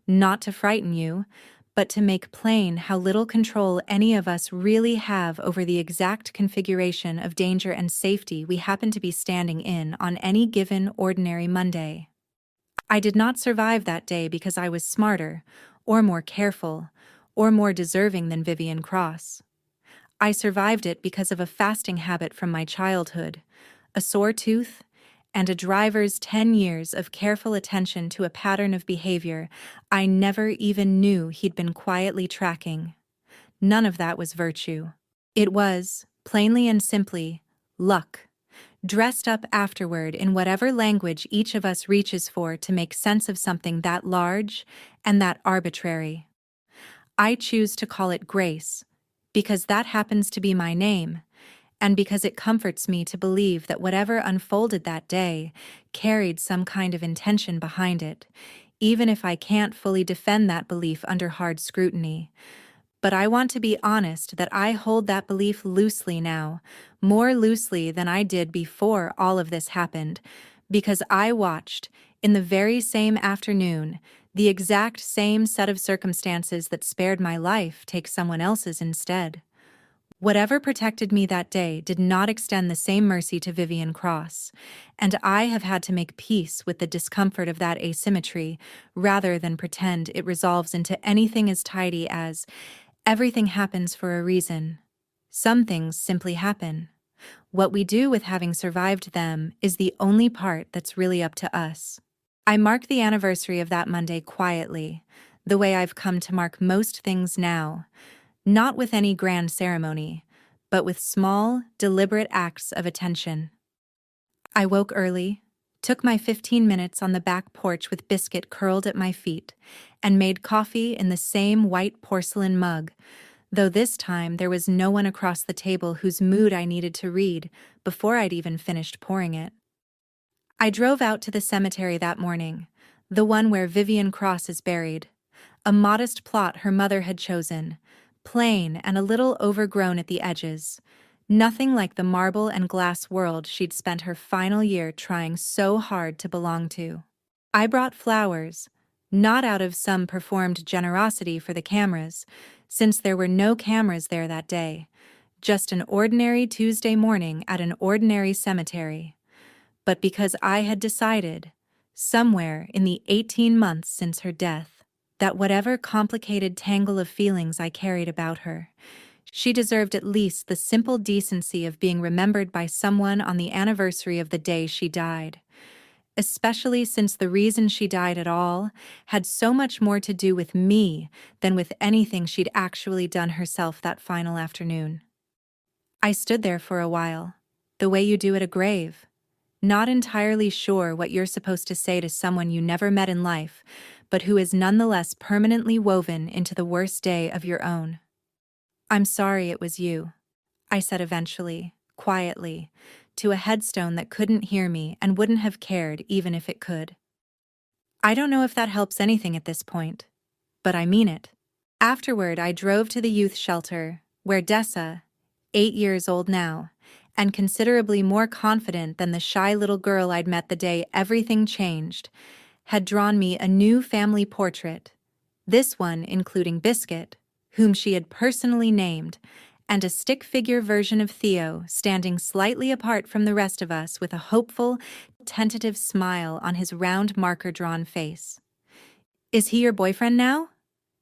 not to frighten you, but to make plain how little control any of us really have over the exact configuration of danger and safety we happen to be standing in on any given ordinary Monday. I did not survive that day because I was smarter, or more careful, or more deserving than Vivian Cross. I survived it because of a fasting habit from my childhood, a sore tooth, and a driver's 10 years of careful attention to a pattern of behavior I never even knew he'd been quietly tracking. None of that was virtue. It was, plainly and simply, luck, dressed up afterward in whatever language each of us reaches for to make sense of something that large and that arbitrary. I choose to call it grace, because that happens to be my name, and because it comforts me to believe that whatever unfolded that day carried some kind of intention behind it, even if I can't fully defend that belief under hard scrutiny. But I want to be honest that I hold that belief loosely now, more loosely than I did before all of this happened, because I watched, in the very same afternoon, the exact same set of circumstances that spared my life take someone else's instead. Whatever protected me that day did not extend the same mercy to Vivian Cross, and I have had to make peace with the discomfort of that asymmetry rather than pretend it resolves into anything as tidy as everything happens for a reason. Some things simply happen. What we do with having survived them is the only part that's really up to us. I marked the anniversary of that Monday quietly, the way I've come to mark most things now, not with any grand ceremony, but with small, deliberate acts of attention. I woke early, took my 15 minutes on the back porch with Biscuit curled at my feet, and made coffee in the same white porcelain mug, though this time there was no one across the table whose mood I needed to read before I'd even finished pouring it. I drove out to the cemetery that morning, the one where Vivian Cross is buried, a modest plot her mother had chosen, plain and a little overgrown at the edges, nothing like the marble and glass world she'd spent her final year trying so hard to belong to. I brought flowers, not out of some performed generosity for the cameras, since there were no cameras there that day, just an ordinary Tuesday morning at an ordinary cemetery, but because I had decided, somewhere in the 18 months since her death, that whatever complicated tangle of feelings I carried about her, she deserved at least the simple decency of being remembered by someone on the anniversary of the day she died, especially since the reason she died at all had so much more to do with me than with anything she'd actually done herself that final afternoon. I stood there for a while, the way you do at a grave, not entirely sure what you're supposed to say to someone you never met in life, but who is nonetheless permanently woven into the worst day of your own. "I'm sorry it was you," I said eventually, quietly, to a headstone that couldn't hear me and wouldn't have cared even if it could. I don't know if that helps anything at this point, but I mean it. Afterward, I drove to the youth shelter, where Dessa, 8 years old now, and considerably more confident than the shy little girl I'd met the day everything changed, had drawn me a new family portrait, this one including Biscuit, whom she had personally named, and a stick-figure version of Theo standing slightly apart from the rest of us with a hopeful, tentative smile on his round marker-drawn face. "Is he your boyfriend now?"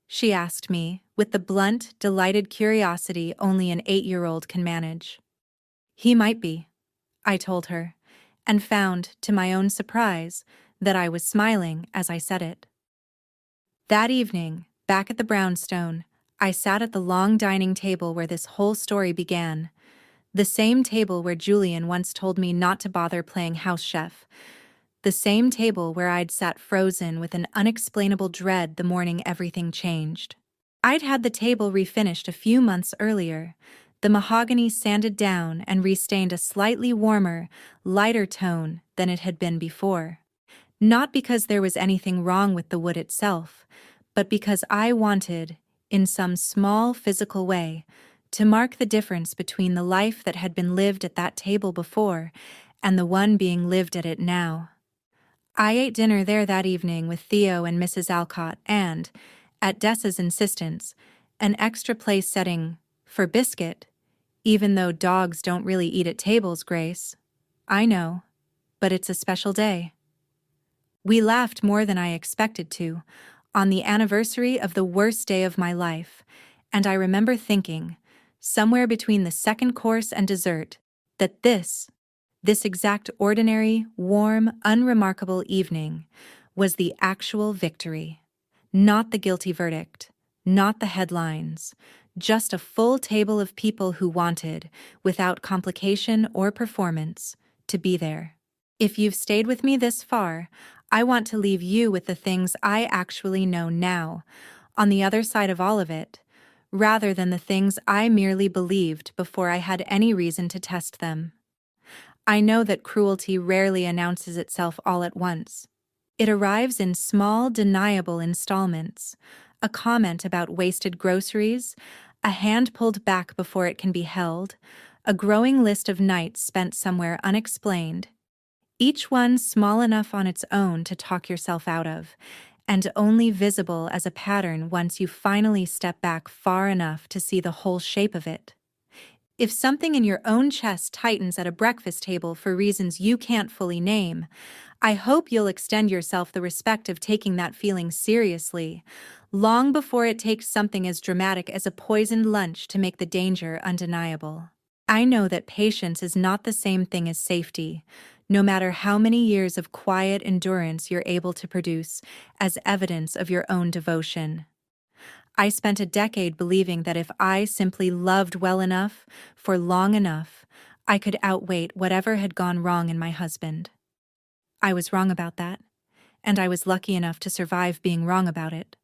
she asked me, with the blunt, delighted curiosity only an 8-year-old can manage. "He might be," I told her, and found, to my own surprise, that I was smiling as I said it. That evening, back at the brownstone, I sat at the long dining table where this whole story began, the same table where Julian once told me not to bother playing house chef, the same table where I'd sat frozen with an unexplainable dread the morning everything changed. I'd had the table refinished a few months earlier, the mahogany sanded down and restained a slightly warmer, lighter tone than it had been before. Not because there was anything wrong with the wood itself, but because I wanted, in some small physical way, to mark the difference between the life that had been lived at that table before and the one being lived at it now. I ate dinner there that evening with Theo and Mrs. Alcott and, at Dessa's insistence, an extra place setting for Biscuit, even though dogs don't really eat at tables, Grace. I know, but it's a special day. We laughed more than I expected to, on the anniversary of the worst day of my life, and I remember thinking, somewhere between the second course and dessert, that this exact ordinary, warm, unremarkable evening was the actual victory. Not the guilty verdict, not the headlines, just a full table of people who wanted, without complication or performance, to be there. If you've stayed with me this far, I want to leave you with the things I actually know now, on the other side of all of it, rather than the things I merely believed before I had any reason to test them. I know that cruelty rarely announces itself all at once. It arrives in small, deniable installments: a comment about wasted groceries, a hand pulled back before it can be held, a growing list of nights spent somewhere unexplained, each one small enough on its own to talk yourself out of, and only visible as a pattern once you finally step back far enough to see the whole shape of it. If something in your own chest tightens at a breakfast table for reasons you can't fully name, I hope you'll extend yourself the respect of taking that feeling seriously, long before it takes something as dramatic as a poisoned lunch to make the danger undeniable. I know that patience is not the same thing as safety, no matter how many years of quiet endurance you're able to produce as evidence of your own devotion. I spent a decade believing that if I simply loved well enough, for long enough, I could outwait whatever had gone wrong in my husband. I was wrong about that, and I was lucky enough to survive being wrong about it.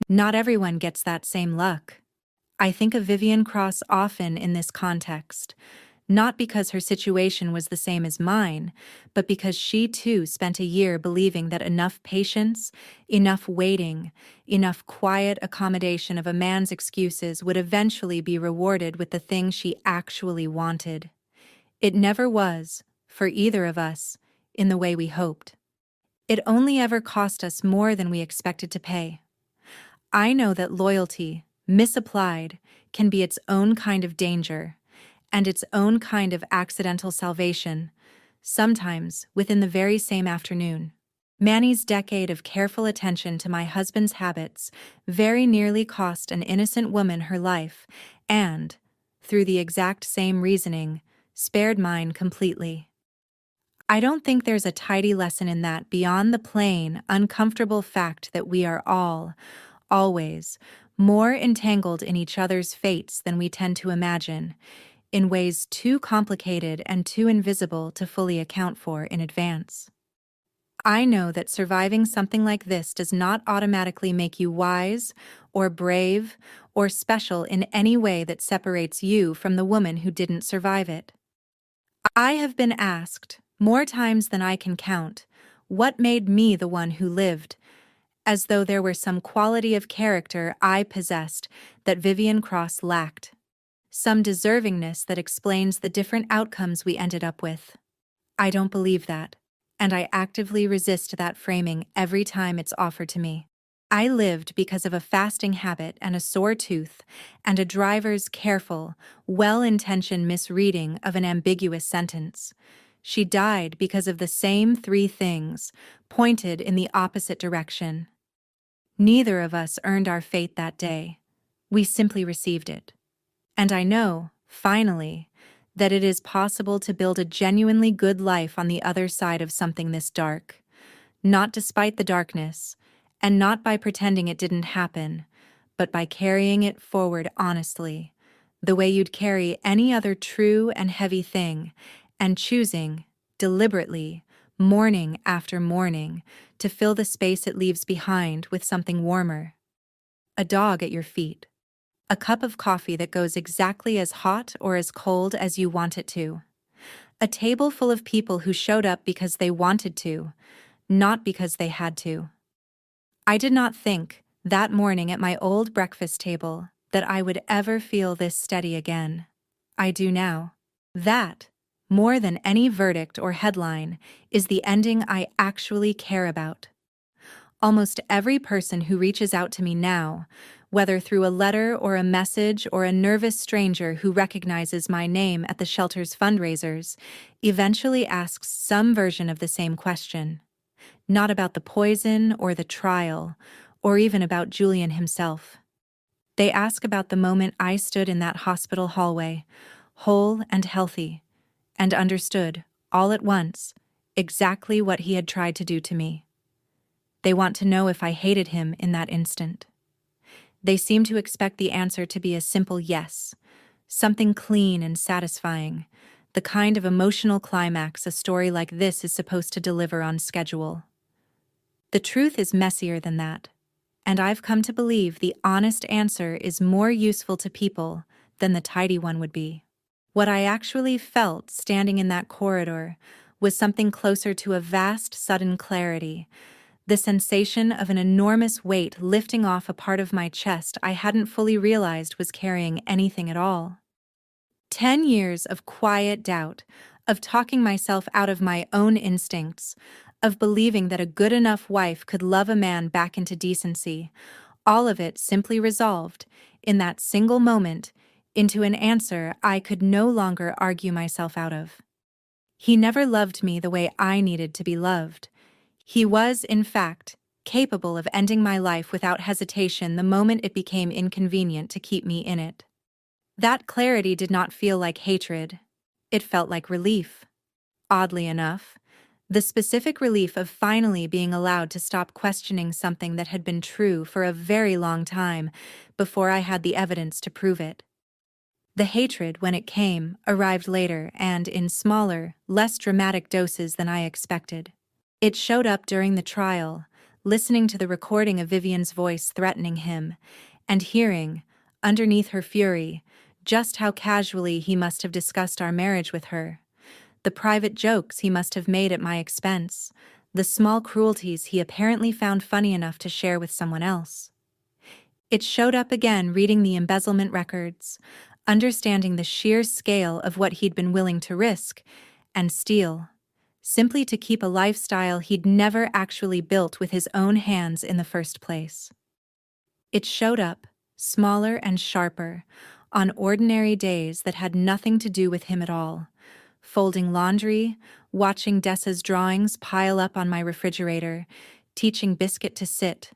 Not everyone gets that same luck. I think of Vivian Cross often in this context, not because her situation was the same as mine, but because she too spent a year believing that enough patience, enough waiting, enough quiet accommodation of a man's excuses would eventually be rewarded with the thing she actually wanted. It never was, for either of us, in the way we hoped. It only ever cost us more than we expected to pay. I know that loyalty, misapplied, can be its own kind of danger, and its own kind of accidental salvation, sometimes within the very same afternoon. Manny's decade of careful attention to my husband's habits very nearly cost an innocent woman her life and, through the exact same reasoning, spared mine completely. I don't think there's a tidy lesson in that beyond the plain, uncomfortable fact that we are all, always, more entangled in each other's fates than we tend to imagine, in ways too complicated and too invisible to fully account for in advance. I know that surviving something like this does not automatically make you wise, or brave, or special in any way that separates you from the woman who didn't survive it. I have been asked, more times than I can count, what made me the one who lived, as though there were some quality of character I possessed that Vivian Cross lacked. Some deservingness that explains the different outcomes we ended up with. I don't believe that, and I actively resist that framing every time it's offered to me. I lived because of a fasting habit and a sore tooth, and a driver's careful, well-intentioned misreading of an ambiguous sentence. She died because of the same three things, pointed in the opposite direction. Neither of us earned our fate that day. We simply received it. And I know, finally, that it is possible to build a genuinely good life on the other side of something this dark. Not despite the darkness, and not by pretending it didn't happen, but by carrying it forward honestly, the way you'd carry any other true and heavy thing, and choosing, deliberately, morning after morning, to fill the space it leaves behind with something warmer. A dog at your feet. A cup of coffee that goes exactly as hot or as cold as you want it to. A table full of people who showed up because they wanted to, not because they had to. I did not think, that morning at my old breakfast table, that I would ever feel this steady again. I do now. That, more than any verdict or headline, is the ending I actually care about. Almost every person who reaches out to me now, whether through a letter or a message or a nervous stranger who recognizes my name at the shelter's fundraisers, eventually asks some version of the same question. Not about the poison or the trial, or even about Julian himself. They ask about the moment I stood in that hospital hallway, whole and healthy, and understood, all at once, exactly what he had tried to do to me. They want to know if I hated him in that instant. They seem to expect the answer to be a simple yes, something clean and satisfying, the kind of emotional climax a story like this is supposed to deliver on schedule. The truth is messier than that, and I've come to believe the honest answer is more useful to people than the tidy one would be. What I actually felt standing in that corridor was something closer to a vast, sudden clarity, the sensation of an enormous weight lifting off a part of my chest I hadn't fully realized was carrying anything at all. 10 years of quiet doubt, of talking myself out of my own instincts, of believing that a good enough wife could love a man back into decency, all of it simply resolved, in that single moment, into an answer I could no longer argue myself out of. He never loved me the way I needed to be loved. He was, in fact, capable of ending my life without hesitation the moment it became inconvenient to keep me in it. That clarity did not feel like hatred. It felt like relief. Oddly enough, the specific relief of finally being allowed to stop questioning something that had been true for a very long time before I had the evidence to prove it. The hatred, when it came, arrived later and in smaller, less dramatic doses than I expected. It showed up during the trial, listening to the recording of Vivian's voice threatening him, and hearing, underneath her fury, just how casually he must have discussed our marriage with her, the private jokes he must have made at my expense, the small cruelties he apparently found funny enough to share with someone else. It showed up again reading the embezzlement records, understanding the sheer scale of what he'd been willing to risk and steal, simply to keep a lifestyle he'd never actually built with his own hands in the first place. It showed up, smaller and sharper, on ordinary days that had nothing to do with him at all. Folding laundry, watching Dessa's drawings pile up on my refrigerator, teaching Biscuit to sit.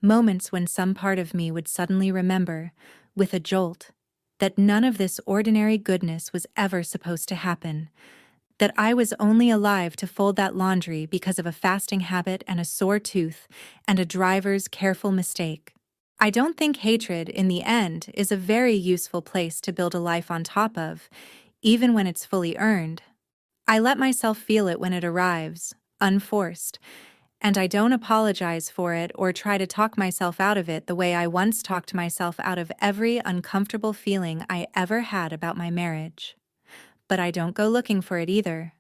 Moments when some part of me would suddenly remember, with a jolt, that none of this ordinary goodness was ever supposed to happen, that I was only alive to fold that laundry because of a fasting habit and a sore tooth and a driver's careful mistake. I don't think hatred, in the end, is a very useful place to build a life on top of, even when it's fully earned. I let myself feel it when it arrives, unforced, and I don't apologize for it or try to talk myself out of it the way I once talked myself out of every uncomfortable feeling I ever had about my marriage. But I don't go looking for it either.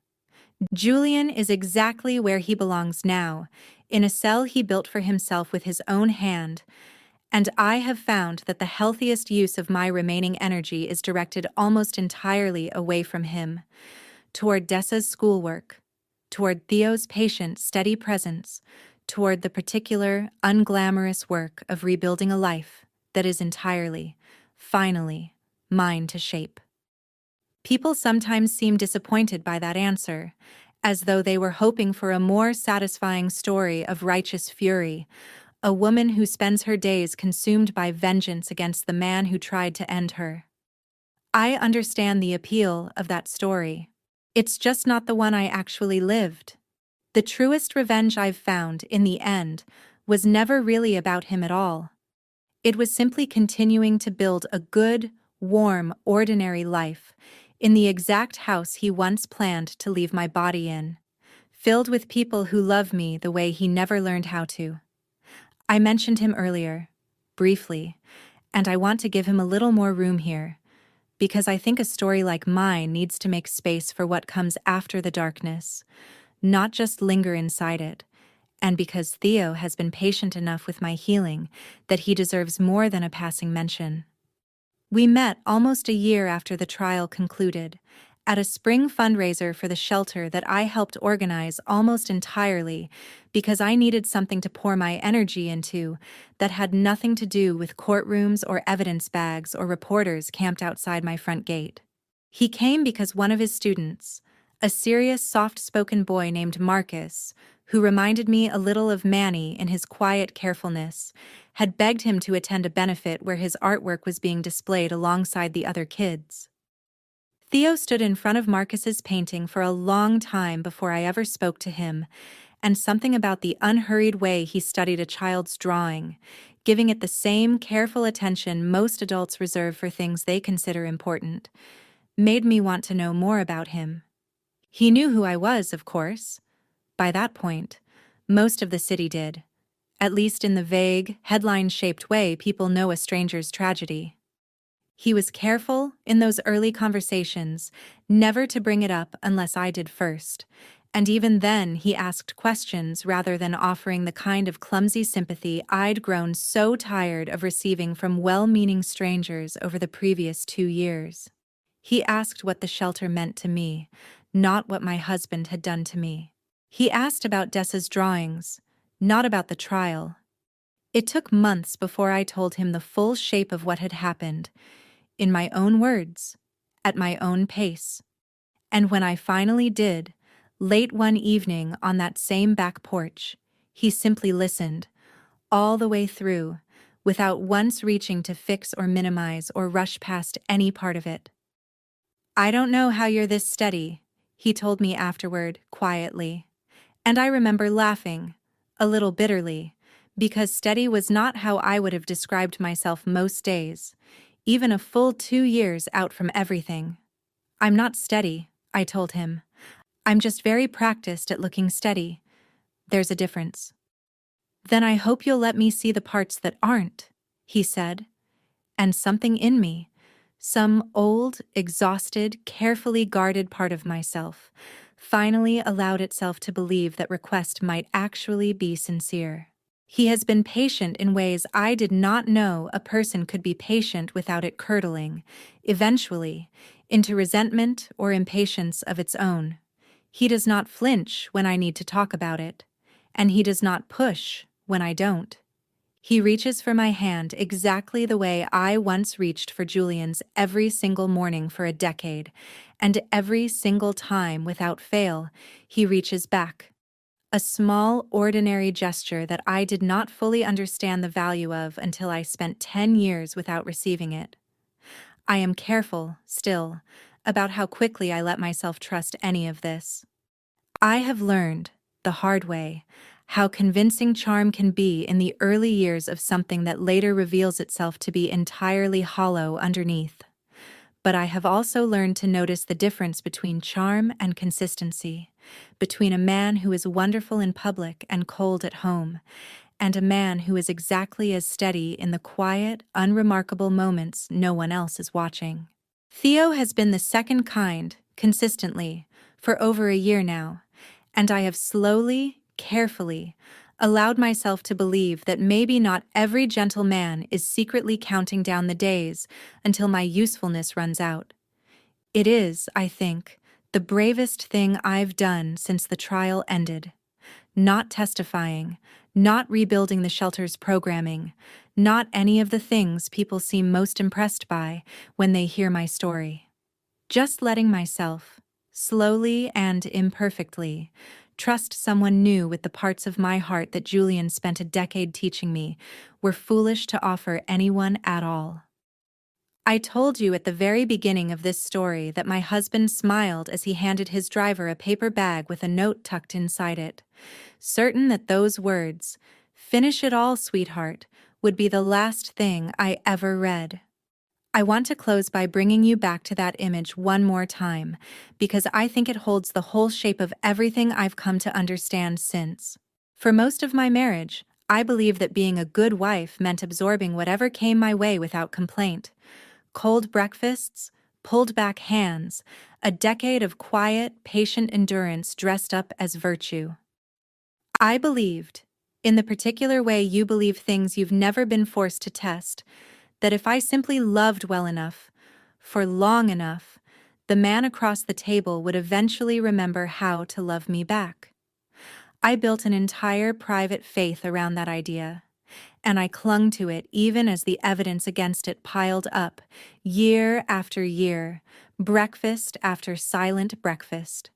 Julian is exactly where he belongs now, in a cell he built for himself with his own hand, and I have found that the healthiest use of my remaining energy is directed almost entirely away from him, toward Dessa's schoolwork, toward Theo's patient, steady presence, toward the particular, unglamorous work of rebuilding a life that is entirely, finally, mine to shape. People sometimes seem disappointed by that answer, as though they were hoping for a more satisfying story of righteous fury, a woman who spends her days consumed by vengeance against the man who tried to end her. I understand the appeal of that story. It's just not the one I actually lived. The truest revenge I've found, in the end, was never really about him at all. It was simply continuing to build a good, warm, ordinary life in the exact house he once planned to leave my body in, filled with people who love me the way he never learned how to. I mentioned him earlier, briefly, and I want to give him a little more room here, because I think a story like mine needs to make space for what comes after the darkness, not just linger inside it, and because Theo has been patient enough with my healing that he deserves more than a passing mention. We met almost a year after the trial concluded, at a spring fundraiser for the shelter that I helped organize almost entirely because I needed something to pour my energy into that had nothing to do with courtrooms or evidence bags or reporters camped outside my front gate. He came because one of his students, a serious, soft-spoken boy named Marcus, who reminded me a little of Manny in his quiet carefulness, had begged him to attend a benefit where his artwork was being displayed alongside the other kids. Theo stood in front of Marcus's painting for a long time before I ever spoke to him, and something about the unhurried way he studied a child's drawing, giving it the same careful attention most adults reserve for things they consider important, made me want to know more about him. He knew who I was, of course. By that point, most of the city did, at least in the vague, headline-shaped way people know a stranger's tragedy. He was careful, in those early conversations, never to bring it up unless I did first, and even then he asked questions rather than offering the kind of clumsy sympathy I'd grown so tired of receiving from well-meaning strangers over the previous 2 years. He asked what the shelter meant to me, not what my husband had done to me. He asked about Dessa's drawings, not about the trial. It took months before I told him the full shape of what had happened, in my own words, at my own pace. And when I finally did, late one evening on that same back porch, he simply listened, all the way through, without once reaching to fix or minimize or rush past any part of it. "I don't know how you're this steady," he told me afterward, quietly. And I remember laughing, a little bitterly, because steady was not how I would have described myself most days, even a full 2 years out from everything. "I'm not steady," I told him. "I'm just very practiced at looking steady. There's a difference." "Then I hope you'll let me see the parts that aren't," he said. And something in me, some old, exhausted, carefully guarded part of myself, finally allowed itself to believe that request might actually be sincere. He has been patient in ways I did not know a person could be patient without it curdling, eventually, into resentment or impatience of its own. He does not flinch when I need to talk about it, and he does not push when I don't. He reaches for my hand exactly the way I once reached for Julian's every single morning for a decade, and every single time, without fail, he reaches back. A small, ordinary gesture that I did not fully understand the value of until I spent 10 years without receiving it. I am careful, still, about how quickly I let myself trust any of this. I have learned, the hard way, how convincing charm can be in the early years of something that later reveals itself to be entirely hollow underneath. But I have also learned to notice the difference between charm and consistency, between a man who is wonderful in public and cold at home, and a man who is exactly as steady in the quiet, unremarkable moments no one else is watching. Theo has been the second kind, consistently, for over a year now, and I have slowly, carefully, allowed myself to believe that maybe not every gentle man is secretly counting down the days until my usefulness runs out. It is, I think, the bravest thing I've done since the trial ended. Not testifying, not rebuilding the shelter's programming, not any of the things people seem most impressed by when they hear my story. Just letting myself, slowly and imperfectly, trust someone new with the parts of my heart that Julian spent a decade teaching me were foolish to offer anyone at all. I told you at the very beginning of this story that my husband smiled as he handed his driver a paper bag with a note tucked inside it, certain that those words, "Finish it all, sweetheart," would be the last thing I ever read. I want to close by bringing you back to that image one more time, because I think it holds the whole shape of everything I've come to understand since. For most of my marriage, I believed that being a good wife meant absorbing whatever came my way without complaint. Cold breakfasts, pulled back hands, a decade of quiet, patient endurance dressed up as virtue. I believed, in the particular way you believe things you've never been forced to test, that if I simply loved well enough, for long enough, the man across the table would eventually remember how to love me back. I built an entire private faith around that idea, and I clung to it even as the evidence against it piled up, year after year, breakfast after silent breakfast.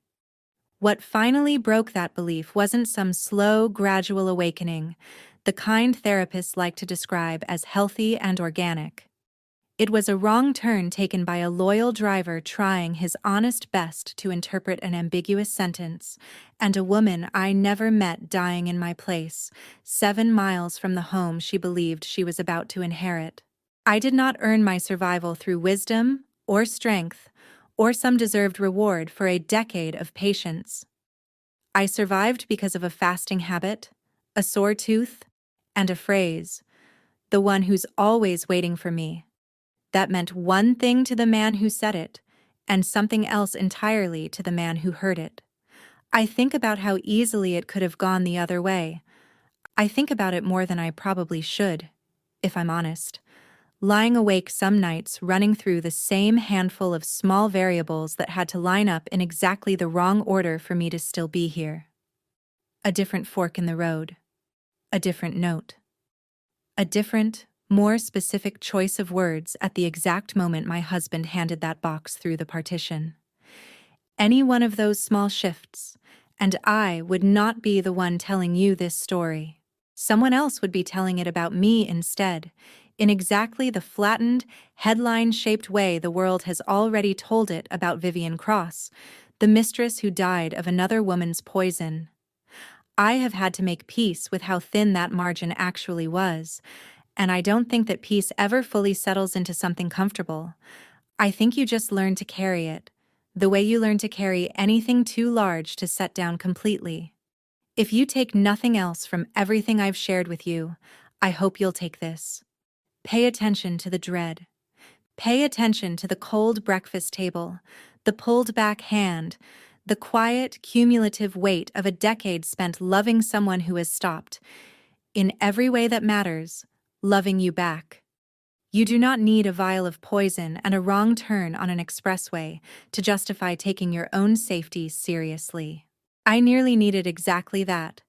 What finally broke that belief wasn't some slow, gradual awakening, the kind therapists like to describe as healthy and organic. It was a wrong turn taken by a loyal driver trying his honest best to interpret an ambiguous sentence, and a woman I never met dying in my place, 7 miles from the home she believed she was about to inherit. I did not earn my survival through wisdom, or strength, or some deserved reward for a decade of patience. I survived because of a fasting habit, a sore tooth, and a phrase, "the one who's always waiting for me," that meant one thing to the man who said it, and something else entirely to the man who heard it. I think about how easily it could have gone the other way. I think about it more than I probably should, if I'm honest. Lying awake some nights running through the same handful of small variables that had to line up in exactly the wrong order for me to still be here. A different fork in the road. A different note. A different, more specific choice of words at the exact moment my husband handed that box through the partition. Any one of those small shifts, and I would not be the one telling you this story. Someone else would be telling it about me instead, in exactly the flattened, headline-shaped way the world has already told it about Vivian Cross, the mistress who died of another woman's poison. I have had to make peace with how thin that margin actually was, and I don't think that peace ever fully settles into something comfortable. I think you just learn to carry it, the way you learn to carry anything too large to set down completely. If you take nothing else from everything I've shared with you, I hope you'll take this. Pay attention to the dread. Pay attention to the cold breakfast table, the pulled back hand, the quiet, cumulative weight of a decade spent loving someone who has stopped, in every way that matters, loving you back. You do not need a vial of poison and a wrong turn on an expressway to justify taking your own safety seriously. I nearly needed exactly that,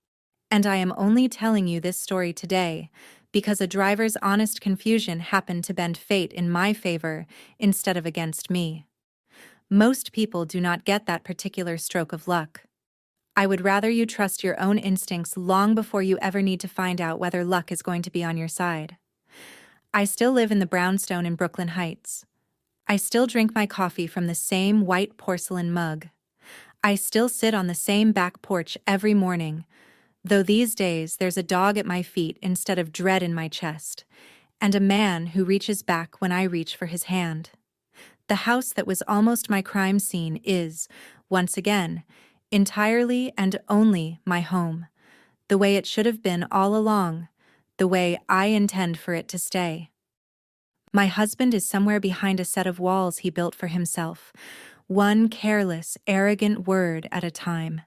and I am only telling you this story today because a driver's honest confusion happened to bend fate in my favor instead of against me. Most people do not get that particular stroke of luck. I would rather you trust your own instincts long before you ever need to find out whether luck is going to be on your side. I still live in the brownstone in Brooklyn Heights. I still drink my coffee from the same white porcelain mug. I still sit on the same back porch every morning, though these days there's a dog at my feet instead of dread in my chest, and a man who reaches back when I reach for his hand. The house that was almost my crime scene is, once again, entirely and only my home, the way it should have been all along, the way I intend for it to stay. My husband is somewhere behind a set of walls he built for himself, one careless, arrogant word at a time.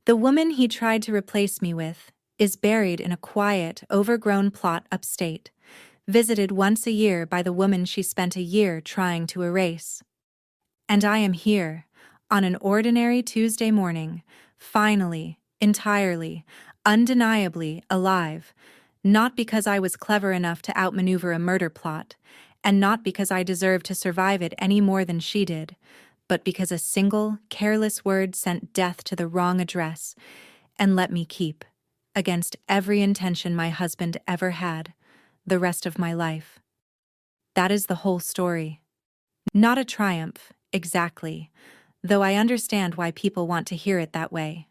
The woman he tried to replace me with is buried in a quiet, overgrown plot upstate, visited once a year by the woman she spent a year trying to erase. And I am here, on an ordinary Tuesday morning, finally, entirely, undeniably alive, not because I was clever enough to outmaneuver a murder plot, and not because I deserved to survive it any more than she did, but because a single, careless word sent death to the wrong address, and let me keep, against every intention my husband ever had, the rest of my life. That is the whole story. Not a triumph, exactly, though I understand why people want to hear it that way.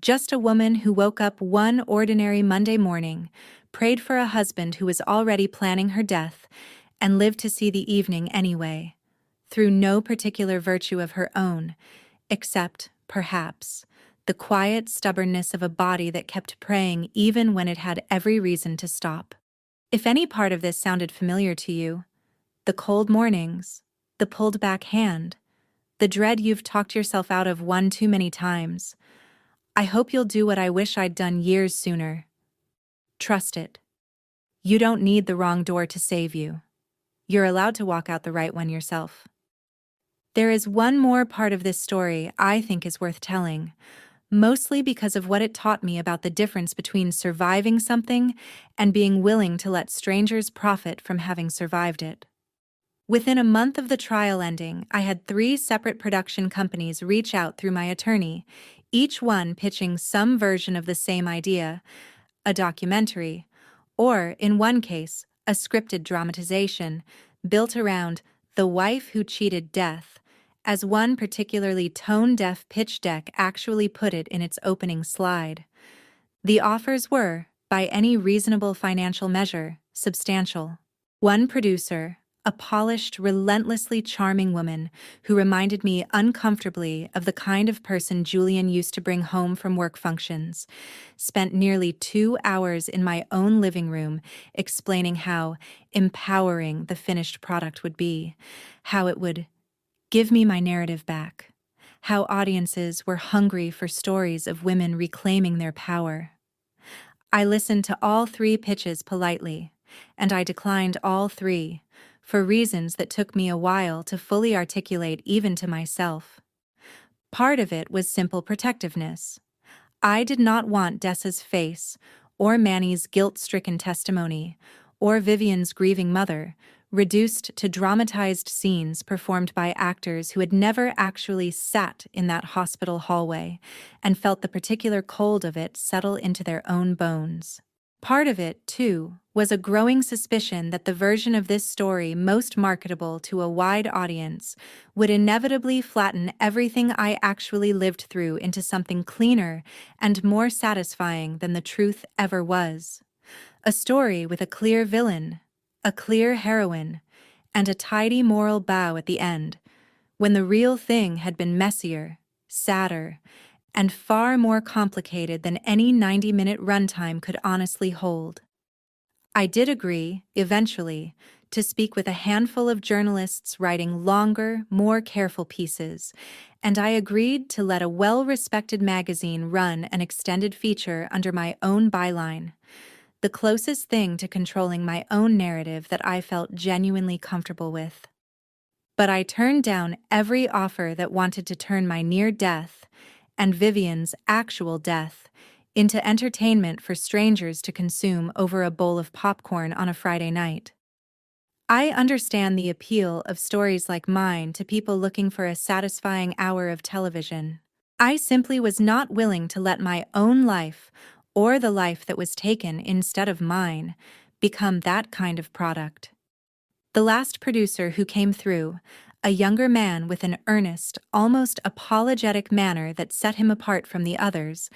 Just a woman who woke up one ordinary Monday morning, prayed for a husband who was already planning her death, and lived to see the evening anyway, through no particular virtue of her own, except, perhaps, the quiet stubbornness of a body that kept praying even when it had every reason to stop. If any part of this sounded familiar to you, the cold mornings, the pulled back hand, the dread you've talked yourself out of one too many times, I hope you'll do what I wish I'd done years sooner. Trust it. You don't need the wrong door to save you. You're allowed to walk out the right one yourself. There is one more part of this story I think is worth telling, mostly because of what it taught me about the difference between surviving something and being willing to let strangers profit from having survived it. Within a month of the trial ending, I had 3 separate production companies reach out through my attorney, each one pitching some version of the same idea, a documentary, or, in one case, a scripted dramatization built around the wife who cheated death, as one particularly tone-deaf pitch deck actually put it in its opening slide. The offers were, by any reasonable financial measure, substantial. One producer, A polished, relentlessly charming woman who reminded me uncomfortably of the kind of person Julian used to bring home from work functions, spent nearly 2 hours in my own living room explaining how empowering the finished product would be, how it would give me my narrative back, how audiences were hungry for stories of women reclaiming their power. I listened to all 3 pitches politely, and I declined all 3, for reasons that took me a while to fully articulate even to myself. Part of it was simple protectiveness. I did not want Dessa's face, or Manny's guilt-stricken testimony, or Vivian's grieving mother, reduced to dramatized scenes performed by actors who had never actually sat in that hospital hallway and felt the particular cold of it settle into their own bones. Part of it, too, was a growing suspicion that the version of this story most marketable to a wide audience would inevitably flatten everything I actually lived through into something cleaner and more satisfying than the truth ever was. A story with a clear villain, a clear heroine, and a tidy moral bow at the end, when the real thing had been messier, sadder, and far more complicated than any 90-minute runtime could honestly hold. I did agree, eventually, to speak with a handful of journalists writing longer, more careful pieces, and I agreed to let a well-respected magazine run an extended feature under my own byline, the closest thing to controlling my own narrative that I felt genuinely comfortable with. But I turned down every offer that wanted to turn my near death, and Vivian's actual death, into entertainment for strangers to consume over a bowl of popcorn on a Friday night. I understand the appeal of stories like mine to people looking for a satisfying hour of television. I simply was not willing to let my own life, or the life that was taken instead of mine, become that kind of product. The last producer who came through, a younger man with an earnest, almost apologetic manner that set him apart from the others,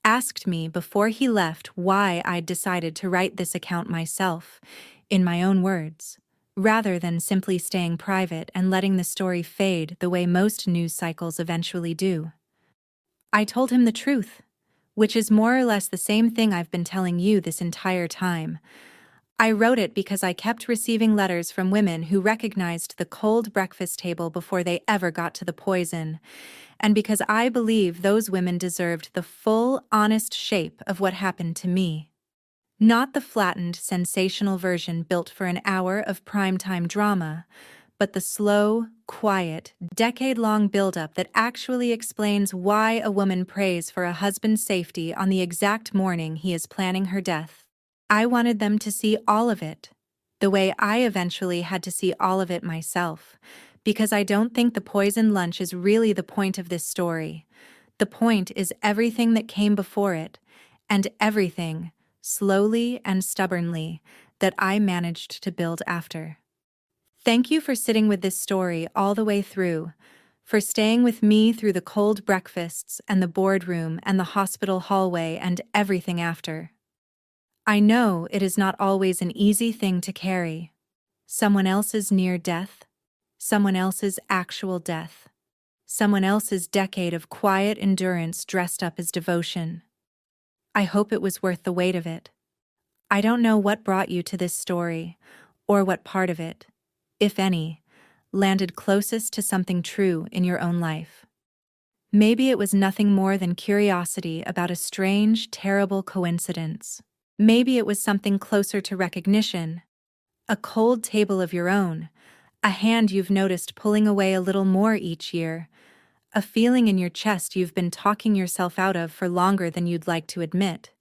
asked me before he left why I'd decided to write this account myself, in my own words, rather than simply staying private and letting the story fade the way most news cycles eventually do. I told him the truth, which is more or less the same thing I've been telling you this entire time. I wrote it because I kept receiving letters from women who recognized the cold breakfast table before they ever got to the poison, and because I believe those women deserved the full, honest shape of what happened to me. Not the flattened, sensational version built for an hour of primetime drama, but the slow, quiet, decade-long buildup that actually explains why a woman prays for a husband's safety on the exact morning he is planning her death. I wanted them to see all of it, the way I eventually had to see all of it myself, because I don't think the poisoned lunch is really the point of this story. The point is everything that came before it, and everything, slowly and stubbornly, that I managed to build after. Thank you for sitting with this story all the way through, for staying with me through the cold breakfasts and the boardroom and the hospital hallway and everything after. I know it is not always an easy thing to carry. Someone else's near death, someone else's actual death, someone else's decade of quiet endurance dressed up as devotion. I hope it was worth the weight of it. I don't know what brought you to this story, or what part of it, if any, landed closest to something true in your own life. Maybe it was nothing more than curiosity about a strange, terrible coincidence. Maybe it was something closer to recognition, a cold table of your own, a hand you've noticed pulling away a little more each year, a feeling in your chest you've been talking yourself out of for longer than you'd like to admit.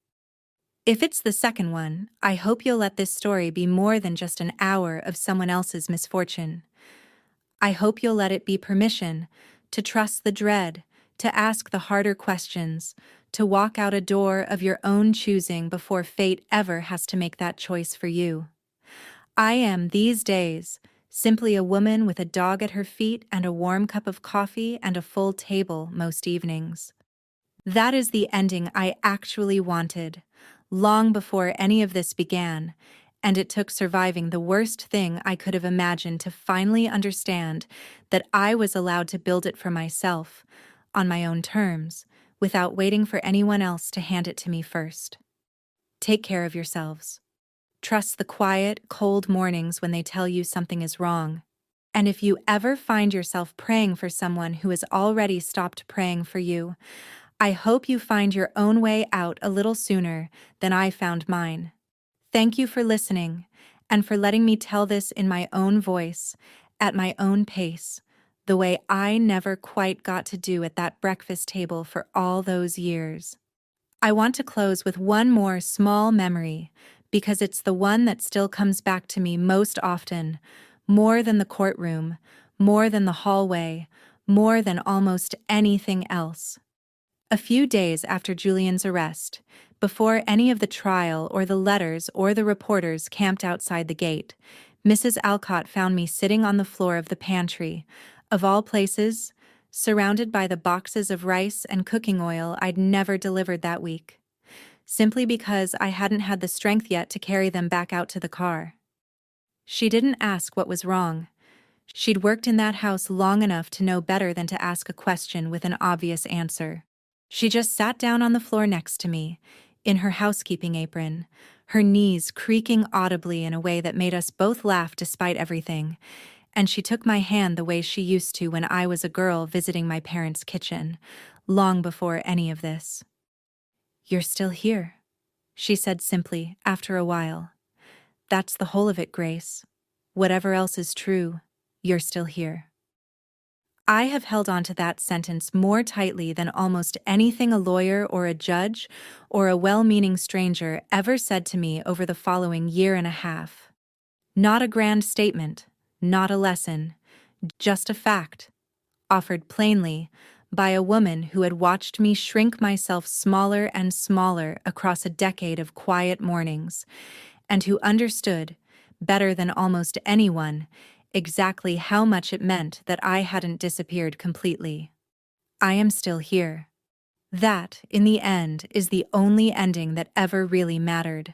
If it's the second one, I hope you'll let this story be more than just an hour of someone else's misfortune. I hope you'll let it be permission to trust the dread, to ask the harder questions, to walk out a door of your own choosing before fate ever has to make that choice for you. I am, these days, simply a woman with a dog at her feet and a warm cup of coffee and a full table most evenings. That is the ending I actually wanted, long before any of this began, and it took surviving the worst thing I could have imagined to finally understand that I was allowed to build it for myself, on my own terms, without waiting for anyone else to hand it to me first. Take care of yourselves. Trust the quiet, cold mornings when they tell you something is wrong. And if you ever find yourself praying for someone who has already stopped praying for you, I hope you find your own way out a little sooner than I found mine. Thank you for listening, and for letting me tell this in my own voice, at my own pace, the way I never quite got to do at that breakfast table for all those years. I want to close with one more small memory, because it's the one that still comes back to me most often, more than the courtroom, more than the hallway, more than almost anything else. A few days after Julian's arrest, before any of the trial or the letters or the reporters camped outside the gate, Mrs. Alcott found me sitting on the floor of the pantry, of all places, surrounded by the boxes of rice and cooking oil I'd never delivered that week, simply because I hadn't had the strength yet to carry them back out to the car. She didn't ask what was wrong. She'd worked in that house long enough to know better than to ask a question with an obvious answer. She just sat down on the floor next to me, in her housekeeping apron, her knees creaking audibly in a way that made us both laugh despite everything, and she took my hand the way she used to when I was a girl visiting my parents' kitchen, long before any of this. "You're still here," she said simply, after a while. "That's the whole of it, Grace. Whatever else is true, you're still here." I have held on to that sentence more tightly than almost anything a lawyer or a judge or a well-meaning stranger ever said to me over the following year and a half. Not a grand statement, not a lesson, just a fact, offered plainly by a woman who had watched me shrink myself smaller and smaller across a decade of quiet mornings, and who understood, better than almost anyone, exactly how much it meant that I hadn't disappeared completely. I am still here. That, in the end, is the only ending that ever really mattered.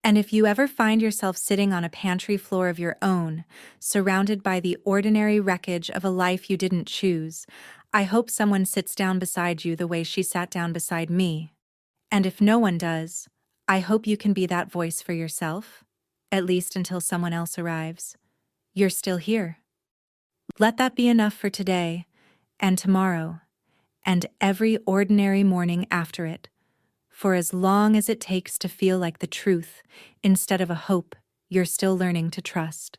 And if you ever find yourself sitting on a pantry floor of your own, surrounded by the ordinary wreckage of a life you didn't choose, I hope someone sits down beside you the way she sat down beside me. And if no one does, I hope you can be that voice for yourself, at least until someone else arrives. You're still here. Let that be enough for today, and tomorrow, and every ordinary morning after it, for as long as it takes to feel like the truth, instead of a hope you're still learning to trust.